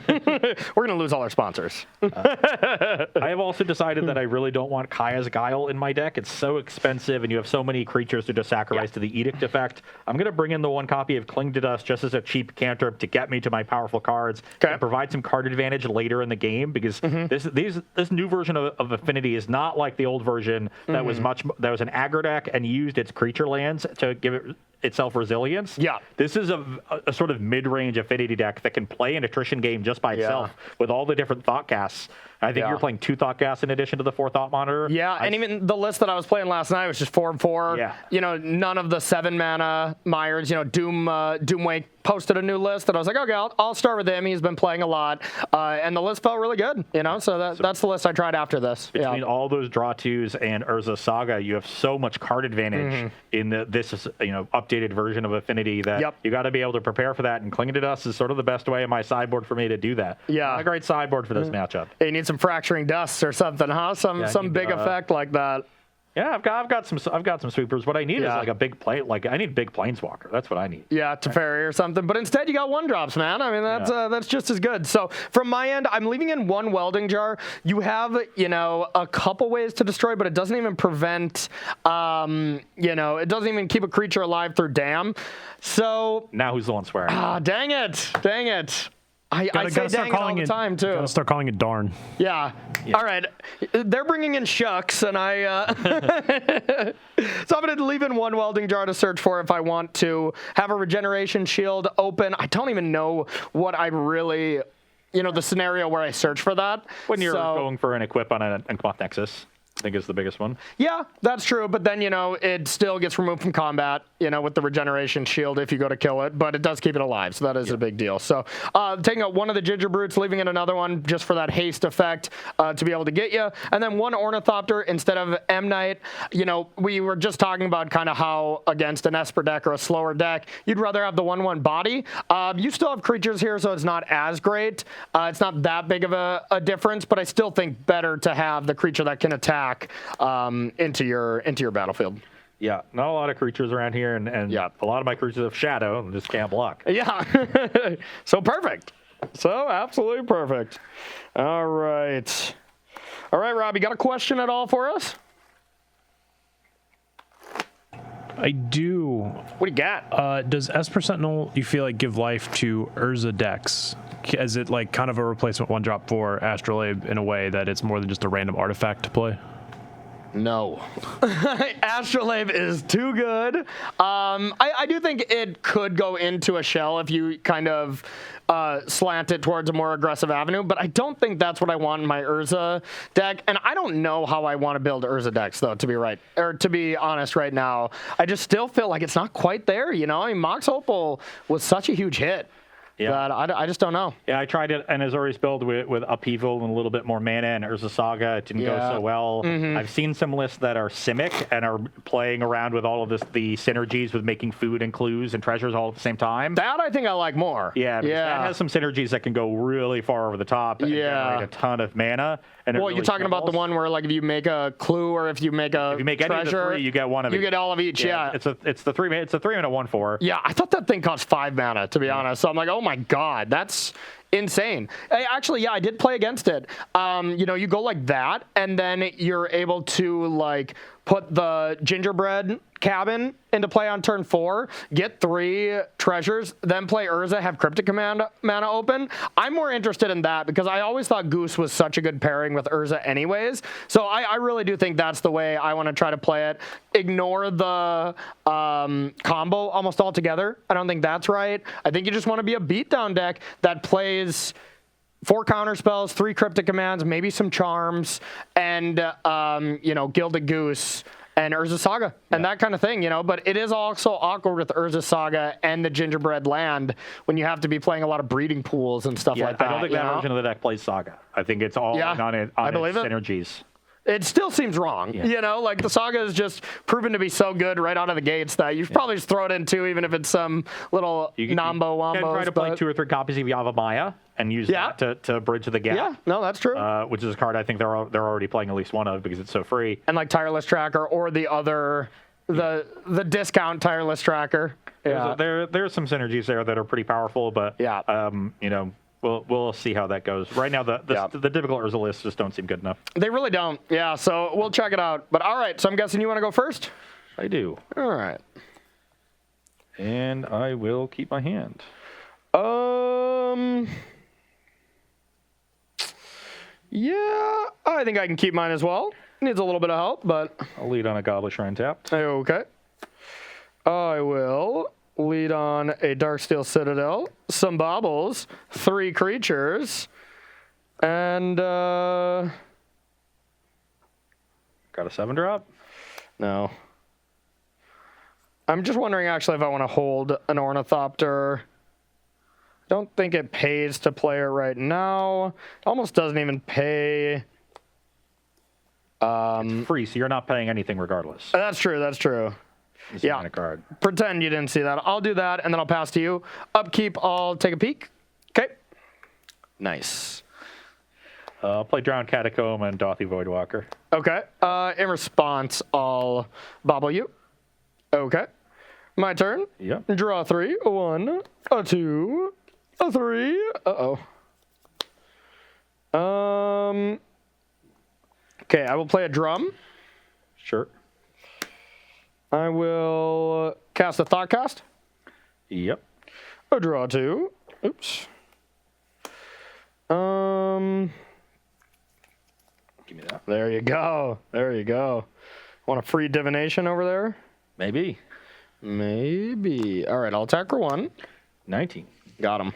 [SPEAKER 2] We're going to lose all our sponsors.
[SPEAKER 1] I have also decided that I really don't want Kaya's Guile in my deck. It's so expensive, and you have so many creatures to just sacrifice to the Edict effect. I'm going to bring in the one copy of Cling to Dust just as a cheap cantrip to get me to my powerful cards and provide some card advantage later in the game, because this new version of Affinity is not like the old version that was an aggro deck and used its creature lands to give it itself resilience.
[SPEAKER 2] Yeah.
[SPEAKER 1] This is a sort of mid-range Affinity deck that can play an attrition game just by itself with all the different thought casts. I think you're playing 2 thought casts in addition to the 4 thought monitor.
[SPEAKER 2] Yeah, and even the list that I was playing last night was just 4/4.
[SPEAKER 1] Yeah.
[SPEAKER 2] None of the 7 mana Myers. Doomwake posted a new list that I was like, okay, I'll start with him. He's been playing a lot, and the list felt really good. So that's the list I tried after this.
[SPEAKER 1] Between all those draw 2s and Urza Saga, you have so much card advantage in this updated version of Affinity that you got to be able to prepare for that. And Clinging to Dust is sort of the best way in my sideboard for me to do that.
[SPEAKER 2] Yeah,
[SPEAKER 1] not a great sideboard for this matchup.
[SPEAKER 2] You need some Fracturing Dusts or something, huh? Some big effect like that.
[SPEAKER 1] Yeah, I've got some sweepers. What I need is like a big play. Like I need big planeswalker. That's what I need.
[SPEAKER 2] Yeah, Teferi or something. But instead, you got 1-drops, man. I mean, that's just as good. So from my end, I'm leaving in 1 Welding Jar. You have a couple ways to destroy, but it doesn't even prevent. It doesn't even keep a creature alive through Dam. So
[SPEAKER 1] now who's the one swearing?
[SPEAKER 2] Dang it. I say dang it all the time, too.
[SPEAKER 3] Gotta start calling it darn.
[SPEAKER 2] Yeah. All right. They're bringing in shucks, and so I'm going to leave in 1 Welding Jar to search for if I want to have a Regeneration Shield open. I don't even know what I really, the scenario where I search for that.
[SPEAKER 1] When you're going for an equip on an Uncloth Nexus, I think is the biggest one.
[SPEAKER 2] Yeah, that's true. But then, it still gets removed from combat, with the Regeneration Shield if you go to kill it. But it does keep it alive, so that is a big deal. So taking out 1 of the Ginger Brutes, leaving in another one just for that haste effect to be able to get you. And then 1 Ornithopter instead of M Knight. We were just talking about kind of how against an Esper deck or a slower deck, you'd rather have the 1/1 body. You still have creatures here, so it's not as great. It's not that big of a difference, but I still think better to have the creature that can attack into your battlefield.
[SPEAKER 1] Yeah, not a lot of creatures around here, and a lot of my creatures have shadow and just can't block.
[SPEAKER 2] Yeah, so perfect. So absolutely perfect. All right, Rob, you got a question at all for us?
[SPEAKER 3] I do.
[SPEAKER 2] What do you got?
[SPEAKER 3] Does Esper Sentinel, you feel like, give life to Urza decks? Is it like kind of a replacement 1-drop for Astrolabe in a way that it's more than just a random artifact to play?
[SPEAKER 2] No. Astrolabe is too good. I do think it could go into a shell if you kind of slant it towards a more aggressive avenue, but I don't think that's what I want in my Urza deck, and I don't know how I want to build Urza decks, though, to be honest right now. I just still feel like it's not quite there, I mean, Mox Opal was such a huge hit. Yeah, I just don't know.
[SPEAKER 1] Yeah, I tried it, and Azorius build with Upheaval and a little bit more mana, and Urza Saga. It didn't go so well. I've seen some lists that are Simic and are playing around with all of the synergies with making food and clues and treasures all at the same time.
[SPEAKER 2] That I think I like more.
[SPEAKER 1] Yeah, that has some synergies that can go really far over the top and generate a ton of mana. And
[SPEAKER 2] well, you're talking about the one where, like, if you make a clue or if you make a treasure,
[SPEAKER 1] any of the 3, you get one of each.
[SPEAKER 2] You get all of each. Yeah.
[SPEAKER 1] It's the 3 mana. It's a 3 mana 1/4.
[SPEAKER 2] Yeah, I thought that thing cost 5 mana, to be honest. So I'm like, oh my god, that's insane. Actually, I did play against it. You go like that, and then you're able to put the gingerbread cabin into play on turn 4, get 3 treasures, then play Urza, have Cryptic Command mana open. I'm more interested in that because I always thought Goose was such a good pairing with Urza anyways. So I really do think that's the way I want to try to play it. Ignore the combo almost altogether. I don't think that's right. I think you just want to be a beatdown deck that plays 4 counter spells, 3 Cryptic Commands, maybe some charms, and Gilded Goose and Urza Saga and that kind of thing, But it is also awkward with Urza Saga and the Gingerbread Land when you have to be playing a lot of breeding pools and stuff like that.
[SPEAKER 1] I don't think that version of the deck plays Saga. I think it's all on its synergies.
[SPEAKER 2] It still seems wrong.
[SPEAKER 1] Yeah.
[SPEAKER 2] You know, like the Saga is just proven to be so good right out of the gates that you should probably just throw it in too, even if it's some little Nambo
[SPEAKER 1] You can
[SPEAKER 2] Wombos.
[SPEAKER 1] try to play 2 or 3 copies of Yavimaya and use that to bridge the gap.
[SPEAKER 2] Yeah, no, that's true.
[SPEAKER 1] Which is a card I think they're already playing at least one of because it's so free.
[SPEAKER 2] And like Tireless Tracker or the other, the discount Tireless Tracker. Yeah.
[SPEAKER 1] There's some synergies there that are pretty powerful, but you know, we'll see how that goes. Right now, the difficult Urza lists just don't seem good enough.
[SPEAKER 2] They really don't. Yeah, so we'll check it out. But all right, so I'm guessing you want to go first?
[SPEAKER 1] I do.
[SPEAKER 2] All right.
[SPEAKER 1] And I will keep my hand.
[SPEAKER 2] Yeah, I think I can keep mine as well. Needs a little bit of help, but
[SPEAKER 1] I'll lead on a Goblet Shrine tapped.
[SPEAKER 2] okay. I will lead on a Darksteel Citadel, some baubles, 3 creatures, and
[SPEAKER 1] Got a 7-drop?
[SPEAKER 2] no. I'm just wondering actually if I want to hold an Ornithopter. Don't think it pays to play it right now. Almost doesn't even pay.
[SPEAKER 1] Free, so you're not paying anything regardless.
[SPEAKER 2] That's true. That's true.
[SPEAKER 1] It's
[SPEAKER 2] Yeah.
[SPEAKER 1] a card.
[SPEAKER 2] Pretend you didn't see that. I'll do that, and then I'll pass to you. Upkeep, I'll take a peek. Okay. Nice.
[SPEAKER 1] I'll play Drowned Catacomb and Dothy Voidwalker.
[SPEAKER 2] Okay. In response, I'll bobble you. Okay. My turn.
[SPEAKER 1] Yep.
[SPEAKER 2] Draw 3. 1, a 2, a 3. Okay, I will play a drum.
[SPEAKER 1] Sure.
[SPEAKER 2] I will cast a Thoughtcast.
[SPEAKER 1] Yep.
[SPEAKER 2] A draw 2. Oops.
[SPEAKER 1] Give me that.
[SPEAKER 2] There you go. There you go. Want a free divination over there?
[SPEAKER 1] Maybe.
[SPEAKER 2] Maybe. All right, I'll attack for 1.
[SPEAKER 1] 19.
[SPEAKER 2] Got him.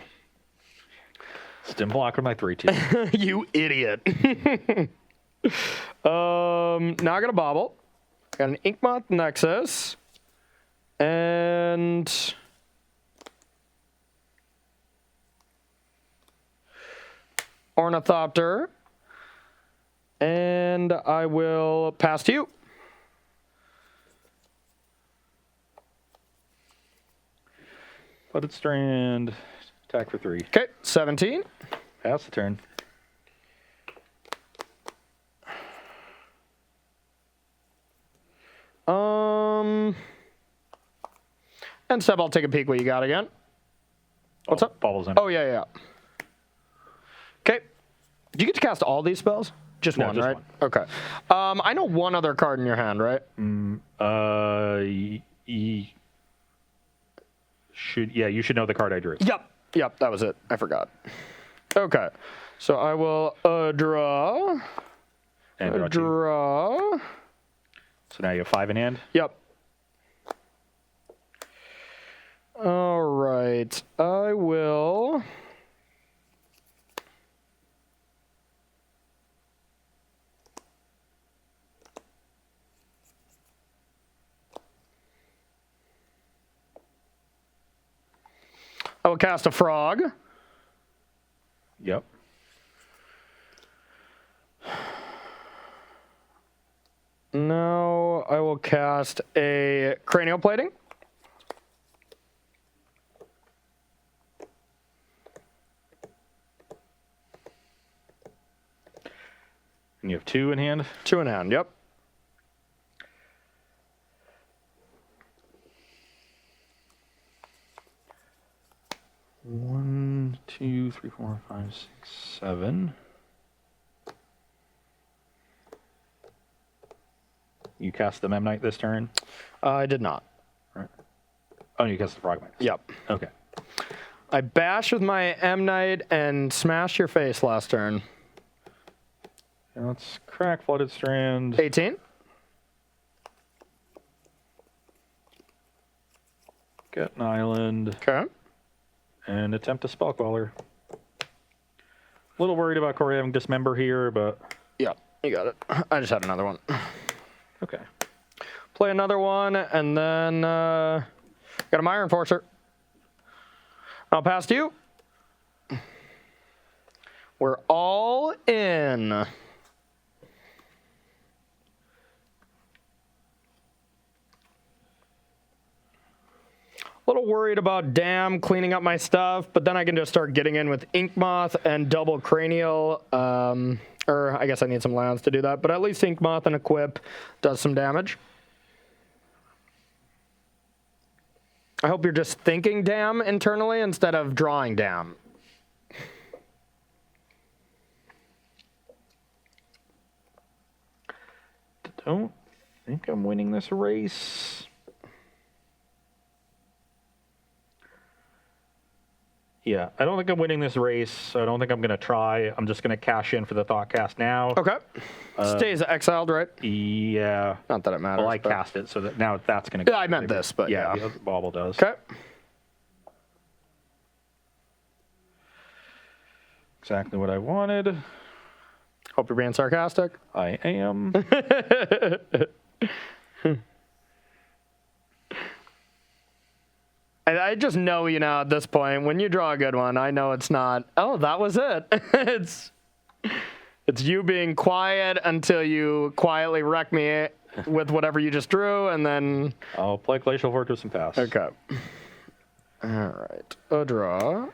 [SPEAKER 1] Stim block with my 3/2.
[SPEAKER 2] You idiot. Now I got a bobble. Got an Inkmoth Nexus. And Ornithopter. And I will pass to you.
[SPEAKER 1] Flooded Strand. Attack for 3.
[SPEAKER 2] Okay, 17.
[SPEAKER 1] Pass the turn.
[SPEAKER 2] And Seb, I'll take a peek what you got again. What's up?
[SPEAKER 1] Bubbles in.
[SPEAKER 2] Oh, yeah. Okay. Do you get to cast all these spells? Just
[SPEAKER 1] No,
[SPEAKER 2] one,
[SPEAKER 1] just
[SPEAKER 2] right?
[SPEAKER 1] one.
[SPEAKER 2] Okay. I know one other card in your hand, right?
[SPEAKER 1] You should know the card I drew.
[SPEAKER 2] Yep, that was it. I forgot. Okay. So I will draw.
[SPEAKER 1] And draw 2.
[SPEAKER 2] Draw.
[SPEAKER 1] So now you have 5 in hand.
[SPEAKER 2] Yep. All right. I will. I will cast a frog.
[SPEAKER 1] Yep.
[SPEAKER 2] Now I will cast a cranial plating.
[SPEAKER 1] And you have 2 in hand.
[SPEAKER 2] 2 in hand, yep.
[SPEAKER 1] One, 2, 3, 4, 5, 6, 7. You cast the Memnite this turn?
[SPEAKER 2] I did not.
[SPEAKER 1] Right. Oh, you cast the Frogmite.
[SPEAKER 2] Yep.
[SPEAKER 1] Okay.
[SPEAKER 2] I bashed with my M Knight and smashed your face last turn.
[SPEAKER 1] And let's crack Flooded Strand.
[SPEAKER 2] 18.
[SPEAKER 1] Get an island.
[SPEAKER 2] Okay.
[SPEAKER 1] And attempt a Spellcaller. A little worried about Corey having Dismember here, but...
[SPEAKER 2] Yep, you got it. I just had another one.
[SPEAKER 1] Okay.
[SPEAKER 2] Play another one, and then got a Mire Enforcer. I'll pass to you. We're all in. little worried about Dam cleaning up my stuff, but then I can just start getting in with Ink Moth and double Cranial. Or I guess I need some lands to do that, but at least Ink Moth and Equip does some damage. I hope you're just thinking Dam internally instead of drawing Dam.
[SPEAKER 1] Don't think I'm winning this race. Yeah, I don't think I'm winning this race, so I don't think I'm going to try. I'm just going to cash in for the Thoughtcast now.
[SPEAKER 2] Okay. Stays exiled, right?
[SPEAKER 1] Yeah.
[SPEAKER 2] Not that it matters.
[SPEAKER 1] Well, I
[SPEAKER 2] but...
[SPEAKER 1] cast it, so that now that's going to go.
[SPEAKER 2] Yeah, I meant this, but yeah.
[SPEAKER 1] Yeah, the bauble does.
[SPEAKER 2] Okay.
[SPEAKER 1] Exactly what I wanted.
[SPEAKER 2] Hope you're being sarcastic.
[SPEAKER 1] I am.
[SPEAKER 2] I just know, you know, at this point, when you draw a good one, I know it's not, oh, that was it. It's you being quiet until you quietly wreck me with whatever you just drew, and then...
[SPEAKER 1] I'll play Glacial Fortress and pass.
[SPEAKER 2] Okay. All right. A draw.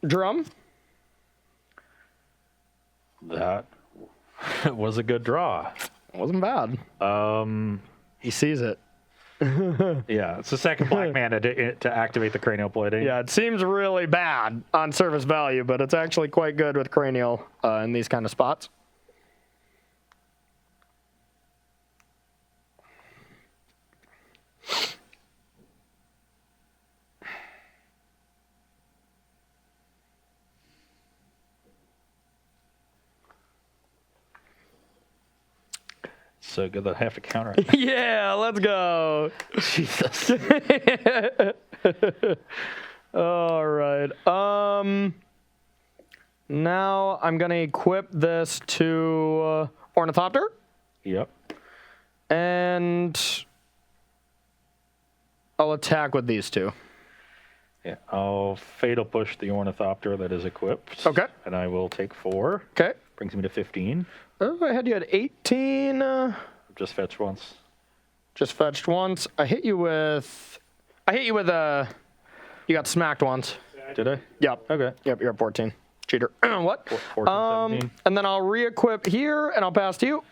[SPEAKER 2] Drum.
[SPEAKER 1] That was a good draw.
[SPEAKER 2] It wasn't bad. He sees it.
[SPEAKER 1] Yeah, it's the second black mana to activate the cranial plating.
[SPEAKER 2] Yeah, it seems really bad on surface value, but it's actually quite good with cranial in these kind of spots.
[SPEAKER 1] So good that I have to counter it.
[SPEAKER 2] Yeah, let's go.
[SPEAKER 1] Jesus.
[SPEAKER 2] All right. Now I'm gonna equip this to Ornithopter,
[SPEAKER 1] Yep.
[SPEAKER 2] and I'll attack with these two.
[SPEAKER 1] Yeah, I'll Fatal Push the Ornithopter that is equipped.
[SPEAKER 2] Okay.
[SPEAKER 1] And I will take 4.
[SPEAKER 2] Okay.
[SPEAKER 1] Brings me to 15.
[SPEAKER 2] Oh, I had you at 18.
[SPEAKER 1] Just fetch once.
[SPEAKER 2] Just fetched once. I hit you with. You got smacked once.
[SPEAKER 1] Did I?
[SPEAKER 2] Yep.
[SPEAKER 1] Okay.
[SPEAKER 2] Yep. You're at 14. Cheater. What?
[SPEAKER 1] 14, 17.
[SPEAKER 2] And then I'll re-equip here, and I'll pass to you.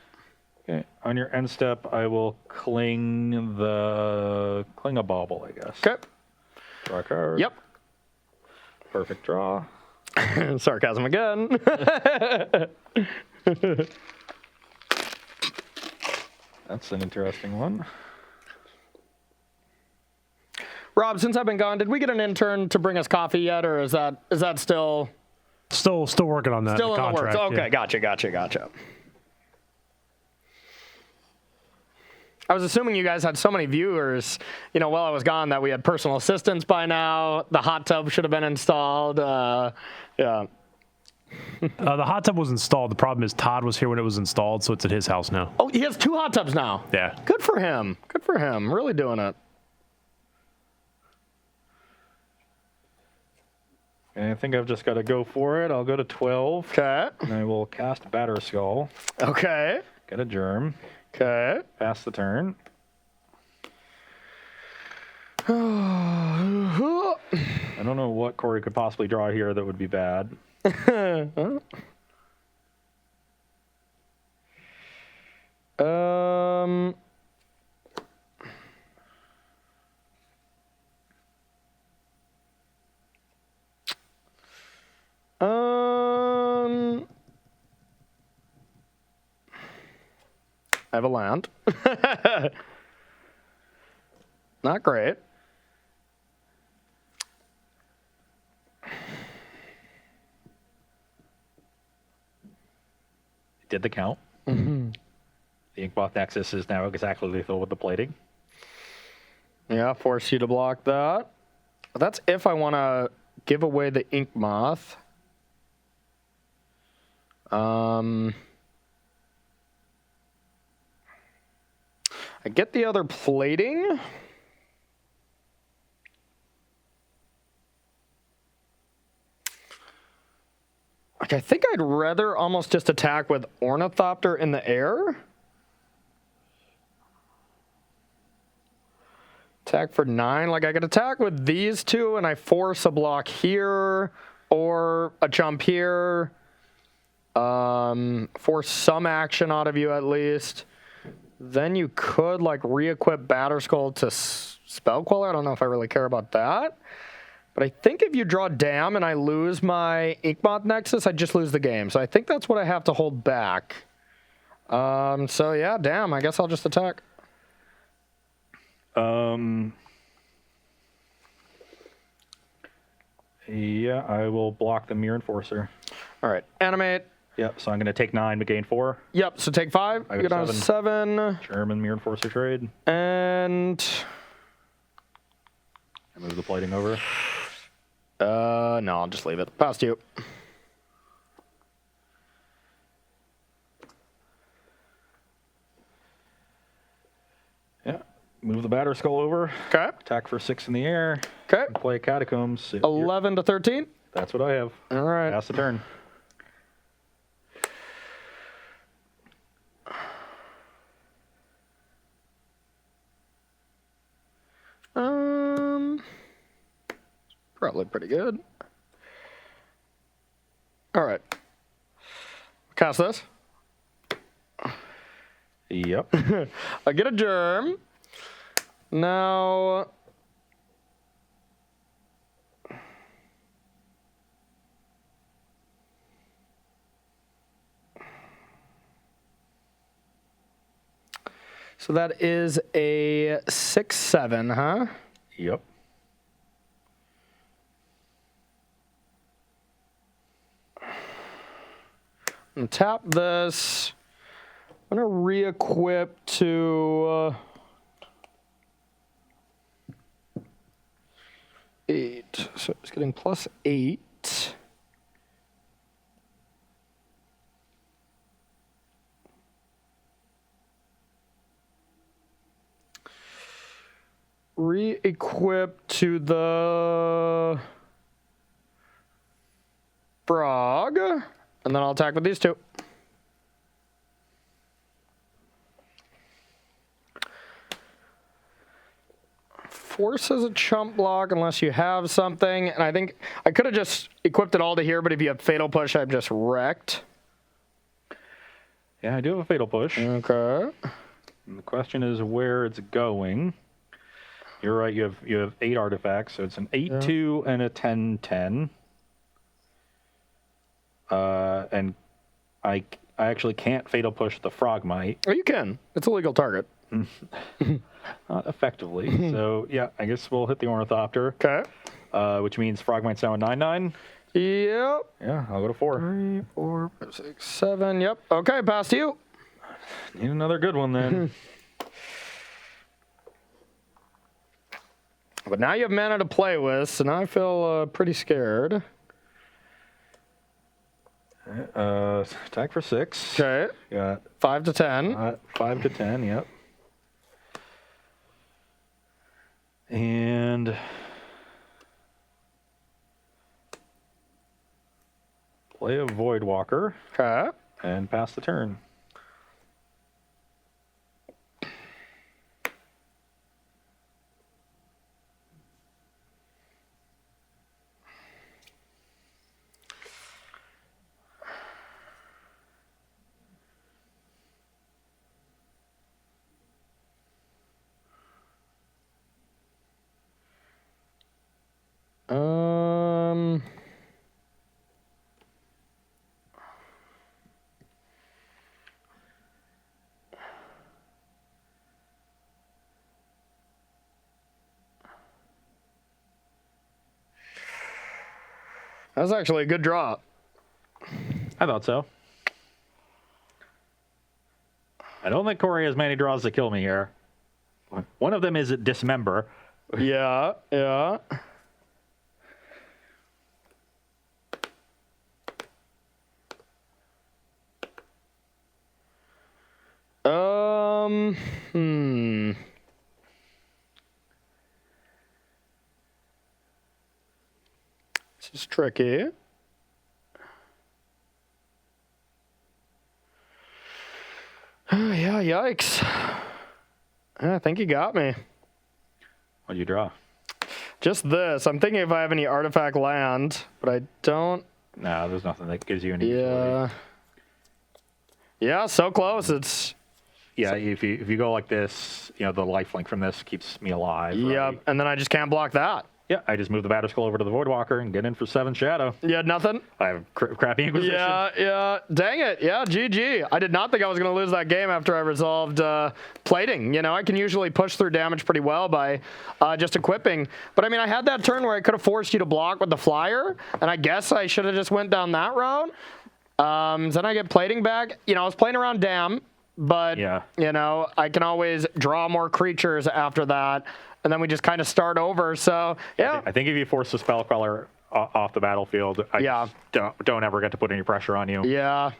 [SPEAKER 1] Okay. On your end step, I will cling a bauble, I guess.
[SPEAKER 2] Okay.
[SPEAKER 1] Draw a card.
[SPEAKER 2] Yep.
[SPEAKER 1] Perfect draw.
[SPEAKER 2] Sarcasm again.
[SPEAKER 1] That's an interesting one.
[SPEAKER 2] Rob, since I've been gone, did we get an intern to bring us coffee yet, or is that still
[SPEAKER 3] Still working on that.
[SPEAKER 2] in the works?
[SPEAKER 3] contract,
[SPEAKER 2] Okay,
[SPEAKER 3] yeah.
[SPEAKER 2] gotcha. I was assuming you guys had so many viewers, while I was gone, that we had personal assistants by now. The hot tub should have been installed. Yeah.
[SPEAKER 3] The hot tub was installed. The problem is Todd was here when it was installed, so it's at his house now.
[SPEAKER 2] Oh, he has 2 hot tubs now.
[SPEAKER 3] Yeah.
[SPEAKER 2] Good for him. Really doing it.
[SPEAKER 1] And I think I've just got to go for it. I'll go to 12.
[SPEAKER 2] Okay.
[SPEAKER 1] And I will cast Batter Skull.
[SPEAKER 2] Okay.
[SPEAKER 1] Get a germ.
[SPEAKER 2] Okay.
[SPEAKER 1] Pass the turn.
[SPEAKER 2] Oh,
[SPEAKER 1] I don't know what Corey could possibly draw here that would be bad.
[SPEAKER 2] I have a land. Not great.
[SPEAKER 1] Did the count.
[SPEAKER 2] Mm-hmm.
[SPEAKER 1] The Inkmoth Nexus is now exactly lethal with the plating.
[SPEAKER 2] Yeah, force you to block that. That's if I want to give away the Ink Moth. I get the other plating. Like, I think I'd rather almost just attack with Ornithopter in the air. Attack for 9. Like, I could attack with these two, and I force a block here, or a jump here. Force some action out of you at least. Then you could, like, re-equip Batterskull to Spell Queller. I don't know if I really care about that. But I think if you draw Dam and I lose my Inkmoth Nexus, I just lose the game. So I think that's what I have to hold back. So yeah, Dam. I guess I'll just attack.
[SPEAKER 1] Yeah, I will block the Mirror Enforcer.
[SPEAKER 2] All right, animate.
[SPEAKER 1] Yep, so I'm going to take 9 but gain 4.
[SPEAKER 2] Yep, so take 5.
[SPEAKER 1] I
[SPEAKER 2] You
[SPEAKER 1] got
[SPEAKER 2] go down to 7.
[SPEAKER 1] German Mirror Enforcer trade.
[SPEAKER 2] And
[SPEAKER 1] I move the plating over.
[SPEAKER 2] no, I'll just leave it. Pass to you.
[SPEAKER 1] Yeah, move the Batterskull over.
[SPEAKER 2] Okay.
[SPEAKER 1] Attack for 6 in the air.
[SPEAKER 2] Okay.
[SPEAKER 1] Play Catacombs. So
[SPEAKER 2] 11 to 13.
[SPEAKER 1] that's what I have.
[SPEAKER 2] All right.
[SPEAKER 1] Pass the turn.
[SPEAKER 2] Probably pretty good. All right. Cast this.
[SPEAKER 1] Yep.
[SPEAKER 2] I get a germ. Now, so that is a 6/7, huh?
[SPEAKER 1] Yep.
[SPEAKER 2] I'm gonna tap this. I'm gonna re-equip to 8. So it's getting +8. Re-equip to the frog, and then I'll attack with these two. Force is a chump block unless you have something, and I think I could have just equipped it all to here, but if you have Fatal Push, I'm just wrecked.
[SPEAKER 1] Yeah, I do have a Fatal Push.
[SPEAKER 2] Okay.
[SPEAKER 1] And the question is where it's going. You're right, you have 8 artifacts, so it's an 8/2 and a 10/10. And I actually can't Fatal Push the Frogmite.
[SPEAKER 2] Oh, you can. It's a legal target.
[SPEAKER 1] Not effectively. So, yeah, I guess we'll hit the Ornithopter.
[SPEAKER 2] Okay.
[SPEAKER 1] Which means Frogmite's now a 9/9.
[SPEAKER 2] Yep.
[SPEAKER 1] Yeah, I'll go to 4.
[SPEAKER 2] 3, 4, 5, 6, 7. Yep. Okay, pass to you.
[SPEAKER 1] Need another good one then.
[SPEAKER 2] But now you have mana to play with, so now I feel pretty scared.
[SPEAKER 1] Attack for 6.
[SPEAKER 2] Okay.
[SPEAKER 1] Yeah.
[SPEAKER 2] 5 to 10.
[SPEAKER 1] 5 to 10, yep. And play a Voidwalker
[SPEAKER 2] Okay.
[SPEAKER 1] and pass the turn.
[SPEAKER 2] That was actually a good draw.
[SPEAKER 1] I thought so. I don't think Corey has many draws to kill me here. One of them is Dismember.
[SPEAKER 2] Yeah, yeah. This is tricky. Yeah, yikes. I think you got me.
[SPEAKER 1] What'd you draw?
[SPEAKER 2] Just this. I'm thinking if I have any artifact land, but I don't.
[SPEAKER 1] No, there's nothing that gives you any
[SPEAKER 2] Yeah.
[SPEAKER 1] utility.
[SPEAKER 2] Yeah, so close. It's.
[SPEAKER 1] Yeah, if you go like this, you know, the lifelink from this keeps me alive.
[SPEAKER 2] Yep,
[SPEAKER 1] right?
[SPEAKER 2] and then I just can't block that.
[SPEAKER 1] Yeah, I just move the Battle Skull over to the Voidwalker and get in for 7 Shadow.
[SPEAKER 2] You had nothing?
[SPEAKER 1] I have crappy Inquisition.
[SPEAKER 2] Yeah. Dang it. Yeah, GG. I did not think I was going to lose that game after I resolved plating. You know, I can usually push through damage pretty well by just equipping. But, I mean, I had that turn where I could have forced you to block with the flyer, and I guess I should have just went down that route. Then I get plating back. You know, I was playing around Dam, but,
[SPEAKER 1] Yeah.
[SPEAKER 2] you know, I can always draw more creatures after that. And then we just kind of start over. So, yeah.
[SPEAKER 1] I think if you force the Spell Queller off the battlefield, I just don't ever get to put any pressure on you.
[SPEAKER 2] Yeah.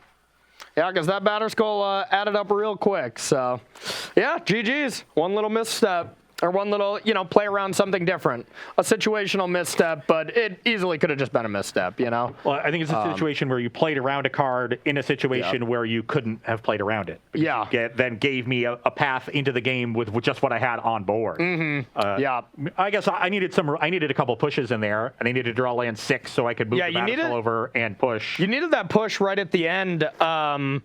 [SPEAKER 2] Yeah, because that Batter Skull added up real quick. So, yeah, GG's. One little misstep. Or one little, you know, play around something different. A situational misstep, but it easily could have just been a misstep, you know?
[SPEAKER 1] Well, I think it's a situation where you played around a card in a situation where you couldn't have played around it. Because
[SPEAKER 2] Yeah.
[SPEAKER 1] you then gave me a path into the game with just what I had on board.
[SPEAKER 2] Yeah.
[SPEAKER 1] I guess I needed a couple pushes in there, and I needed to draw land 6 so I could move
[SPEAKER 2] Yeah,
[SPEAKER 1] the
[SPEAKER 2] you
[SPEAKER 1] Battle
[SPEAKER 2] needed-
[SPEAKER 1] Skull over and push.
[SPEAKER 2] You needed that push right at the end to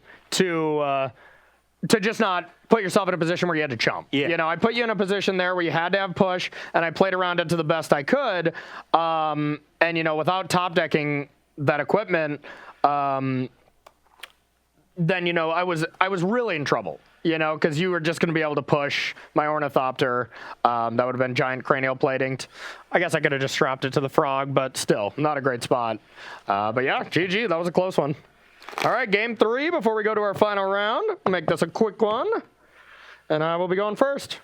[SPEAKER 2] just not put yourself in a position where you had to chump.
[SPEAKER 1] Yeah.
[SPEAKER 2] You know, I put you in a position there where you had to have push, and I played around it to the best I could. And, you know, without top decking that equipment, then, you know, I was really in trouble, you know, because you were just going to be able to push my Ornithopter. That would have been giant cranial plating. I guess I could have just strapped it to the frog, but still, not a great spot. But yeah, GG, that was a close one. All right, game 3 before we go to our final round. I'll make this a quick one. And I will be going first.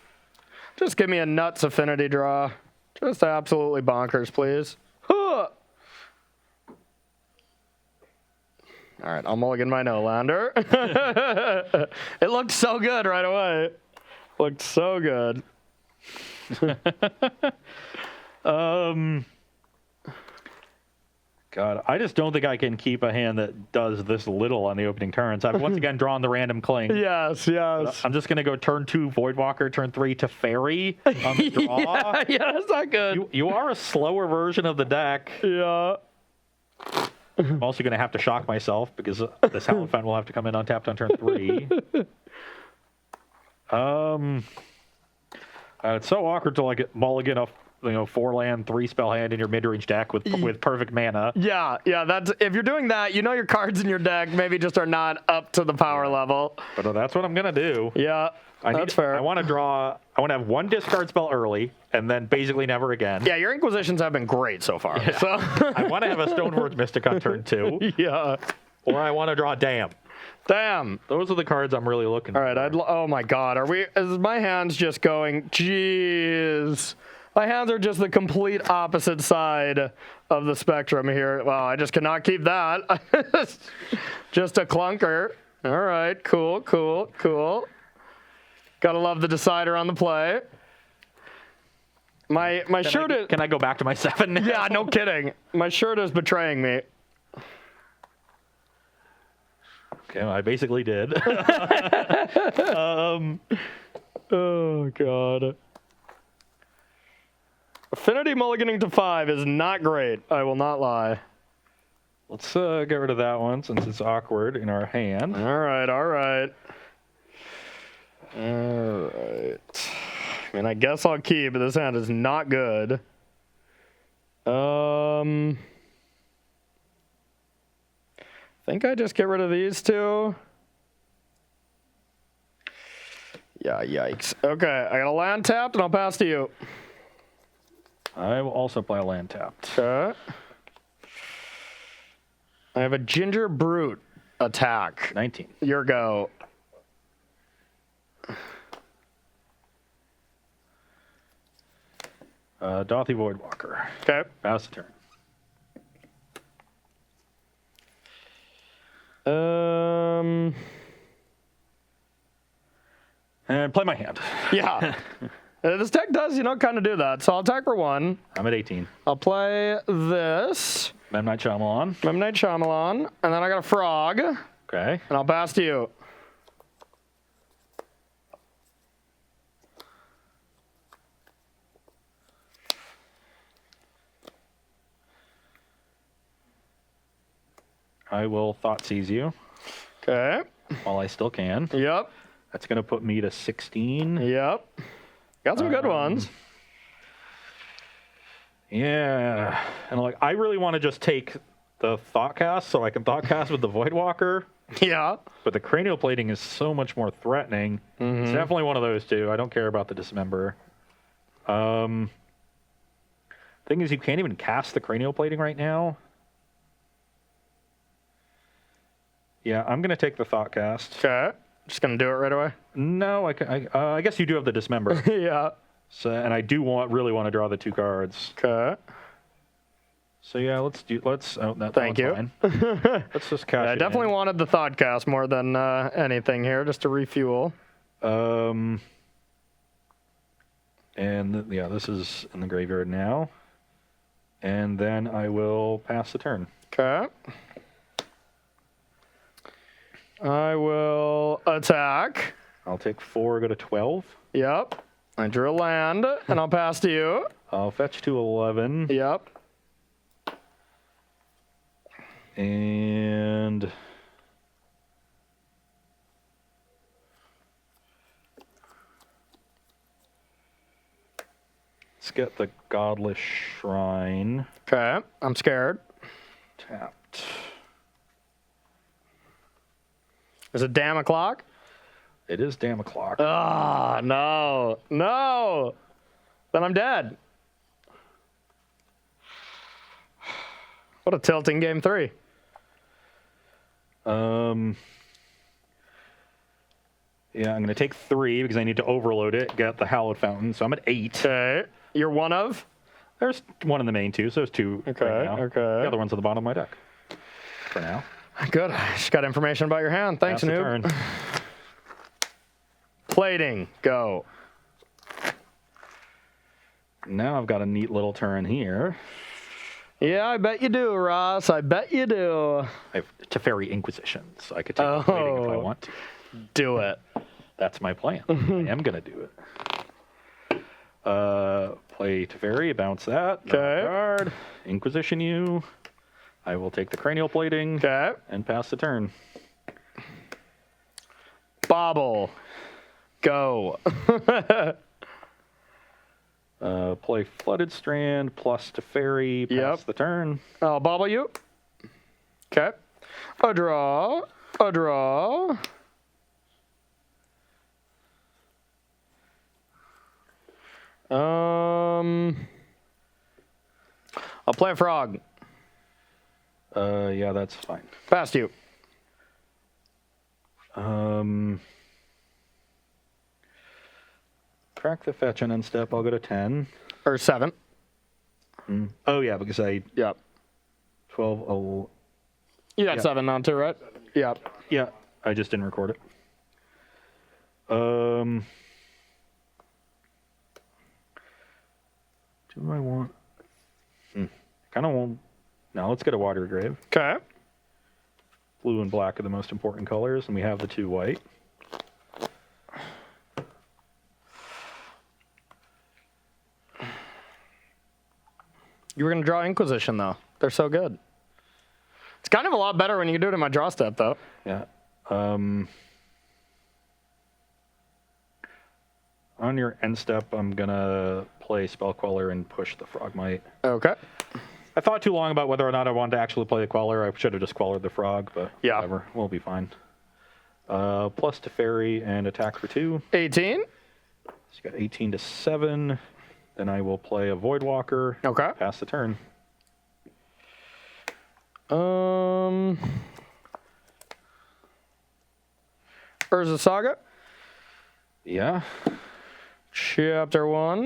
[SPEAKER 2] Just give me a nuts affinity draw. Just absolutely bonkers, please. Huh. All right, I'll mulligan my no-lander. It looked so good right away. Looked so good.
[SPEAKER 1] God, I just don't think I can keep a hand that does this little on the opening turns. I've once again drawn the random cling.
[SPEAKER 2] Yes.
[SPEAKER 1] I'm just going to go turn 2 Voidwalker, turn 3 to Fairy on the draw.
[SPEAKER 2] Yeah, that's not good.
[SPEAKER 1] You are a slower version of the deck.
[SPEAKER 2] Yeah.
[SPEAKER 1] I'm also going to have to shock myself because this Halophant will have to come in untapped on turn 3. It's so awkward to like mulligan a 4-land 3-spell hand in your mid-range deck with perfect mana.
[SPEAKER 2] Yeah, that's if you're doing that, you know your cards in your deck maybe just are not up to the power level.
[SPEAKER 1] But that's what I'm going to do.
[SPEAKER 2] Yeah, that's fair.
[SPEAKER 1] I want to have 1 discard spell early and then basically never again.
[SPEAKER 2] Yeah, your Inquisitions have been great so far.
[SPEAKER 1] Yeah.
[SPEAKER 2] So
[SPEAKER 1] I want to have a Stoneforge Mystic on turn 2.
[SPEAKER 2] Yeah.
[SPEAKER 1] Or I want to draw Dam.
[SPEAKER 2] Damn.
[SPEAKER 1] Those are the cards I'm really looking
[SPEAKER 2] All
[SPEAKER 1] for.
[SPEAKER 2] right, oh my God, is my hands just going, jeez. My hands are just the complete opposite side of the spectrum here. Wow, I just cannot keep that. Just a clunker. All right, cool. Gotta love the decider on the play. My shirt is...
[SPEAKER 1] Can I go back to my 7 now?
[SPEAKER 2] Yeah, no kidding. My shirt is betraying me.
[SPEAKER 1] Okay, well, I basically did.
[SPEAKER 2] Oh, God. Affinity mulliganing to 5 is not great. I will not lie.
[SPEAKER 1] Let's get rid of that one since it's awkward in our hand.
[SPEAKER 2] All right. I mean, I guess I'll keep, but this hand is not good. Think I just get rid of these 2. Yeah, yikes. Okay, I got a land tapped, and I'll pass to you.
[SPEAKER 1] I will also play a land tapped.
[SPEAKER 2] Okay. I have a Ginger Brute attack.
[SPEAKER 1] 19.
[SPEAKER 2] Your go.
[SPEAKER 1] Dothy Voidwalker.
[SPEAKER 2] Okay.
[SPEAKER 1] Pass the turn. And play my hand.
[SPEAKER 2] Yeah. This deck does, kind of do that. So I'll attack for 1.
[SPEAKER 1] I'm at 18.
[SPEAKER 2] I'll play this.
[SPEAKER 1] Mem Night Shyamalan.
[SPEAKER 2] Memnite Shyamalan. And then I got a frog. And
[SPEAKER 1] Okay.
[SPEAKER 2] I'll pass to you.
[SPEAKER 1] I will Thought Seize you
[SPEAKER 2] Okay.
[SPEAKER 1] while I still can.
[SPEAKER 2] Yep.
[SPEAKER 1] That's going to put me to 16.
[SPEAKER 2] Yep. Got some good ones.
[SPEAKER 1] Yeah. And I really want to just take the Thoughtcast so I can Thoughtcast with the Voidwalker.
[SPEAKER 2] Yeah.
[SPEAKER 1] But the cranial plating is so much more threatening. It's definitely one of those two. I don't care about the Dismember. Thing is, you can't even cast the cranial plating right now. Yeah, I'm going to take the Thoughtcast.
[SPEAKER 2] Okay. Just going to do it right away.
[SPEAKER 1] No, I guess you do have the Dismember.
[SPEAKER 2] Yeah.
[SPEAKER 1] So, and I do really want to draw the 2 cards.
[SPEAKER 2] Okay.
[SPEAKER 1] So yeah, let's. Oh, that
[SPEAKER 2] Thank you.
[SPEAKER 1] Fine. Let's just cash.
[SPEAKER 2] I
[SPEAKER 1] it
[SPEAKER 2] definitely
[SPEAKER 1] in.
[SPEAKER 2] wanted the Thoughtcast more than anything here, just to refuel.
[SPEAKER 1] And yeah, this is in the graveyard now. And then I will pass the turn.
[SPEAKER 2] Okay. I will attack.
[SPEAKER 1] I'll take 4, go to 12.
[SPEAKER 2] Yep. I drew a land, and I'll pass to you.
[SPEAKER 1] I'll fetch to 11.
[SPEAKER 2] Yep.
[SPEAKER 1] And let's get the Godless Shrine
[SPEAKER 2] Okay. I'm scared.
[SPEAKER 1] tapped.
[SPEAKER 2] Is it damn o'clock?
[SPEAKER 1] It is damn o'clock.
[SPEAKER 2] Ah, no. No. Then I'm dead. What a tilting game 3.
[SPEAKER 1] Yeah, I'm going to take 3 because I need to overload it, get the Hallowed Fountain. So I'm at 8.
[SPEAKER 2] Okay. You're one of?
[SPEAKER 1] There's one in the main, too, so there's 2
[SPEAKER 2] Okay,
[SPEAKER 1] right now.
[SPEAKER 2] okay.
[SPEAKER 1] The other one's at the bottom of my deck for now.
[SPEAKER 2] Good. I just got information about your hand. Thanks,
[SPEAKER 1] Pass the
[SPEAKER 2] noob.
[SPEAKER 1] turn.
[SPEAKER 2] Plating. Go.
[SPEAKER 1] Now I've got a neat little turn here.
[SPEAKER 2] Yeah, I bet you do, Ross. I bet you do.
[SPEAKER 1] I have Teferi Inquisition, so I could take the plating if I want to.
[SPEAKER 2] Do it.
[SPEAKER 1] That's my plan. I am going to do it. Play Teferi, bounce that. draw a
[SPEAKER 2] Okay.
[SPEAKER 1] Card, Inquisition you. I will take the cranial plating
[SPEAKER 2] Okay.
[SPEAKER 1] and pass the turn.
[SPEAKER 2] Bobble. Go.
[SPEAKER 1] Play Flooded Strand plus Teferi, pass
[SPEAKER 2] Yep.
[SPEAKER 1] the turn.
[SPEAKER 2] I'll bobble you. Okay. A draw. A draw. I'll play a frog.
[SPEAKER 1] Yeah, that's fine.
[SPEAKER 2] Past you.
[SPEAKER 1] Crack the fetch and then step. I'll go to 10.
[SPEAKER 2] Or 7.
[SPEAKER 1] Oh, yeah, because I
[SPEAKER 2] Yep.
[SPEAKER 1] 12. Oh,
[SPEAKER 2] You got
[SPEAKER 1] Yeah.
[SPEAKER 2] 7 on too, right? Yep.
[SPEAKER 1] yeah, I just didn't record it. Do I want? Kind of want. Now let's get a Water Grave.
[SPEAKER 2] Okay.
[SPEAKER 1] Blue and black are the most important colors, and we have the 2 white.
[SPEAKER 2] You were going to draw Inquisition, though. They're so good. It's kind of a lot better when you do it in my draw step, though.
[SPEAKER 1] Yeah. On your end step, I'm gonna play Spell Queller and push the Frogmite.
[SPEAKER 2] Okay.
[SPEAKER 1] I thought too long about whether or not I wanted to actually play the Queller. I should have just Quellered the Frog, but
[SPEAKER 2] Yeah.
[SPEAKER 1] whatever. We'll be fine. Plus Teferi and attack for 2.
[SPEAKER 2] 18.
[SPEAKER 1] So you got 18 to 7. Then I will play a Voidwalker.
[SPEAKER 2] Okay.
[SPEAKER 1] Pass the turn.
[SPEAKER 2] Urza Saga.
[SPEAKER 1] Yeah.
[SPEAKER 2] Chapter 1.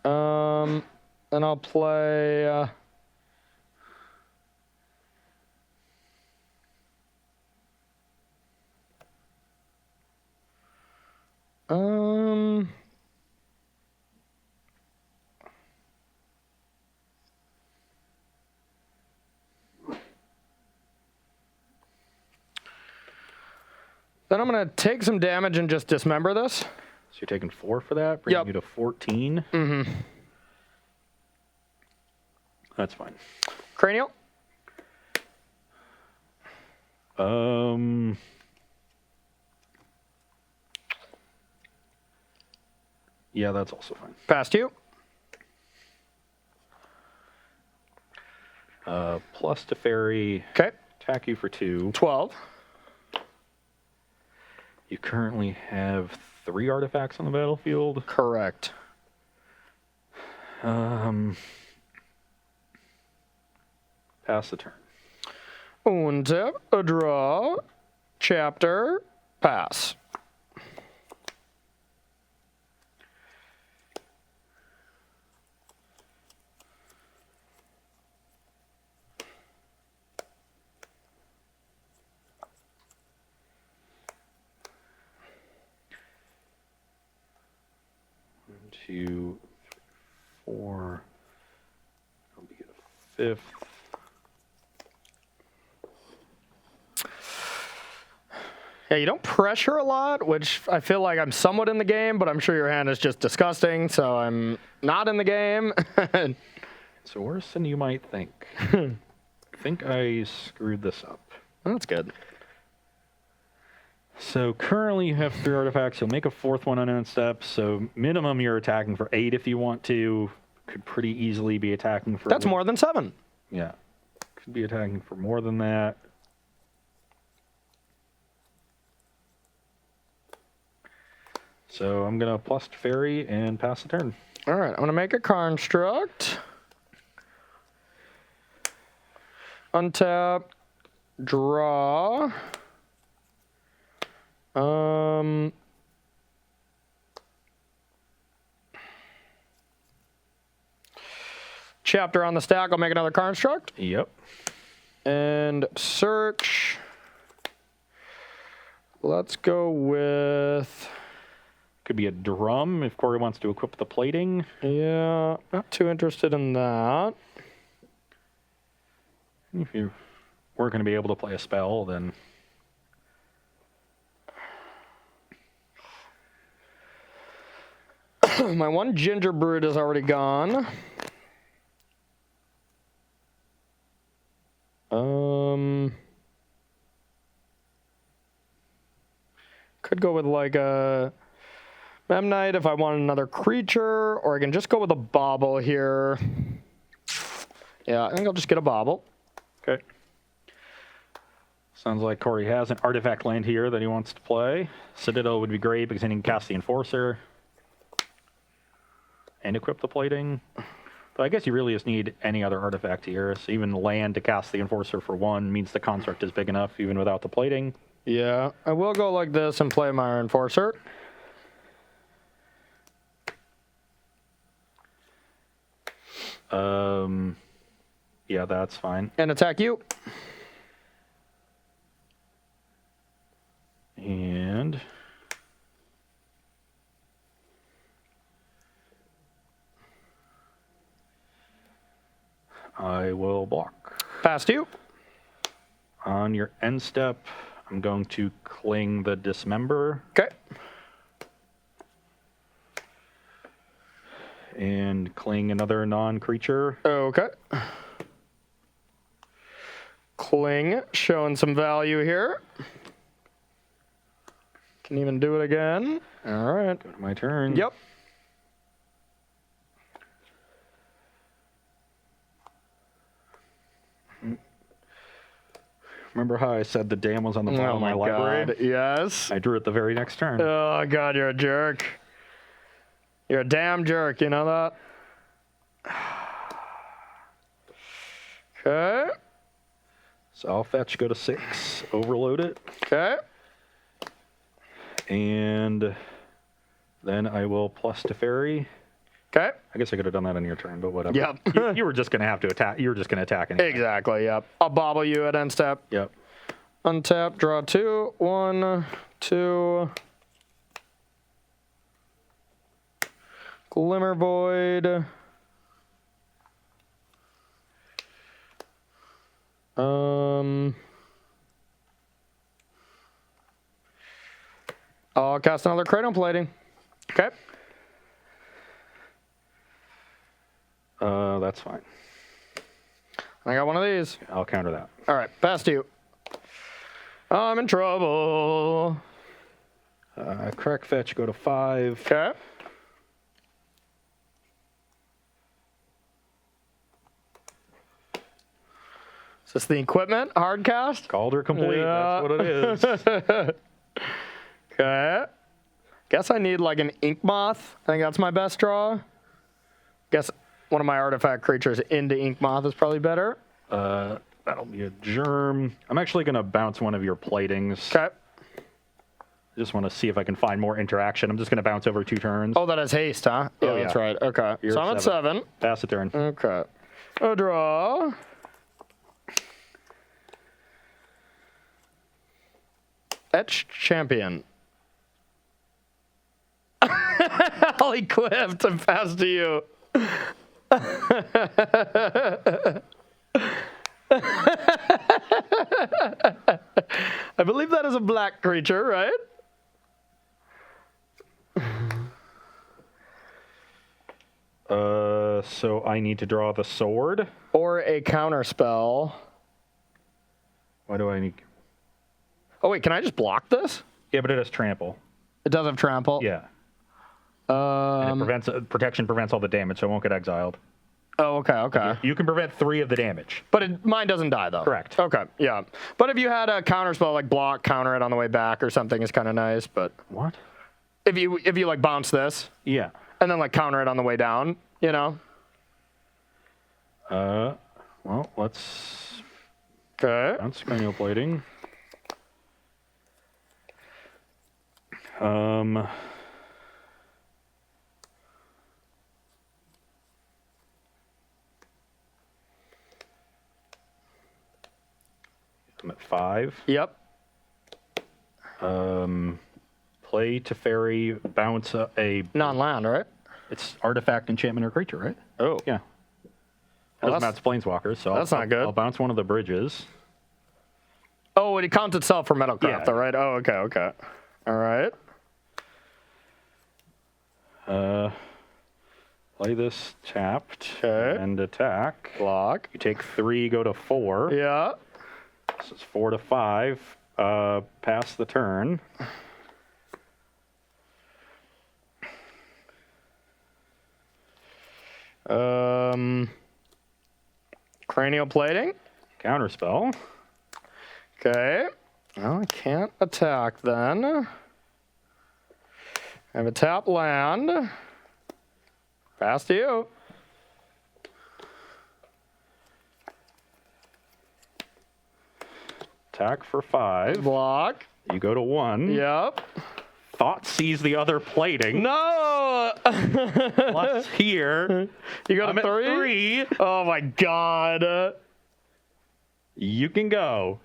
[SPEAKER 2] And I'll play... Um. Then I'm going to take some damage and just dismember this.
[SPEAKER 1] So you're taking 4 for that, bringing
[SPEAKER 2] Yep.
[SPEAKER 1] you to 14. Mm-hmm. That's fine.
[SPEAKER 2] Cranial.
[SPEAKER 1] Yeah, that's also fine.
[SPEAKER 2] Past you.
[SPEAKER 1] Plus to fairy,
[SPEAKER 2] Okay.
[SPEAKER 1] attack you for 2.
[SPEAKER 2] 12.
[SPEAKER 1] You currently have 3 artifacts on the battlefield.
[SPEAKER 2] Correct.
[SPEAKER 1] Pass the turn.
[SPEAKER 2] Untap, a draw, chapter, pass.
[SPEAKER 1] One, 2, 4. I'll be a 5th.
[SPEAKER 2] Yeah, you don't pressure a lot, which I feel like I'm somewhat in the game, but I'm sure your hand is just disgusting, so I'm not in the game.
[SPEAKER 1] So worse than you might think. I think I screwed this up.
[SPEAKER 2] That's good.
[SPEAKER 1] So currently you have 3 artifacts. You'll make a 4th one on end step. So minimum you're attacking for 8 if you want to. Could pretty easily be attacking for...
[SPEAKER 2] That's more than 7.
[SPEAKER 1] Yeah. Could be attacking for more than that. So I'm going to plus fairy and pass the turn.
[SPEAKER 2] All right, I'm going to make a construct. Untap, draw. Chapter on the stack, I'll make another construct.
[SPEAKER 1] Yep.
[SPEAKER 2] And search. Let's go with...
[SPEAKER 1] Could be a drum if Corey wants to equip the plating.
[SPEAKER 2] Yeah, not too interested in that.
[SPEAKER 1] If you weren't going to be able to play a spell, then...
[SPEAKER 2] My one ginger brood is already gone. Could go with like a Memnite if I want another creature, or I can just go with a bauble here. Yeah, I think I'll just get a bauble.
[SPEAKER 1] Okay. Sounds like Corey has an artifact land here that he wants to play. Citadel would be great because then he can cast the Enforcer and equip the plating. But I guess you really just need any other artifact here. So even land to cast the Enforcer for 1 means the construct is big enough even without the plating.
[SPEAKER 2] Yeah, I will go like this and play my Enforcer.
[SPEAKER 1] Yeah, that's fine.
[SPEAKER 2] And attack you.
[SPEAKER 1] And I will block.
[SPEAKER 2] Past you.
[SPEAKER 1] On your end step, I'm going to cling the Dismember
[SPEAKER 2] Okay.
[SPEAKER 1] and cling another non-creature.
[SPEAKER 2] Okay. Cling, showing some value here. Can even do it again. All right.
[SPEAKER 1] Go to my turn.
[SPEAKER 2] Yep.
[SPEAKER 1] Remember how I said the dam was on the bottom of my library?
[SPEAKER 2] God. Yes.
[SPEAKER 1] I drew it the very next turn.
[SPEAKER 2] Oh, God, you're a jerk. You're a damn jerk, you know that? Okay.
[SPEAKER 1] So I'll fetch, go to 6, overload it,
[SPEAKER 2] Okay.
[SPEAKER 1] and then I will plus to fairy.
[SPEAKER 2] Okay.
[SPEAKER 1] I guess I could have done that on your turn, but whatever.
[SPEAKER 2] Yep.
[SPEAKER 1] you were just going to have to attack. You were just going to attack anyway.
[SPEAKER 2] Exactly, yep. I'll bobble you at end step.
[SPEAKER 1] Yep.
[SPEAKER 2] Untap, draw 2. 1, 2. Glimmer Void. I'll cast another Cradle Plating. Okay.
[SPEAKER 1] That's fine.
[SPEAKER 2] I got one of these.
[SPEAKER 1] I'll counter that.
[SPEAKER 2] All right, past you. I'm in trouble.
[SPEAKER 1] Crack fetch, go to 5.
[SPEAKER 2] Okay. Is this the equipment? Hard cast?
[SPEAKER 1] Calder complete.
[SPEAKER 2] Yeah.
[SPEAKER 1] That's what it is.
[SPEAKER 2] Okay. Guess I need like an Ink Moth. I think that's my best draw. Guess one of my artifact creatures into Ink Moth is probably better.
[SPEAKER 1] That'll be a germ. I'm actually going to bounce one of your platings.
[SPEAKER 2] Okay.
[SPEAKER 1] I just want to see if I can find more interaction. I'm just going to bounce over 2 turns.
[SPEAKER 2] Oh, that is haste, huh? Yeah,
[SPEAKER 1] Oh,
[SPEAKER 2] that's
[SPEAKER 1] yeah.
[SPEAKER 2] right. Okay.
[SPEAKER 1] You're
[SPEAKER 2] so
[SPEAKER 1] at
[SPEAKER 2] I'm at
[SPEAKER 1] 7.
[SPEAKER 2] 7.
[SPEAKER 1] Pass a turn.
[SPEAKER 2] Okay. A draw. Etch Champion. I'll equip to pass to you. I believe that is a black creature, right?
[SPEAKER 1] So I need to draw the sword.
[SPEAKER 2] Or a counter spell.
[SPEAKER 1] Why do I need...
[SPEAKER 2] Oh, wait, can I just block this?
[SPEAKER 1] Yeah, but it has trample.
[SPEAKER 2] It does have trample.
[SPEAKER 1] Yeah. And protection prevents all the damage, so it won't get exiled.
[SPEAKER 2] Oh, okay, okay.
[SPEAKER 1] You can prevent 3 of the damage.
[SPEAKER 2] But mine doesn't die, though.
[SPEAKER 1] Correct.
[SPEAKER 2] Okay, yeah. But if you had a counter spell, like block, counter it on the way back or something is kind of nice, but...
[SPEAKER 1] What?
[SPEAKER 2] If you like bounce this,
[SPEAKER 1] Yeah.
[SPEAKER 2] and then like counter it on the way down, you know?
[SPEAKER 1] Well, let's
[SPEAKER 2] Okay.
[SPEAKER 1] bounce cranial plating. I'm at 5.
[SPEAKER 2] Yep.
[SPEAKER 1] Play Teferi, bounce a...
[SPEAKER 2] Non-land, right?
[SPEAKER 1] It's artifact, enchantment, or creature, right?
[SPEAKER 2] Oh.
[SPEAKER 1] Yeah.
[SPEAKER 2] Well,
[SPEAKER 1] Doesn't bounce planeswalkers, so
[SPEAKER 2] that's not good.
[SPEAKER 1] I'll bounce one of the bridges.
[SPEAKER 2] Oh, it counts itself for Metalcraft,
[SPEAKER 1] Yeah.
[SPEAKER 2] though, right? Oh, okay, okay. All right.
[SPEAKER 1] Play this tapped
[SPEAKER 2] Okay.
[SPEAKER 1] and attack.
[SPEAKER 2] Block.
[SPEAKER 1] You take 3, go to 4.
[SPEAKER 2] Yeah.
[SPEAKER 1] This is 4 to 5. Pass the turn.
[SPEAKER 2] Cranial plating.
[SPEAKER 1] Counterspell.
[SPEAKER 2] Okay. Well, I can't attack then. I have a tap land. Pass to you.
[SPEAKER 1] Attack for 5.
[SPEAKER 2] Block.
[SPEAKER 1] You go to 1.
[SPEAKER 2] Yep.
[SPEAKER 1] Thought sees the other plating.
[SPEAKER 2] No!
[SPEAKER 1] Plus here.
[SPEAKER 2] You go
[SPEAKER 1] I'm
[SPEAKER 2] to
[SPEAKER 1] at 3.
[SPEAKER 2] Oh my god.
[SPEAKER 1] You can go.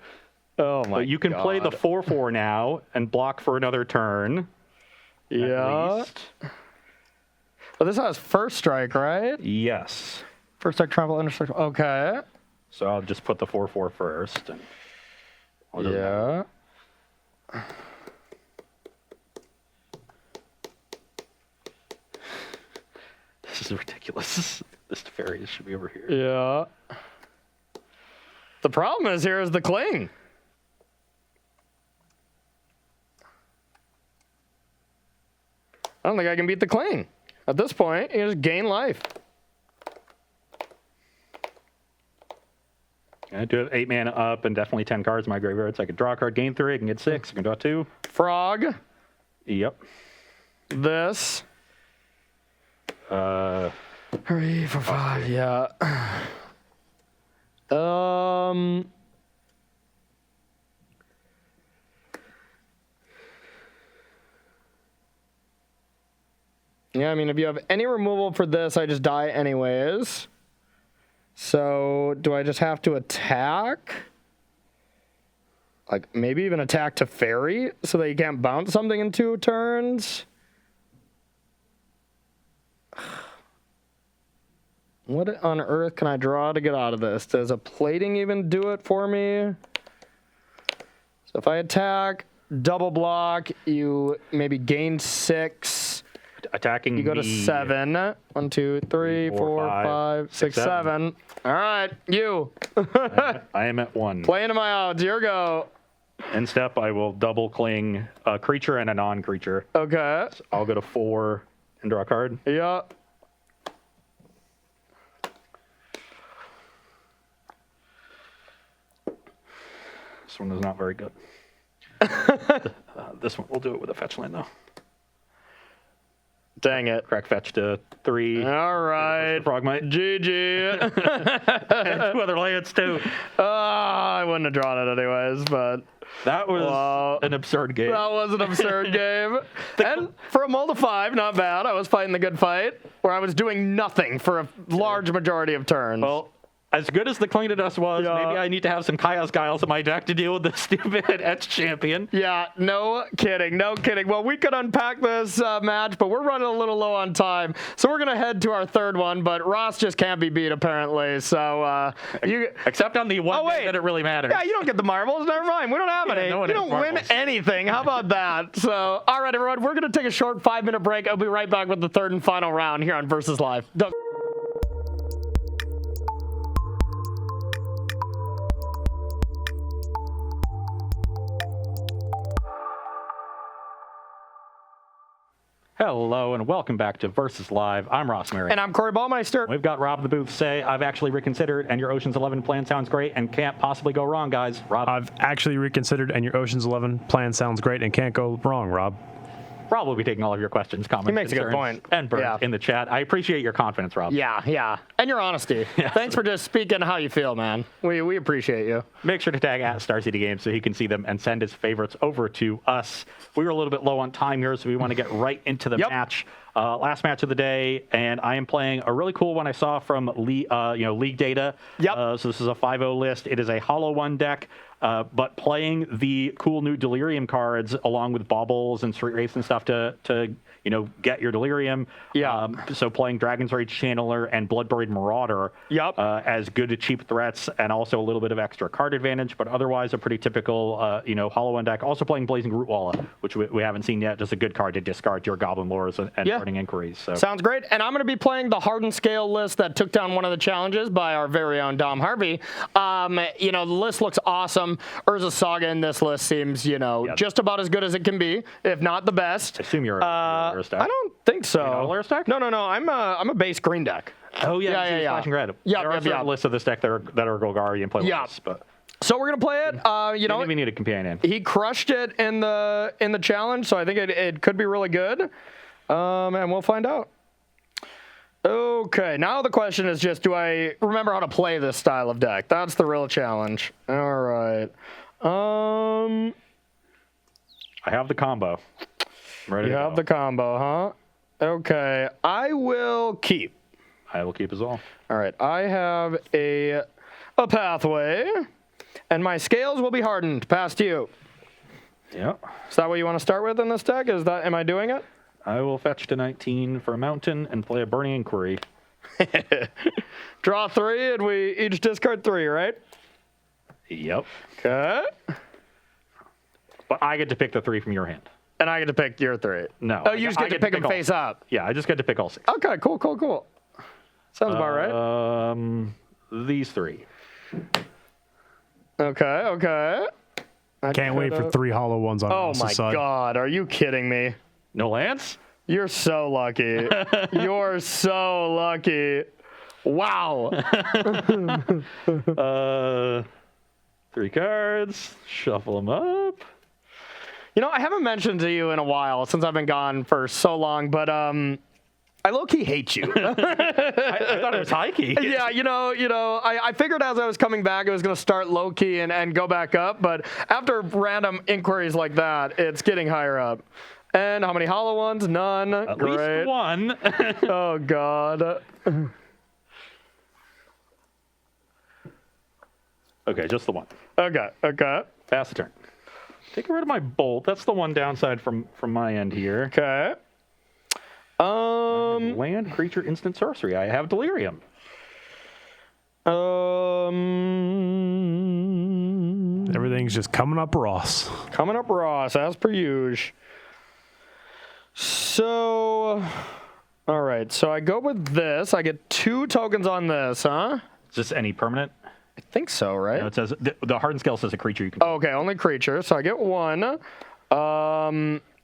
[SPEAKER 2] Oh my
[SPEAKER 1] But you can play the
[SPEAKER 2] God.
[SPEAKER 1] 4/4 now and block for another turn. At
[SPEAKER 2] Yeah.
[SPEAKER 1] least.
[SPEAKER 2] Well, this has first strike, right?
[SPEAKER 1] Yes.
[SPEAKER 2] First strike, travel, intercept. Okay.
[SPEAKER 1] So I'll just put the 4/4 first. And I'll just-
[SPEAKER 2] Yeah.
[SPEAKER 1] This is ridiculous. This Teferi should be over here.
[SPEAKER 2] Yeah. The problem is here is the cling. I don't think I can beat the cling. At this point, you just gain life.
[SPEAKER 1] I do have 8 mana up and definitely 10 cards in my graveyard. So I can draw a card, gain 3, I can get 6, I can draw 2.
[SPEAKER 2] Frog.
[SPEAKER 1] Yep.
[SPEAKER 2] This. 3, 4, 5. Yeah. Yeah, I mean, if you have any removal for this, I just die anyways. So, do I just have to attack? Like, maybe even attack to fairy so that you can't bounce something in 2 turns? What on earth can I draw to get out of this? Does a plating even do it for me? So if I attack, double block, you maybe gain 6.
[SPEAKER 1] Attacking
[SPEAKER 2] You go to
[SPEAKER 1] me.
[SPEAKER 2] 7. 1, 2, 3, 4, 5, 6, 7. All right, you.
[SPEAKER 1] I am at 1.
[SPEAKER 2] Play into my odds. Your go.
[SPEAKER 1] In step, I will double cling a creature and a non-creature.
[SPEAKER 2] Okay.
[SPEAKER 1] I'll go to 4 and draw a card.
[SPEAKER 2] Yeah.
[SPEAKER 1] This one is not very good. This one, we'll do it with a fetch land, though.
[SPEAKER 2] Dang it.
[SPEAKER 1] Crack fetch to 3.
[SPEAKER 2] All right.
[SPEAKER 1] Frogmite.
[SPEAKER 2] GG.
[SPEAKER 1] And 2 other lands, too.
[SPEAKER 2] I wouldn't have drawn it anyways, but
[SPEAKER 1] That was an absurd game.
[SPEAKER 2] that was an absurd game. And for a mull to 5, not bad. I was fighting the good fight where I was doing nothing for a large majority of turns.
[SPEAKER 1] Well, as good as the Cling to Dust was,
[SPEAKER 2] Yeah.
[SPEAKER 1] maybe I need to have some Chaos Guiles in my deck to deal with the stupid Etch champion.
[SPEAKER 2] Yeah, no kidding, no kidding. Well, we could unpack this match, but we're running a little low on time. So we're going to head to our third one, but Ross just can't be beat, apparently. So you...
[SPEAKER 1] Except on the one
[SPEAKER 2] Oh,
[SPEAKER 1] day
[SPEAKER 2] wait.
[SPEAKER 1] that it really matters.
[SPEAKER 2] Yeah, you don't get the marbles. Never mind. We don't have any.
[SPEAKER 1] no one
[SPEAKER 2] You
[SPEAKER 1] has
[SPEAKER 2] don't win
[SPEAKER 1] marbles.
[SPEAKER 2] anything. How about that? So, all right, everyone. We're going to take a short 5-minute break. I'll be right back with the third and final round here on Versus Live.
[SPEAKER 1] Hello and welcome back to Versus Live. I'm Ross Mary.
[SPEAKER 2] And I'm Corey Ballmeister.
[SPEAKER 1] We've got Rob the Booth say, I've actually reconsidered and your Ocean's 11 plan sounds great and can't possibly go wrong, guys. Rob.
[SPEAKER 3] I've actually reconsidered, and your Ocean's 11 plan sounds great and can't go wrong, Rob.
[SPEAKER 1] Rob will be taking all of your questions, comments,
[SPEAKER 2] makes a good
[SPEAKER 1] concerns,
[SPEAKER 2] point.
[SPEAKER 1] and burns
[SPEAKER 2] Yeah.
[SPEAKER 1] in the chat. I appreciate your confidence, Rob.
[SPEAKER 2] Yeah. And your honesty. Thanks for just speaking how you feel, man. We appreciate you.
[SPEAKER 1] Make sure to tag at Star City Games so he can see them and send his favorites over to us. We were a little bit low on time here, so we want to get right into the
[SPEAKER 2] Yep.
[SPEAKER 1] match. Last match of the day, and I am playing a really cool one I saw from League Data.
[SPEAKER 2] Yep.
[SPEAKER 1] So this is a 5-0 list. It is a Hollow 1 deck, but playing the cool new Delirium cards along with Baubles and Street Race and stuff to get your Delirium.
[SPEAKER 2] Yeah.
[SPEAKER 1] So playing Dragon's Rage Channeler and Bloodbraid Marauder.
[SPEAKER 2] Yep.
[SPEAKER 1] As good cheap threats and also a little bit of extra card advantage, but otherwise a pretty typical Hollow 1 deck. Also playing Blazing Rootwalla, which we haven't seen yet. Just a good card to discard your Goblin Lures and Burning Inquiries. So.
[SPEAKER 2] Sounds great. And I'm going to be playing the Hardened Scale list that took down one of the challenges by our very own Dom Harvey. The list looks awesome. Urza Saga in this list seems, just about as good as it can be, if not the best.
[SPEAKER 1] I assume you're a Lure stack.
[SPEAKER 2] I don't think so.
[SPEAKER 1] not a Lure stack?
[SPEAKER 2] No. I'm a base green deck.
[SPEAKER 1] Oh,
[SPEAKER 2] Yeah.
[SPEAKER 1] Flashing Red.
[SPEAKER 2] Yeah,
[SPEAKER 1] there are certain lists of this deck that are Golgari and play
[SPEAKER 2] Yeah.
[SPEAKER 1] lists, but
[SPEAKER 2] So we're going to play it.
[SPEAKER 1] you don't even need a companion.
[SPEAKER 2] He crushed it in the challenge, so I think it could be really good. And we'll find out. Okay, now the question is just, do I remember how to play this style of deck? That's the real challenge. All right.
[SPEAKER 1] I have the combo. I'm ready
[SPEAKER 2] You
[SPEAKER 1] to
[SPEAKER 2] have
[SPEAKER 1] go.
[SPEAKER 2] the combo, huh? Okay, I will keep.
[SPEAKER 1] I will keep as well.
[SPEAKER 2] All right, I have a pathway, and my scales will be hardened past you.
[SPEAKER 1] Yeah.
[SPEAKER 2] Is that what you want to start with in this deck? Am I doing it?
[SPEAKER 1] I will fetch to 19 for a mountain and play a Burning Inquiry.
[SPEAKER 2] Draw 3, and we each discard 3, right?
[SPEAKER 1] Yep.
[SPEAKER 2] Okay.
[SPEAKER 1] But I get to pick the 3 from your hand.
[SPEAKER 2] And I get to pick your 3.
[SPEAKER 1] No.
[SPEAKER 2] Oh, you just
[SPEAKER 1] I
[SPEAKER 2] get to pick them
[SPEAKER 1] all-
[SPEAKER 2] face up.
[SPEAKER 1] Yeah, I just get to pick all 6.
[SPEAKER 2] Okay, cool. Sounds about right.
[SPEAKER 1] These 3.
[SPEAKER 2] Okay.
[SPEAKER 3] Can't wait for 3 hollow ones on
[SPEAKER 2] Oh
[SPEAKER 3] Ross's
[SPEAKER 2] my
[SPEAKER 3] side.
[SPEAKER 2] God, are you kidding me?
[SPEAKER 1] No Lance?
[SPEAKER 2] You're so lucky. You're so lucky. Wow.
[SPEAKER 1] 3 cards. Shuffle them up.
[SPEAKER 2] I haven't mentioned to you in a while since I've been gone for so long, but I low-key hate you.
[SPEAKER 1] I thought it was high key.
[SPEAKER 2] Yeah, I figured as I was coming back, it was going to start low-key and go back up, but after random inquiries like that, it's getting higher up. And how many hollow ones? None.
[SPEAKER 1] At
[SPEAKER 2] Great.
[SPEAKER 1] least 1.
[SPEAKER 2] Oh, God.
[SPEAKER 1] Okay, just the 1.
[SPEAKER 2] Okay.
[SPEAKER 1] Pass the turn. Take rid of my bolt. That's the one downside from my end here.
[SPEAKER 2] Okay.
[SPEAKER 1] Land, creature, instant, sorcery. I have Delirium.
[SPEAKER 3] Everything's just coming up, Ross.
[SPEAKER 2] Coming up, Ross, as per usual. So, all right. So I go with this. I get 2 tokens on this, huh?
[SPEAKER 1] Is this any permanent?
[SPEAKER 2] I think so, right?
[SPEAKER 1] No, it says the hardened scale says a creature you can.
[SPEAKER 2] Okay, only creature. So I get 1.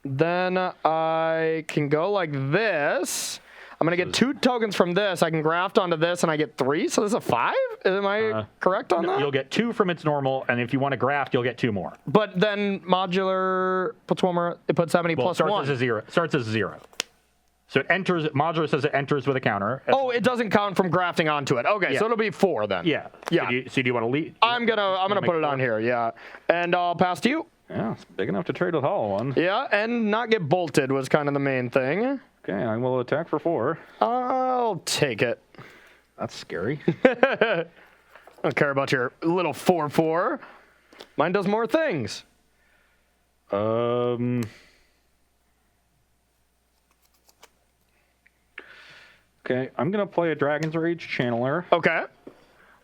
[SPEAKER 2] Then I can go like this. I'm going to get 2 tokens from this. I can graft onto this, and I get 3. So this is a 5? Am I correct on that?
[SPEAKER 1] You'll get 2 from its normal, and if you want to graft, you'll get 2 more.
[SPEAKER 2] But then modular puts 1 more. It puts 70
[SPEAKER 1] Well,
[SPEAKER 2] plus
[SPEAKER 1] it starts
[SPEAKER 2] 1.
[SPEAKER 1] as a 0. Starts as a 0. So it enters. Modular says it enters with a counter.
[SPEAKER 2] Oh, it doesn't count from grafting onto it. Okay,
[SPEAKER 1] Yeah.
[SPEAKER 2] so it'll be 4 then.
[SPEAKER 1] Yeah.
[SPEAKER 2] Yeah.
[SPEAKER 1] So do you want to lead?
[SPEAKER 2] I'm gonna put it on here. Yeah, and I'll pass to you.
[SPEAKER 1] Yeah, it's big enough to trade with Hollow One.
[SPEAKER 2] Yeah, and not get bolted was kind of the main thing.
[SPEAKER 1] Okay, I will attack for 4.
[SPEAKER 2] I'll take it.
[SPEAKER 1] That's scary.
[SPEAKER 2] I don't care about your little 4/4. Mine does more things.
[SPEAKER 1] Okay, I'm gonna play a Dragon's Rage Channeler.
[SPEAKER 2] Okay.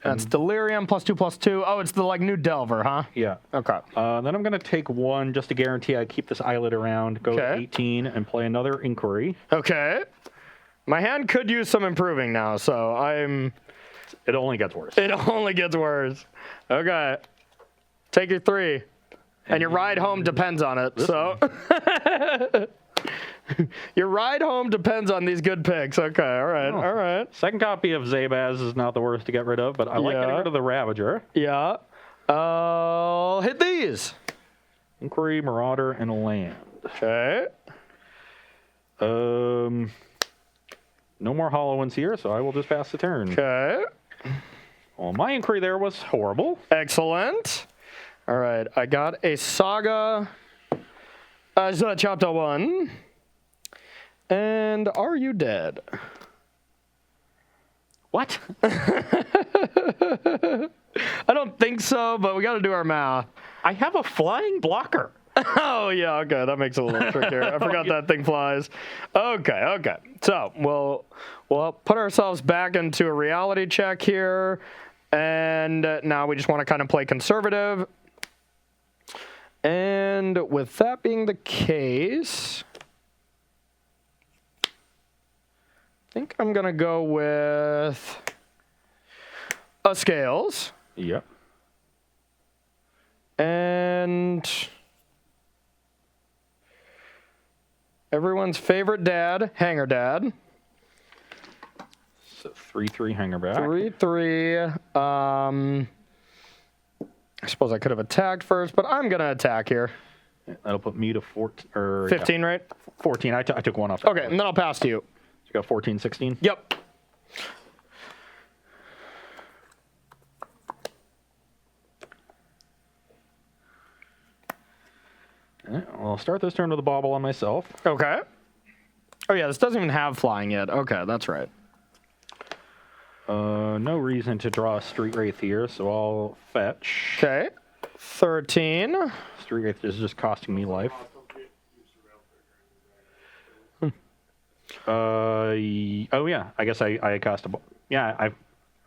[SPEAKER 2] That's Delirium +2/+2. Oh, it's the like new Delver, huh?
[SPEAKER 1] Yeah.
[SPEAKER 2] Okay.
[SPEAKER 1] Then I'm gonna take 1 just to guarantee I keep this eyelid around. Go to
[SPEAKER 2] Okay.
[SPEAKER 1] 18 and play another Inquiry.
[SPEAKER 2] Okay. My hand could use some improving now, so
[SPEAKER 1] It only gets worse.
[SPEAKER 2] it only gets worse. Okay. Take your 3. And your ride home depends on it. So your ride home depends on these good picks. Okay, all right,
[SPEAKER 1] Oh.
[SPEAKER 2] all right.
[SPEAKER 1] Second copy of Zabaz is not the worst to get rid of, but I like getting
[SPEAKER 2] Yeah.
[SPEAKER 1] rid of the Ravager.
[SPEAKER 2] Yeah. I'll hit these.
[SPEAKER 1] Inquiry, Marauder, and a land.
[SPEAKER 2] Okay.
[SPEAKER 1] No more hollow ones here, so I will just pass the turn.
[SPEAKER 2] Okay.
[SPEAKER 1] Well, my inquiry there was horrible.
[SPEAKER 2] Excellent. All right, I got a Saga. So I chopped a 1. And are you dead?
[SPEAKER 1] What?
[SPEAKER 2] I don't think so, but we got to do our math.
[SPEAKER 1] I have a flying blocker.
[SPEAKER 2] Oh, yeah, okay, that makes it a little trickier. I forgot that thing flies. Okay. So we'll put ourselves back into a reality check here. And now we just want to kind of play conservative. And with that being the case, I think I'm going to go with a Scales.
[SPEAKER 1] Yep.
[SPEAKER 2] And everyone's favorite dad, Hanger Dad.
[SPEAKER 1] So 3/3 hanger back.
[SPEAKER 2] 3/3. I suppose I could have attacked first, but I'm going to attack here.
[SPEAKER 1] That'll put me to 14 or
[SPEAKER 2] 15,
[SPEAKER 1] yeah,
[SPEAKER 2] right?
[SPEAKER 1] 14. I took 1 off.
[SPEAKER 2] Okay, and then I'll pass to you.
[SPEAKER 1] So you got 14, 16.
[SPEAKER 2] Yep.
[SPEAKER 1] Well, I'll start this turn with a bauble on myself.
[SPEAKER 2] Okay. Oh, yeah, this doesn't even have flying yet. Okay, that's right.
[SPEAKER 1] No reason to draw a Street Wraith here, so I'll fetch.
[SPEAKER 2] Okay. 13.
[SPEAKER 1] Street Wraith is just costing me life. Oh yeah, I guess I cast a. Yeah, I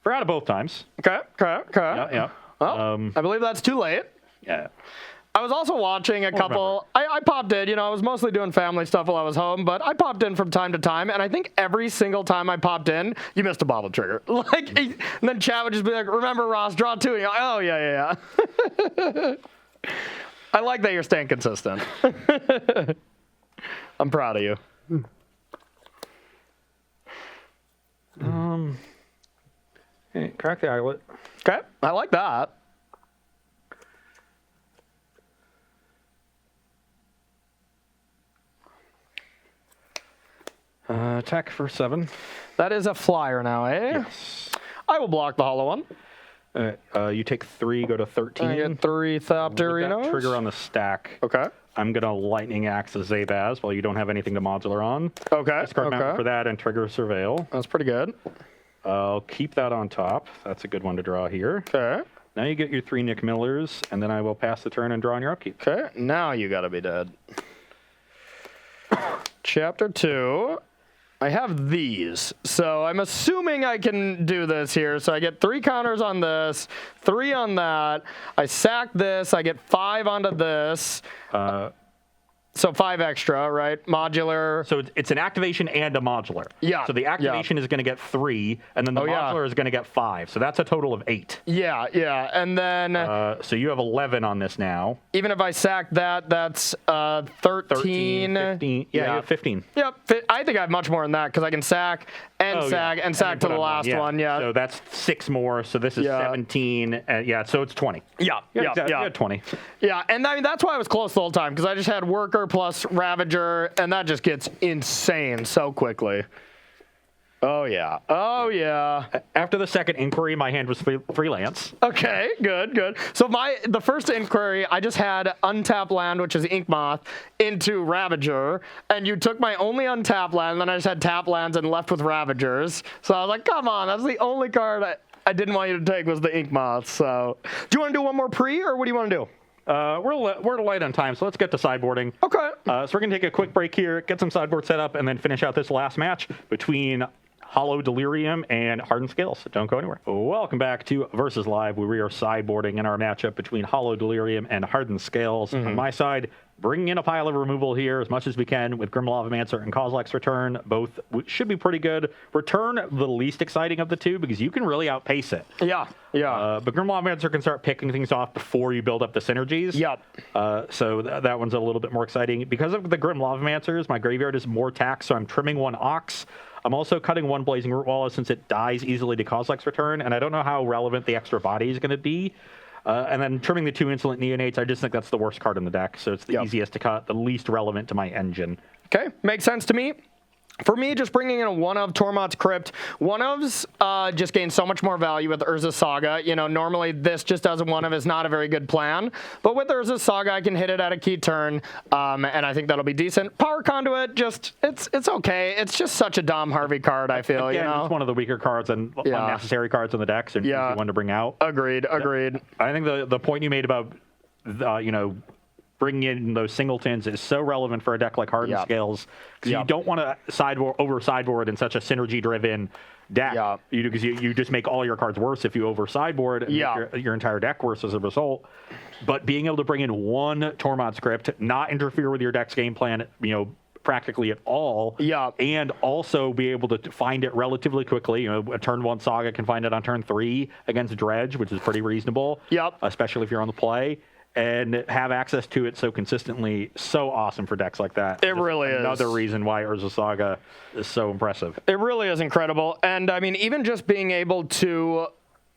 [SPEAKER 1] forgot it both times.
[SPEAKER 2] Okay.
[SPEAKER 1] Yeah.
[SPEAKER 2] Well, I believe that's too late.
[SPEAKER 1] Yeah.
[SPEAKER 2] I was also watching a couple. I popped in. I was mostly doing family stuff while I was home, but I popped in from time to time, and I think every single time I popped in, you missed a bobble trigger. And then chat would just be like, "Remember, Ross, draw 2." And you're like, "Oh yeah." I like that you're staying consistent. I'm proud of you.
[SPEAKER 1] Hey, crack the eyelet.
[SPEAKER 2] Okay, I like that.
[SPEAKER 1] Attack for 7.
[SPEAKER 2] That is a flyer now, eh?
[SPEAKER 1] Yes.
[SPEAKER 2] I will block the hollow one.
[SPEAKER 1] You take 3, go to 13.
[SPEAKER 2] I get 3
[SPEAKER 1] With that
[SPEAKER 2] Thopterinos.
[SPEAKER 1] trigger on the stack.
[SPEAKER 2] Okay.
[SPEAKER 1] I'm gonna lightning axe a Zabaz while you don't have anything to modular on.
[SPEAKER 2] Okay.
[SPEAKER 1] Discard mountain for
[SPEAKER 2] Okay.
[SPEAKER 1] that and trigger Surveil.
[SPEAKER 2] That's pretty good.
[SPEAKER 1] I'll keep that on top. That's a good one to draw here.
[SPEAKER 2] Okay.
[SPEAKER 1] Now you get your 3 Nick Millers, and then I will pass the turn and draw on your upkeep.
[SPEAKER 2] Okay. Now you gotta be dead. Chapter 2. I have these. So I'm assuming I can do this here. So I get 3 counters on this, 3 on that. I sack this. I get 5 onto this. So 5 extra, right? Modular.
[SPEAKER 1] So it's an activation and a modular.
[SPEAKER 2] Yeah,
[SPEAKER 1] So the activation is going to get 3, and then the modular is going to get 5. So that's a total of 8.
[SPEAKER 2] Yeah. And then
[SPEAKER 1] So you have 11 on this now.
[SPEAKER 2] even if I sack that, that's 13.
[SPEAKER 1] 15. Yeah, you have 15.
[SPEAKER 2] Yep. I think I have much more than that because I can sack and sack and sack to
[SPEAKER 1] put
[SPEAKER 2] the
[SPEAKER 1] on
[SPEAKER 2] last one. Yeah.
[SPEAKER 1] So that's 6 more. So this is
[SPEAKER 2] Yeah.
[SPEAKER 1] 17. So it's 20.
[SPEAKER 2] Yeah.
[SPEAKER 1] You
[SPEAKER 2] Yeah.
[SPEAKER 1] had 20.
[SPEAKER 2] Yeah, and I mean that's why I was close the whole time because I just had Worker plus Ravager, and that just gets insane so quickly. Oh yeah.
[SPEAKER 1] After the second inquiry, my hand was freelance.
[SPEAKER 2] Okay, good. So the first inquiry, I just had untap land, which is Ink Moth, into Ravager, and you took my only untap land, and then I just had tap lands and left with Ravagers. So I was like, come on, that's the only card I didn't want you to take was the Ink Moth. So do you want to do one more pre, or what do you want to do?
[SPEAKER 1] We're light on time, so let's get to sideboarding.
[SPEAKER 2] Okay.
[SPEAKER 1] So we're going to take a quick break here, get some sideboard set up, and then finish out this last match between Hollow Delirium and Hardened Scales. So don't go anywhere. Welcome back to Versus Live, where we are sideboarding in our matchup between Hollow Delirium and Hardened Scales. On my side, bringing in a pile of removal here as much as we can with Grim Lavamancer and Kozilek's Return. Both should be pretty good. Return, the least exciting of the two, because you can really outpace it.
[SPEAKER 2] Yeah.
[SPEAKER 1] But Grim Lavamancer can start picking things off before you build up the synergies.
[SPEAKER 2] Yep.
[SPEAKER 1] So that one's a little bit more exciting. Because of the Grim Lavamancers, my graveyard is more taxed, so I'm trimming 1 Ox. I'm also cutting 1 Blazing Root Wall since it dies easily to Kozilek's Return, and I don't know how relevant the extra body is going to be. And then trimming the 2 Insolent Neonates, I just think that's the worst card in the deck, so it's the easiest to cut, the least relevant to my engine.
[SPEAKER 2] Okay, makes sense to me. For me, just bringing in a 1-of Tormod's Crypt. 1-ofs just gain so much more value with Urza's Saga. You know, normally this just as a 1-of is not a very good plan. But with Urza's Saga, I can hit it at a key turn, and I think that'll be decent. Power Conduit, it's okay. It's just such a Dom Harvey card, I feel.
[SPEAKER 1] Again,
[SPEAKER 2] you know?
[SPEAKER 1] it's one of the weaker cards and unnecessary cards in the deck, so an easy one to bring out.
[SPEAKER 2] Agreed.
[SPEAKER 1] I think the point you made about, bringing in those singletons is so relevant for a deck like Hardened Scales, because you don't want to sideboard in such a synergy-driven deck, because you just make all your cards worse if you over-sideboard and make your entire deck worse as a result. But being able to bring in 1 Tormod's Crypt, not interfere with your deck's game plan, practically at all, and also be able to find it relatively quickly. A turn 1 Saga can find it on turn 3 against Dredge, which is pretty reasonable, especially if you're on the play. And have access to it so consistently, so awesome for decks like that.
[SPEAKER 2] It really is.
[SPEAKER 1] Another reason why Urza Saga is so impressive.
[SPEAKER 2] It really is incredible. And I mean, even just being able to,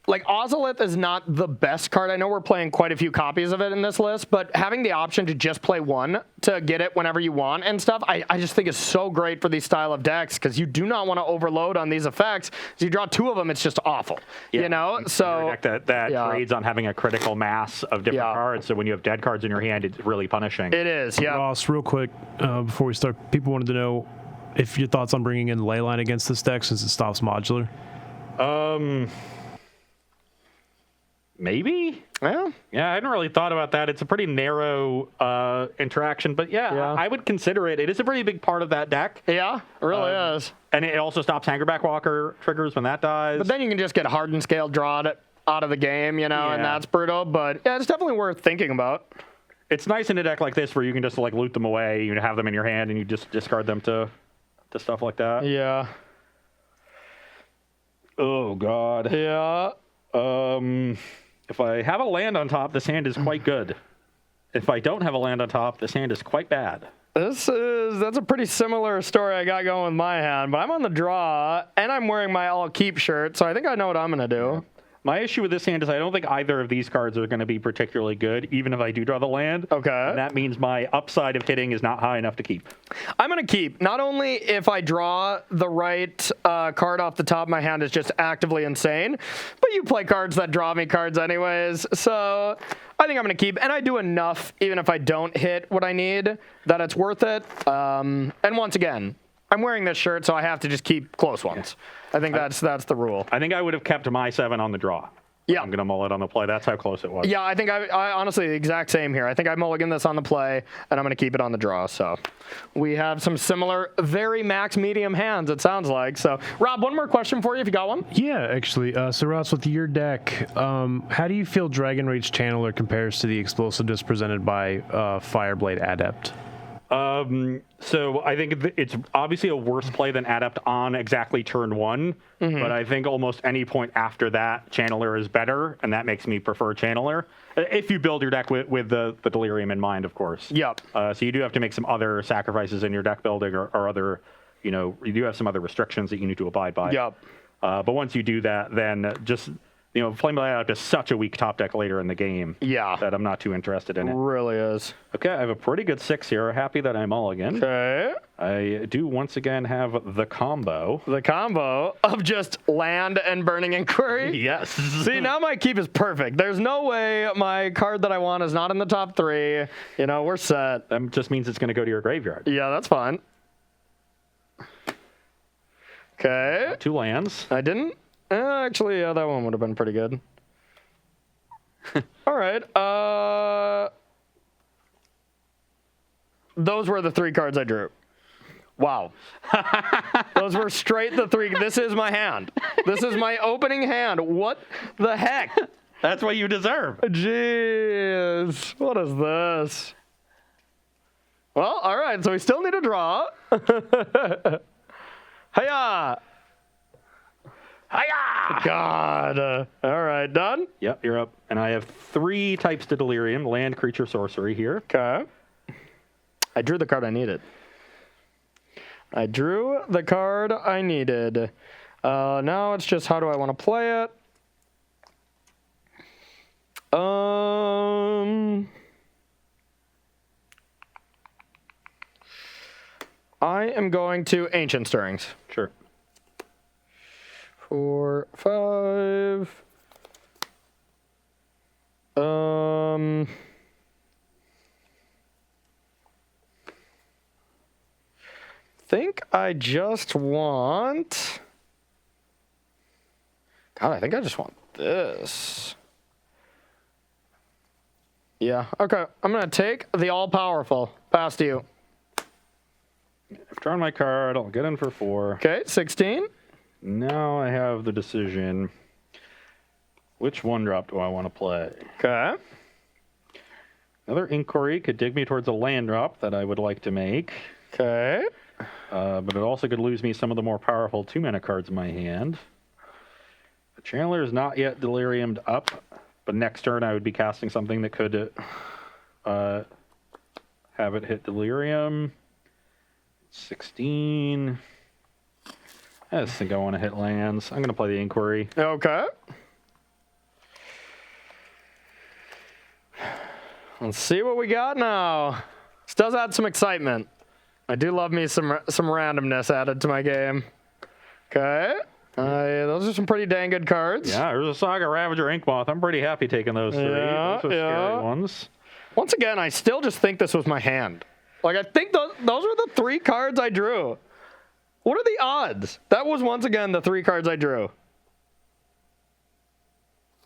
[SPEAKER 2] like, Ozolith is not the best card. I know we're playing quite a few copies of it in this list, but having the option to just play 1 to get it whenever you want and stuff, I just think is so great for these style of decks, because you do not want to overload on these effects. So you draw 2 of them, it's just awful. So
[SPEAKER 1] a deck that trades on having a critical mass of different cards. So when you have dead cards in your hand, it's really punishing.
[SPEAKER 2] It is.
[SPEAKER 3] Ross, real quick, before we start, people wanted to know if your thoughts on bringing in Leyline against this deck since it stops modular.
[SPEAKER 1] Maybe?
[SPEAKER 2] Yeah,
[SPEAKER 1] I hadn't really thought about that. It's a pretty narrow interaction, but I would consider it. It is a pretty big part of that deck.
[SPEAKER 2] Yeah, it really is.
[SPEAKER 1] And it also stops Hangerback Walker triggers when that dies.
[SPEAKER 2] But then you can just get Hardened Scale drawn out of the game, and that's brutal. But yeah, it's definitely worth thinking about.
[SPEAKER 1] It's nice in a deck like this where you can just like loot them away, you have them in your hand, and you just discard them to stuff like that.
[SPEAKER 2] Yeah.
[SPEAKER 1] Oh, God.
[SPEAKER 2] Yeah.
[SPEAKER 1] If I have a land on top, this hand is quite good. If I don't have a land on top, this hand is quite bad.
[SPEAKER 2] That's a pretty similar story I got going with my hand, but I'm on the draw, and I'm wearing my all keep shirt, so I think I know what I'm going to do.
[SPEAKER 1] My issue with this hand is I don't think either of these cards are going to be particularly good, even if I do draw the land.
[SPEAKER 2] Okay.
[SPEAKER 1] And that means my upside of hitting is not high enough to keep.
[SPEAKER 2] I'm going to keep. Not only if I draw the right card off the top of my hand is just actively insane, but you play cards that draw me cards anyways, so I think I'm going to keep. And I do enough, even if I don't hit what I need, that it's worth it. And once again, I'm wearing this shirt, so I have to just keep close ones. I think that's the rule.
[SPEAKER 1] I think I would have kept my 7 on the draw.
[SPEAKER 2] Yeah.
[SPEAKER 1] I'm gonna mull it on the play. That's how close it was.
[SPEAKER 2] Yeah, I think I honestly the exact same here. I think I mulligan this on the play, and I'm going to keep it on the draw. So we have some similar, very max medium hands, it sounds like. So, Rob, one more question for you if you got one.
[SPEAKER 3] Yeah, actually. So, Ross, with your deck, how do you feel Dragon Rage Channeler compares to the explosiveness presented by Fireblade Adept?
[SPEAKER 1] So I think it's obviously a worse play than Adept on exactly turn one, but I think almost any point after that, Channeler is better, and that makes me prefer Channeler. If you build your deck with the Delirium in mind, of course.
[SPEAKER 2] Yep.
[SPEAKER 1] So you do have to make some other sacrifices in your deck building or other, you do have some other restrictions that you need to abide by.
[SPEAKER 2] Yep.
[SPEAKER 1] But once you do that, then just, Flameblade Adept is such a weak top deck later in the game.
[SPEAKER 2] Yeah.
[SPEAKER 1] That I'm not too interested in it.
[SPEAKER 2] Really is.
[SPEAKER 1] Okay, I have a pretty good 6 here. Happy that I'm mulligan.
[SPEAKER 2] Okay.
[SPEAKER 1] I do once again have the combo.
[SPEAKER 2] The combo of just land and Burning Inquiry.
[SPEAKER 1] Yes.
[SPEAKER 2] See, now my keep is perfect. There's no way my card that I want is not in the top 3. We're set.
[SPEAKER 1] That just means it's going to go to your graveyard.
[SPEAKER 2] Yeah, that's fine. Okay.
[SPEAKER 1] 2 lands.
[SPEAKER 2] I didn't? Actually, yeah, that one would have been pretty good. All right. Those were the 3 cards I drew. Wow. Those were straight the 3. This is my hand. This is my opening hand. What the heck?
[SPEAKER 1] That's what you deserve.
[SPEAKER 2] Jeez. What is this? Well, all right. So we still need a draw. Hiya! Hiya! God. All right, done?
[SPEAKER 1] Yep, you're up. And I have 3 types to Delirium, land, creature, sorcery here.
[SPEAKER 2] Okay. I drew the card I needed. I drew the card I needed. Now it's just how do I want to play it? I am going to Ancient Stirrings.
[SPEAKER 1] Sure.
[SPEAKER 2] 4, 5. Think I just want. God, I think I just want this. Yeah. Okay. I'm gonna take the all-powerful. Pass to you.
[SPEAKER 1] I've drawn my card. I'll get in for 4.
[SPEAKER 2] Okay. 16.
[SPEAKER 1] Now I have the decision. Which 1-drop do I want to play?
[SPEAKER 2] Okay.
[SPEAKER 1] Another Inquiry could dig me towards a land drop that I would like to make.
[SPEAKER 2] Okay.
[SPEAKER 1] But it also could lose me some of the more powerful 2-mana cards in my hand. The Channeler is not yet Deliriumed up, but next turn I would be casting something that could have it hit Delirium. 16. I just think I want to hit lands. I'm going to play the Inquiry.
[SPEAKER 2] Okay. Let's see what we got now. This does add some excitement. I do love me some randomness added to my game. Okay. Those are some pretty dang good cards.
[SPEAKER 1] Yeah, there's a Saga, Ravager, Inkmoth. I'm pretty happy taking those 3.
[SPEAKER 2] Yeah,
[SPEAKER 1] Those are
[SPEAKER 2] yeah.
[SPEAKER 1] scary ones.
[SPEAKER 2] Once again, I still just think this was my hand. Like, I think those are the 3 cards I drew. What are the odds? That was, once again, the 3 cards I drew.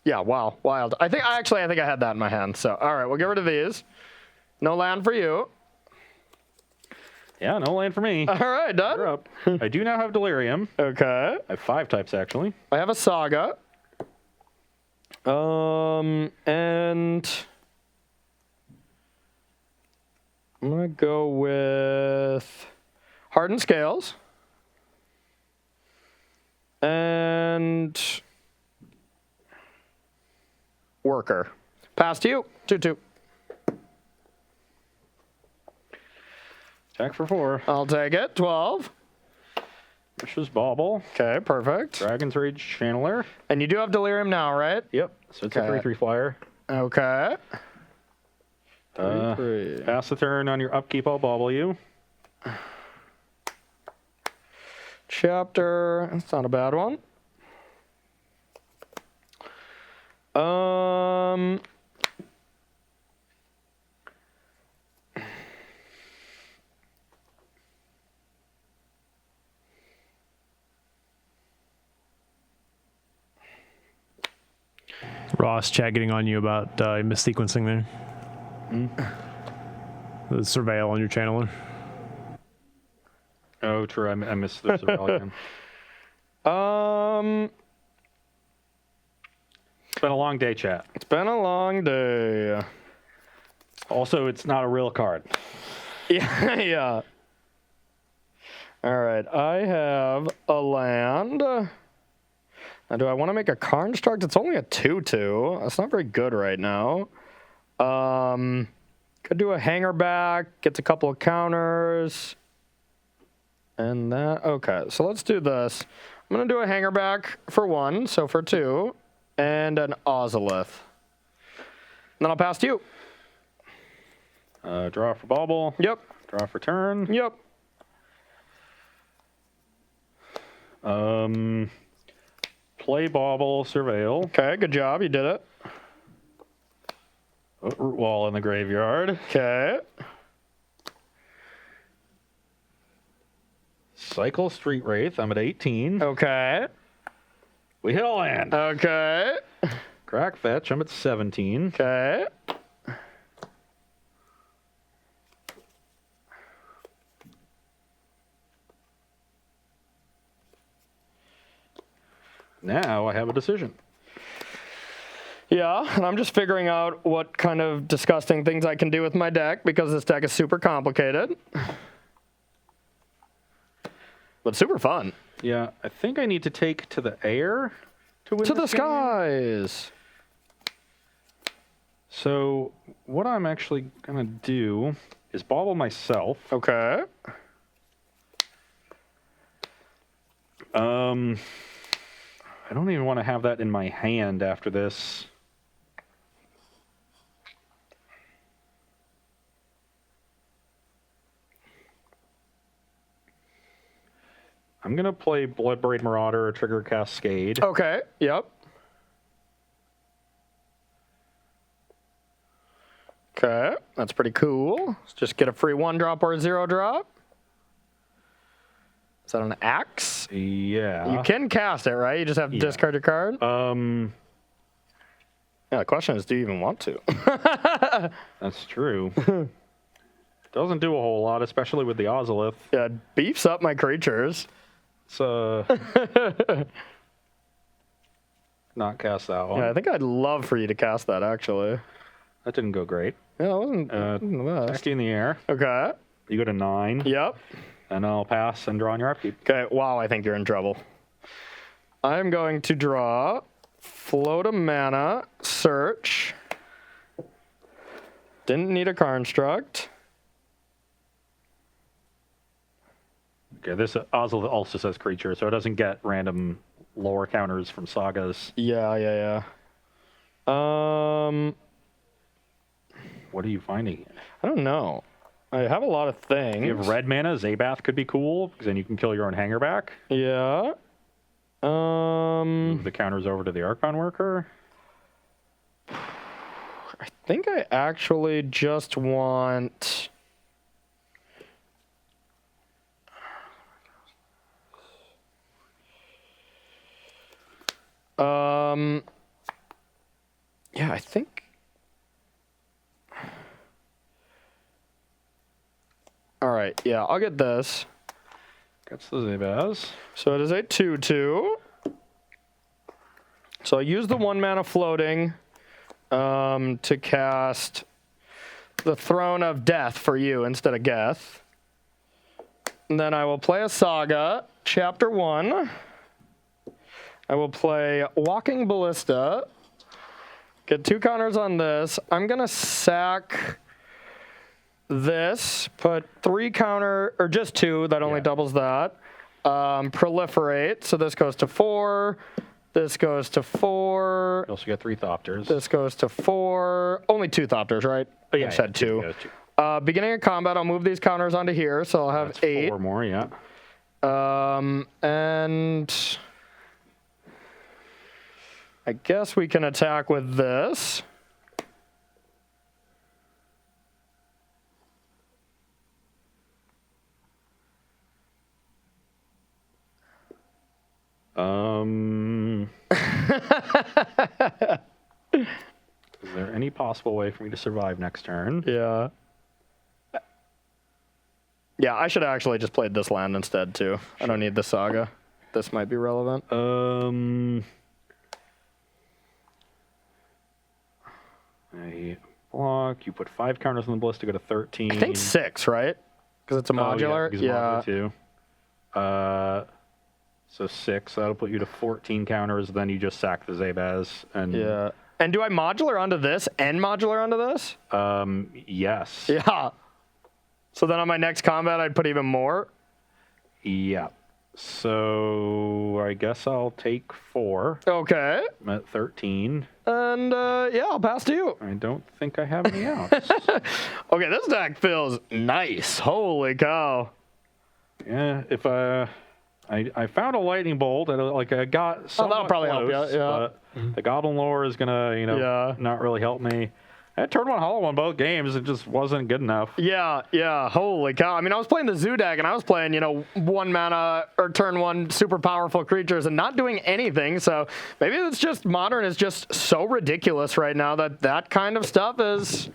[SPEAKER 2] Yeah, wow, wild. I think I had that in my hand. So, all right, we'll get rid of these. No land for you.
[SPEAKER 1] Yeah, no land for me.
[SPEAKER 2] All right, done.
[SPEAKER 1] You're up. I do now have Delirium.
[SPEAKER 2] Okay.
[SPEAKER 1] I have 5 types, actually.
[SPEAKER 2] I have a Saga. And I'm gonna go with Hardened Scales. And Worker. Pass to you. 2/2.
[SPEAKER 1] Attack for 4.
[SPEAKER 2] I'll take it. 12.
[SPEAKER 1] Vicious Bauble.
[SPEAKER 2] Okay, perfect.
[SPEAKER 1] Dragon's Rage Channeler.
[SPEAKER 2] And you do have Delirium now, right?
[SPEAKER 1] Yep. So it's a
[SPEAKER 2] Okay.
[SPEAKER 1] 3/3 flyer.
[SPEAKER 2] Okay. 3/3.
[SPEAKER 1] Pass the turn on your upkeep. I'll bauble you.
[SPEAKER 2] Chapter. That's not a bad one.
[SPEAKER 3] Ross, chat getting on you about missequencing there. The surveil on your channeler.
[SPEAKER 1] Oh, true. I missed the surveil again. It's been a long day, chat.
[SPEAKER 2] It's been a long day.
[SPEAKER 1] Also, it's not a real card.
[SPEAKER 2] Yeah, yeah. All right, I have a land. Now, do I want to make a construct? It's only a 2/2. That's not very good right now. Could do a hanger back, gets a couple of counters. And that, okay, so let's do this. I'm going to do a hanger back for 1, so for 2, and an Ozolith. Then I'll pass to you.
[SPEAKER 1] Draw for bauble.
[SPEAKER 2] Yep.
[SPEAKER 1] Draw for turn.
[SPEAKER 2] Yep.
[SPEAKER 1] Play bauble, surveil.
[SPEAKER 2] Okay, good job. You did it.
[SPEAKER 1] Root wall in the graveyard.
[SPEAKER 2] Okay.
[SPEAKER 1] Cycle Street Wraith. I'm at 18.
[SPEAKER 2] Okay.
[SPEAKER 1] We hit a land.
[SPEAKER 2] Okay.
[SPEAKER 1] Crack Fetch. I'm at 17.
[SPEAKER 2] Okay.
[SPEAKER 1] Now I have a decision.
[SPEAKER 2] Yeah, and I'm just figuring out what kind of disgusting things I can do with my deck because this deck is super complicated. But super fun.
[SPEAKER 1] Yeah, I think I need to take to the air to win
[SPEAKER 2] To the
[SPEAKER 1] this game.
[SPEAKER 2] skies.
[SPEAKER 1] So what I'm actually going to do is bauble myself.
[SPEAKER 2] Okay.
[SPEAKER 1] I don't even want to have that in my hand after this. I'm going to play Bloodbraid Marauder, Trigger Cascade.
[SPEAKER 2] Okay. Yep. Okay. That's pretty cool. Let's just get a free 1-drop or a 0-drop. Is that an axe?
[SPEAKER 1] Yeah.
[SPEAKER 2] You can cast it, right? You just have to discard your card? Yeah, the question is, do you even want to?
[SPEAKER 1] That's true. Doesn't do a whole lot, especially with the Ozolith.
[SPEAKER 2] Yeah, it beefs up my creatures.
[SPEAKER 1] It's not cast that one.
[SPEAKER 2] Yeah, I think I'd love for you to cast that, actually.
[SPEAKER 1] That didn't go great.
[SPEAKER 2] Yeah, that wasn't the best.
[SPEAKER 1] Back in the air.
[SPEAKER 2] Okay.
[SPEAKER 1] You go to 9.
[SPEAKER 2] Yep.
[SPEAKER 1] And I'll pass and draw on your upkeep.
[SPEAKER 2] Okay, wow, I think you're in trouble. I'm going to draw Float a Mana, Search. Didn't need a construct.
[SPEAKER 1] Okay, this Ozolith also says creature, so it doesn't get random lower counters from sagas.
[SPEAKER 2] Yeah.
[SPEAKER 1] What are you finding?
[SPEAKER 2] I don't know. I have a lot of things.
[SPEAKER 1] If you have red mana, Zabath could be cool, because then you can kill your own hanger back.
[SPEAKER 2] Yeah.
[SPEAKER 1] Move the counters over to the Archon Worker.
[SPEAKER 2] I think I actually just want... Yeah, I think... All right, yeah, I'll get this.
[SPEAKER 1] Gets the Zabaths.
[SPEAKER 2] So it is a 2/2. So I use the 1-mana floating to cast the Throne of Death for you instead of Geth. And then I will play a Saga, Chapter 1. I will play Walking Ballista. Get 2 counters on this. I'm going to sack this, put 3 counter, or just 2, that only doubles that. Proliferate, so this goes to 4. This goes to 4.
[SPEAKER 1] You also get 3 Thopters.
[SPEAKER 2] This goes to 4. Only 2 Thopters, right?
[SPEAKER 1] Oh, yeah,
[SPEAKER 2] I said 2.
[SPEAKER 1] goes to-
[SPEAKER 2] Beginning of combat, I'll move these counters onto here, so I'll have
[SPEAKER 1] That's
[SPEAKER 2] 8.
[SPEAKER 1] 4 more, yeah.
[SPEAKER 2] And I guess we can attack with this.
[SPEAKER 1] Is there any possible way for me to survive next turn?
[SPEAKER 2] Yeah. Yeah, I should have actually just played this land instead, too. I don't need the Saga. This might be relevant.
[SPEAKER 1] I block. You put 5 counters on the Ballista, go to 13.
[SPEAKER 2] I think 6, right? Because it's a modular.
[SPEAKER 1] Oh, yeah. Modular too. So 6. That'll put you to 14 counters. Then you just sack the Zabaz. And
[SPEAKER 2] Yeah. And do I modular onto this and modular onto this?
[SPEAKER 1] Yes.
[SPEAKER 2] Yeah. So then on my next combat, I'd put even more?
[SPEAKER 1] Yeah. So I guess I'll take 4.
[SPEAKER 2] Okay.
[SPEAKER 1] I'm at 13.
[SPEAKER 2] And, yeah, I'll pass to you.
[SPEAKER 1] I don't think I have any outs.
[SPEAKER 2] Okay, this deck feels nice. Holy cow.
[SPEAKER 1] Yeah, if I found a lightning bolt and I got
[SPEAKER 2] that'll probably help
[SPEAKER 1] close,
[SPEAKER 2] you, yeah.
[SPEAKER 1] But the Goblin Lore is gonna not really help me. I turned 1 hollow on both games. It just wasn't good enough.
[SPEAKER 2] Yeah. Holy cow. I mean, I was playing the Zoo deck, and I was playing, 1 mana or turn 1 super powerful creatures and not doing anything. So maybe it's just Modern is just so ridiculous right now that kind of stuff is,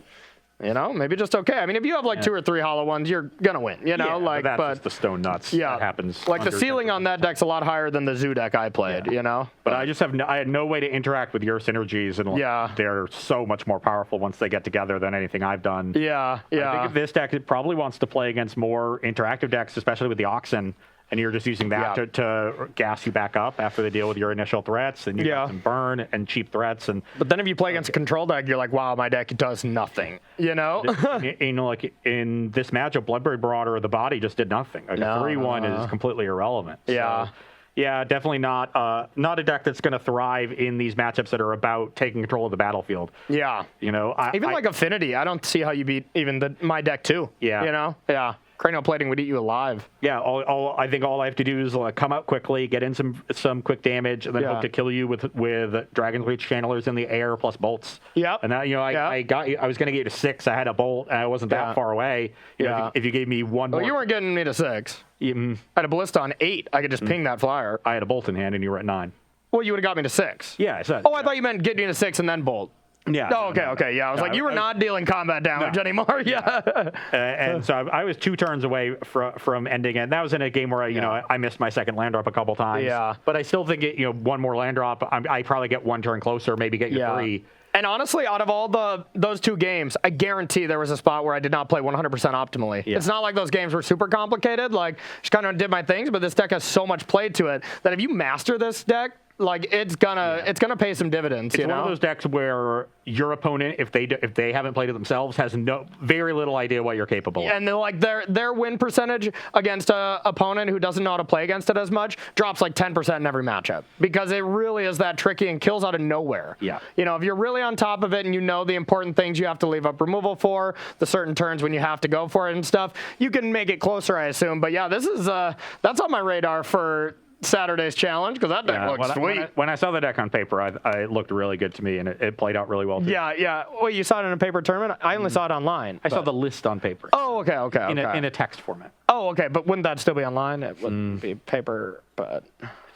[SPEAKER 2] maybe just okay. I mean, if you have 2 or 3 hollow ones, you're going to win,
[SPEAKER 1] but that's just the stone nuts.
[SPEAKER 2] Yeah.
[SPEAKER 1] That happens.
[SPEAKER 2] Like the ceiling on that deck's a lot higher than the Zoo deck I played,
[SPEAKER 1] But I just I had no way to interact with your synergies, and they're so much more powerful once they get together than anything I've done.
[SPEAKER 2] Yeah.
[SPEAKER 1] I think if this deck, it probably wants to play against more interactive decks, especially with the Oxen, and you're just using that to gas you back up after they deal with your initial threats, and you got some burn and cheap threats. But
[SPEAKER 2] then if you play against a control deck, you're like, wow, my deck does nothing,
[SPEAKER 1] like in this matchup, Bloodbraid Marauder of the Body just did nothing. Like a 3/1 is completely irrelevant.
[SPEAKER 2] Yeah.
[SPEAKER 1] So, yeah, definitely not a deck that's going to thrive in these matchups that are about taking control of the battlefield.
[SPEAKER 2] Yeah. Even like Affinity, I don't see how you beat even my deck too.
[SPEAKER 1] Yeah.
[SPEAKER 2] Yeah. Cranial Plating would eat you alive.
[SPEAKER 1] Yeah, I think all I have to do is come out quickly, get in some quick damage, and then hope to kill you with Dragon's Reach Channelers in the air plus bolts.
[SPEAKER 2] Yep.
[SPEAKER 1] And that I was going to get you to 6. I had a bolt, and I wasn't that far away. If you gave me one more.
[SPEAKER 2] Well, you weren't getting me to 6.
[SPEAKER 1] I
[SPEAKER 2] had a Ballista on 8. I could just ping that flyer.
[SPEAKER 1] I had a bolt in hand, and you were at 9.
[SPEAKER 2] Well, you would have got me to 6.
[SPEAKER 1] Yeah, I said.
[SPEAKER 2] Oh, I thought you meant getting you to 6 and then bolt.
[SPEAKER 1] Yeah.
[SPEAKER 2] Oh, okay. Yeah, I was like, you were not dealing combat damage anymore. Yeah.
[SPEAKER 1] And so I was 2 turns away from ending it. And that was in a game where I missed my second land drop a couple times.
[SPEAKER 2] Yeah.
[SPEAKER 1] But I still think one more land drop, I probably get 1 turn closer, maybe get you 3.
[SPEAKER 2] And honestly, out of all those 2 games, I guarantee there was a spot where I did not play 100% optimally. Yeah. It's not like those games were super complicated. Like, just kind of did my things, but this deck has so much play to it that if you master this deck, it's gonna pay some dividends.
[SPEAKER 1] It's one of those decks where your opponent, if they haven't played it themselves, has very little idea what you're capable of.
[SPEAKER 2] And their win percentage against an opponent who doesn't know how to play against it as much drops 10% in every matchup because it really is that tricky and kills out of nowhere.
[SPEAKER 1] Yeah.
[SPEAKER 2] If you're really on top of it and you know the important things you have to leave up removal for, the certain turns when you have to go for it and stuff, you can make it closer, I assume. But yeah, this is that's on my radar for Saturday's challenge because that deck looks sweet.
[SPEAKER 1] When I saw the deck on paper, it looked really good to me, and it played out really well too.
[SPEAKER 2] Yeah. Wait, you saw it in a paper tournament? I only saw it online.
[SPEAKER 1] I saw the list on paper.
[SPEAKER 2] Oh, okay.
[SPEAKER 1] In a text format.
[SPEAKER 2] Oh, okay, but wouldn't that still be online? It wouldn't be paper, but...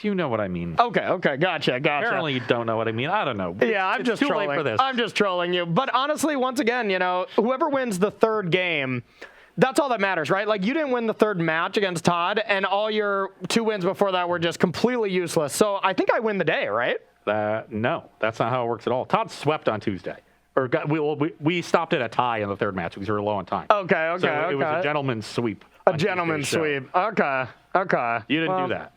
[SPEAKER 1] You know what I mean.
[SPEAKER 2] Okay, gotcha.
[SPEAKER 1] Apparently you don't know what I mean. I don't know.
[SPEAKER 2] Yeah, I'm just trolling.
[SPEAKER 1] Late for this.
[SPEAKER 2] I'm just trolling you. But honestly, once again, whoever wins the 3rd game... That's all that matters, right? Like, you didn't win the 3rd match against Todd, and all your 2 wins before that were just completely useless. So I think I win the day, right?
[SPEAKER 1] No, that's not how it works at all. Todd swept on Tuesday. We stopped at a tie in the 3rd match because we were low on time.
[SPEAKER 2] Okay.
[SPEAKER 1] So it was a gentleman's sweep.
[SPEAKER 2] A gentleman's sweep. Okay.
[SPEAKER 1] You didn't do that.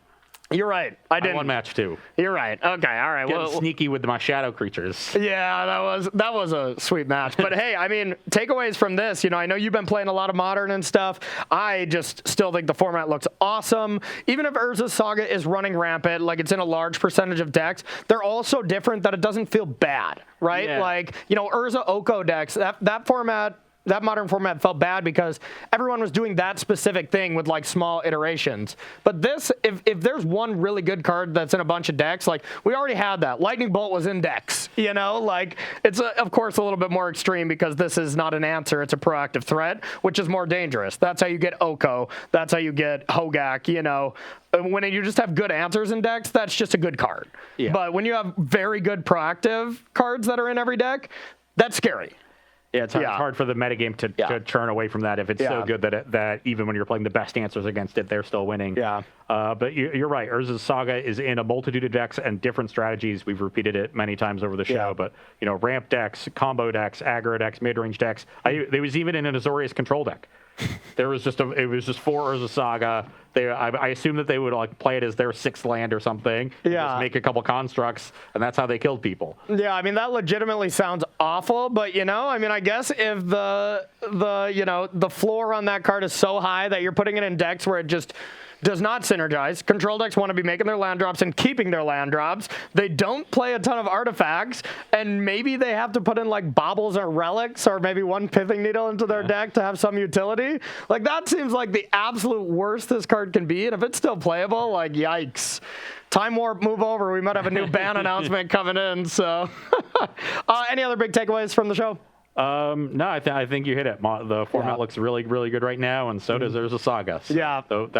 [SPEAKER 2] You're right. I didn't.
[SPEAKER 1] I won match 2.
[SPEAKER 2] You're right. Okay. All right.
[SPEAKER 1] Getting sneaky with my shadow creatures.
[SPEAKER 2] Yeah, that was a sweet match. But hey, I mean, takeaways from this. I know you've been playing a lot of Modern and stuff. I just still think the format looks awesome. Even if Urza's Saga is running rampant, like it's in a large percentage of decks, they're all so different that it doesn't feel bad, right?
[SPEAKER 1] Yeah.
[SPEAKER 2] Like Urza Oko decks. That format that modern format felt bad because everyone was doing that specific thing with like small iterations. But this, if there's one really good card that's in a bunch of decks, like we already had that. Lightning Bolt was in decks, you know, like it's of course a little bit more extreme because this is not an answer, it's a proactive threat, which is more dangerous. That's how you get Oko, that's how you get Hogak, you know. When you just have good answers in decks, that's just a good card. Yeah. But when you have very good proactive cards that are in every deck, that's scary.
[SPEAKER 1] Yeah, it's hard for the metagame to churn away from that if it's so good that even when you're playing the best answers against it, they're still winning.
[SPEAKER 2] Yeah.
[SPEAKER 1] But you're right. Urza's Saga is in a multitude of decks and different strategies. We've repeated it many times over the show. But, you know, ramp decks, combo decks, aggro decks, mid-range decks. There was even in an Azorius control deck. It was just for Urza Saga. I assume that they would like play it as their 6th land or something. Just make a couple constructs, and that's how they killed people. Yeah,
[SPEAKER 2] I mean that legitimately sounds awful, but you know, I mean, I guess if the floor on that card is so high that you're putting it in decks where it just does not synergize. Control decks want to be making their land drops and keeping their land drops. They don't play a ton of artifacts, and maybe they have to put in like baubles or relics or maybe one pithing needle into their deck to have some utility. Like that seems like the absolute worst this card can be, and if it's still playable, like yikes. Time Warp, move over. We might have a new ban announcement coming in. So, any other big takeaways from the show?
[SPEAKER 1] No, I think you hit it. The format looks really, really good right now, and so does Urza Saga. So, so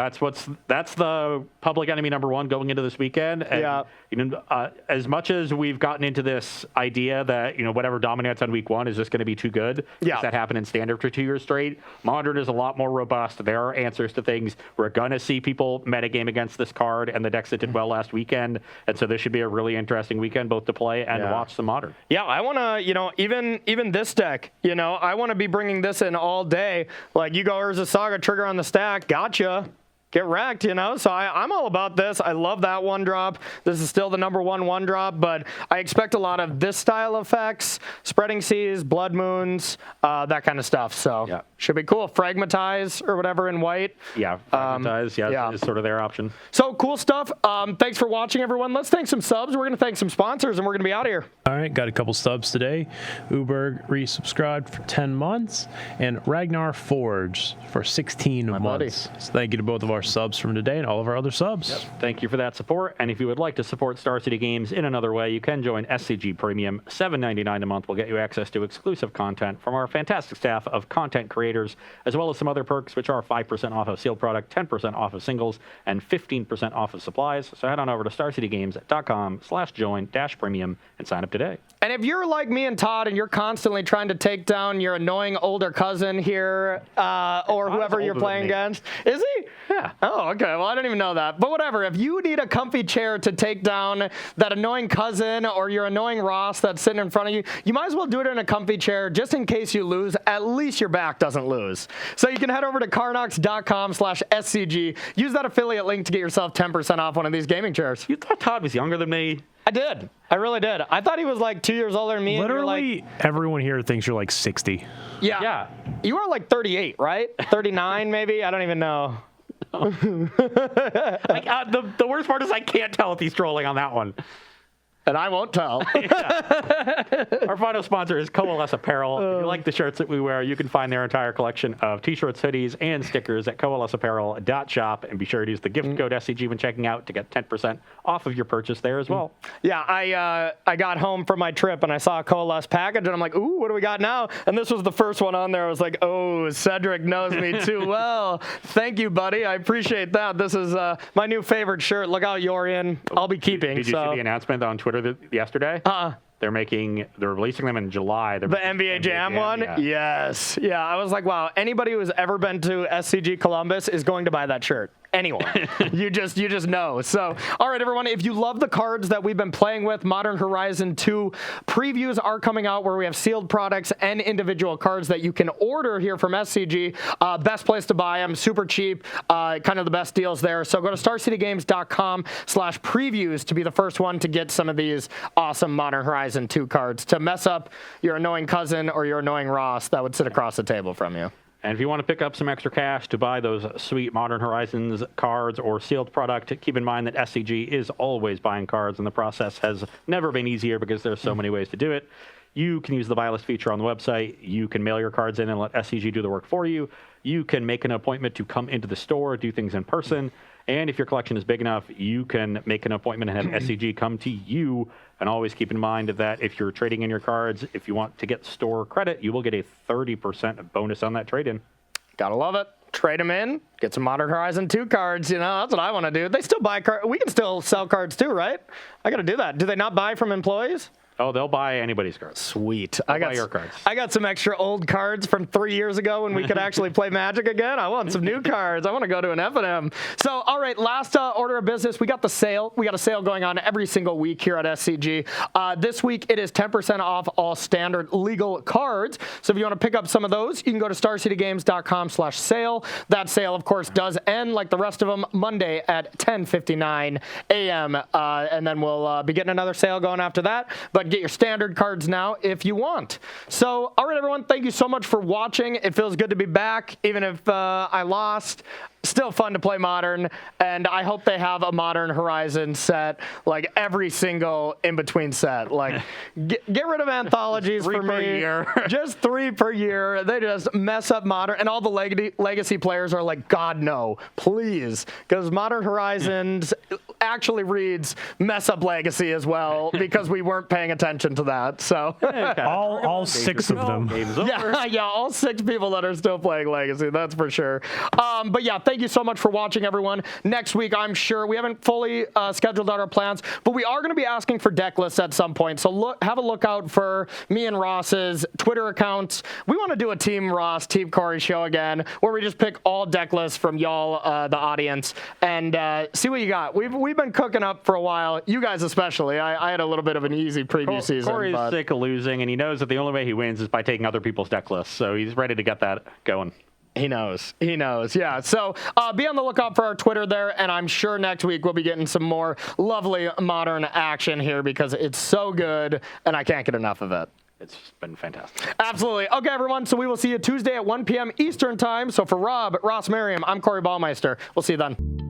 [SPEAKER 1] that's the public enemy #1 going into this weekend. And, you know, as much as we've gotten into this idea that, you know, whatever dominates on week 1 is just going to be too good, because that happened in Standard for 2 years straight. Modern is a lot more robust. There are answers to things. We're going to see people metagame against this card and the decks that did well last weekend, and so this should be a really interesting weekend both to play and watch the Modern. Yeah, I want to, you know, even this deck. You know, I want to be bringing this in all day. Like, you go Urza Saga, trigger on the stack, gotcha. Get wrecked, you know? So I'm all about this. I love that 1-drop. This is still the #1 1-drop, but I expect a lot of this style effects, Spreading Seas, Blood Moons, that kind of stuff. So should be cool. Fragmentize or whatever in white. Yeah, Fragmentize, is sort of their option. So cool stuff. Thanks for watching, everyone. Let's thank some subs. We're going to thank some sponsors, and we're going to be out of here.
[SPEAKER 3] All right, got a couple subs today. Uberg resubscribed for 10 months, and Ragnar Forge for 16 months. So thank you to both of our subs from today and all of our other subs.
[SPEAKER 1] Thank you for that support. And if you would like to support Star City Games in another way, you can join SCG Premium. $7.99 a month will get you access to exclusive content from our fantastic staff of content creators, as well as some other perks, which are 5% off of sealed product, 10% off of singles, and 15% off of supplies. So head on over to starcitygames.com/join-premium and sign up today.
[SPEAKER 2] And if you're like me and Todd and you're constantly trying to take down your annoying older cousin here or whoever you're playing against. Is he? Yeah. Oh, okay. Well, I don't even know that. But whatever. If you need a comfy chair to take down that annoying cousin or your annoying Ross that's sitting in front of you, you might as well do it in a comfy chair just in case you lose. At least your back doesn't lose. So you can head over to carnox.com/SCG. Use that affiliate link to get yourself 10% off one of these gaming chairs.
[SPEAKER 1] You thought Todd was younger than me?
[SPEAKER 2] I did. I really did. I thought he was like 2 years older than me.
[SPEAKER 3] Literally, everyone here thinks you're like 60.
[SPEAKER 2] Yeah. You are like 38, right? 39 maybe? I don't even know.
[SPEAKER 1] The worst part is I can't tell if he's trolling on that one.
[SPEAKER 2] And I won't tell.
[SPEAKER 1] Our final sponsor is Coalesce Apparel. If you like the shirts that we wear, you can find their entire collection of t-shirts, hoodies, and stickers at coalesceapparel.shop. And be sure to use the gift code SCG when checking out to get 10% off of your purchase there as well.
[SPEAKER 2] Yeah, I got home from my trip and I saw a Coalesce package and I'm like, ooh, what do we got now? And this was the first one on there. I was like, oh, Cedric knows me too well. Thank you, buddy. I appreciate that. This is my new favorite shirt. Look out, Yorian. I'll be keeping.
[SPEAKER 1] Did you see the announcement on Twitter yesterday? They're releasing them in July.
[SPEAKER 2] The NBA Jam one? Yeah. Yes. Yeah, I was like, wow, anybody who's ever been to SCG Columbus is going to buy that shirt. Anyone. You just know. So, all right, everyone, if you love the cards that we've been playing with, Modern Horizon 2 previews are coming out where we have sealed products and individual cards that you can order here from SCG. Best place to buy them, super cheap, kind of the best deals there. So go to starcitygames.com/previews to be the first one to get some of these awesome Modern Horizon 2 cards to mess up your annoying cousin or your annoying Ross that would sit across the table from you.
[SPEAKER 1] And if you want to pick up some extra cash to buy those sweet Modern Horizons cards or sealed product, keep in mind that SCG is always buying cards, and the process has never been easier because there's so many ways to do it. You can use the buy list feature on the website. You can mail your cards in and let SCG do the work for you. You can make an appointment to come into the store, do things in person. And if your collection is big enough, you can make an appointment and have SCG come to you. And always keep in mind that if you're trading in your cards, if you want to get store credit, you will get a 30% bonus on that trade-in.
[SPEAKER 2] Gotta love it. Trade them in, get some Modern Horizon 2 cards. That's what I want to do. They still buy cards. We can still sell cards too, right? I got to do that. Do they not buy from employees?
[SPEAKER 1] Oh, they'll buy anybody's cards.
[SPEAKER 2] Sweet.
[SPEAKER 1] They'll buy your cards.
[SPEAKER 2] I got some extra old cards from 3 years ago when we could actually play Magic again. I want some new cards. I want to go to an F&M. So, all right, last order of business. We got the sale. We got a sale going on every single week here at SCG. This week, it is 10% off all standard legal cards. So if you want to pick up some of those, you can go to starcitygames.com/sale. That sale, of course, does end like the rest of them Monday at 10:59 a.m. And then we'll be getting another sale going after that. But get your standard cards now if you want. So, all right, everyone, thank you so much for watching. It feels good to be back, even if I lost. Still fun to play Modern, and I hope they have a Modern Horizon set, like every single in-between set. Like, get rid of anthologies for me.
[SPEAKER 1] 3 per year.
[SPEAKER 2] Just 3 per year. They just mess up Modern, and all the legacy players are like, God, no, please. Because Modern Horizons actually reads mess up Legacy as well, because we weren't paying attention to that. So
[SPEAKER 3] all 6 of them.
[SPEAKER 2] yeah, all 6 people that are still playing Legacy, that's for sure. But yeah, thank you so much for watching, everyone. Next week, I'm sure we haven't fully scheduled out our plans, but we are going to be asking for deck lists at some point. So have a look out for me and Ross's Twitter accounts. We want to do a Team Ross, Team Corey show again, where we just pick all deck lists from y'all, the audience, and see what you got. We've been cooking up for a while. You guys especially. I had a little bit of an easy preview season.
[SPEAKER 1] Corey's sick of losing, and he knows that the only way he wins is by taking other people's deck lists. So he's ready to get that going.
[SPEAKER 2] He knows. Yeah. So be on the lookout for our Twitter there, and I'm sure next week we'll be getting some more lovely Modern action here because it's so good, and I can't get enough of it.
[SPEAKER 1] It's been fantastic.
[SPEAKER 2] Absolutely. Okay, everyone. So we will see you Tuesday at 1 p.m. Eastern time. So for Rob, Ross Merriam, I'm Corey Ballmeister. We'll see you then.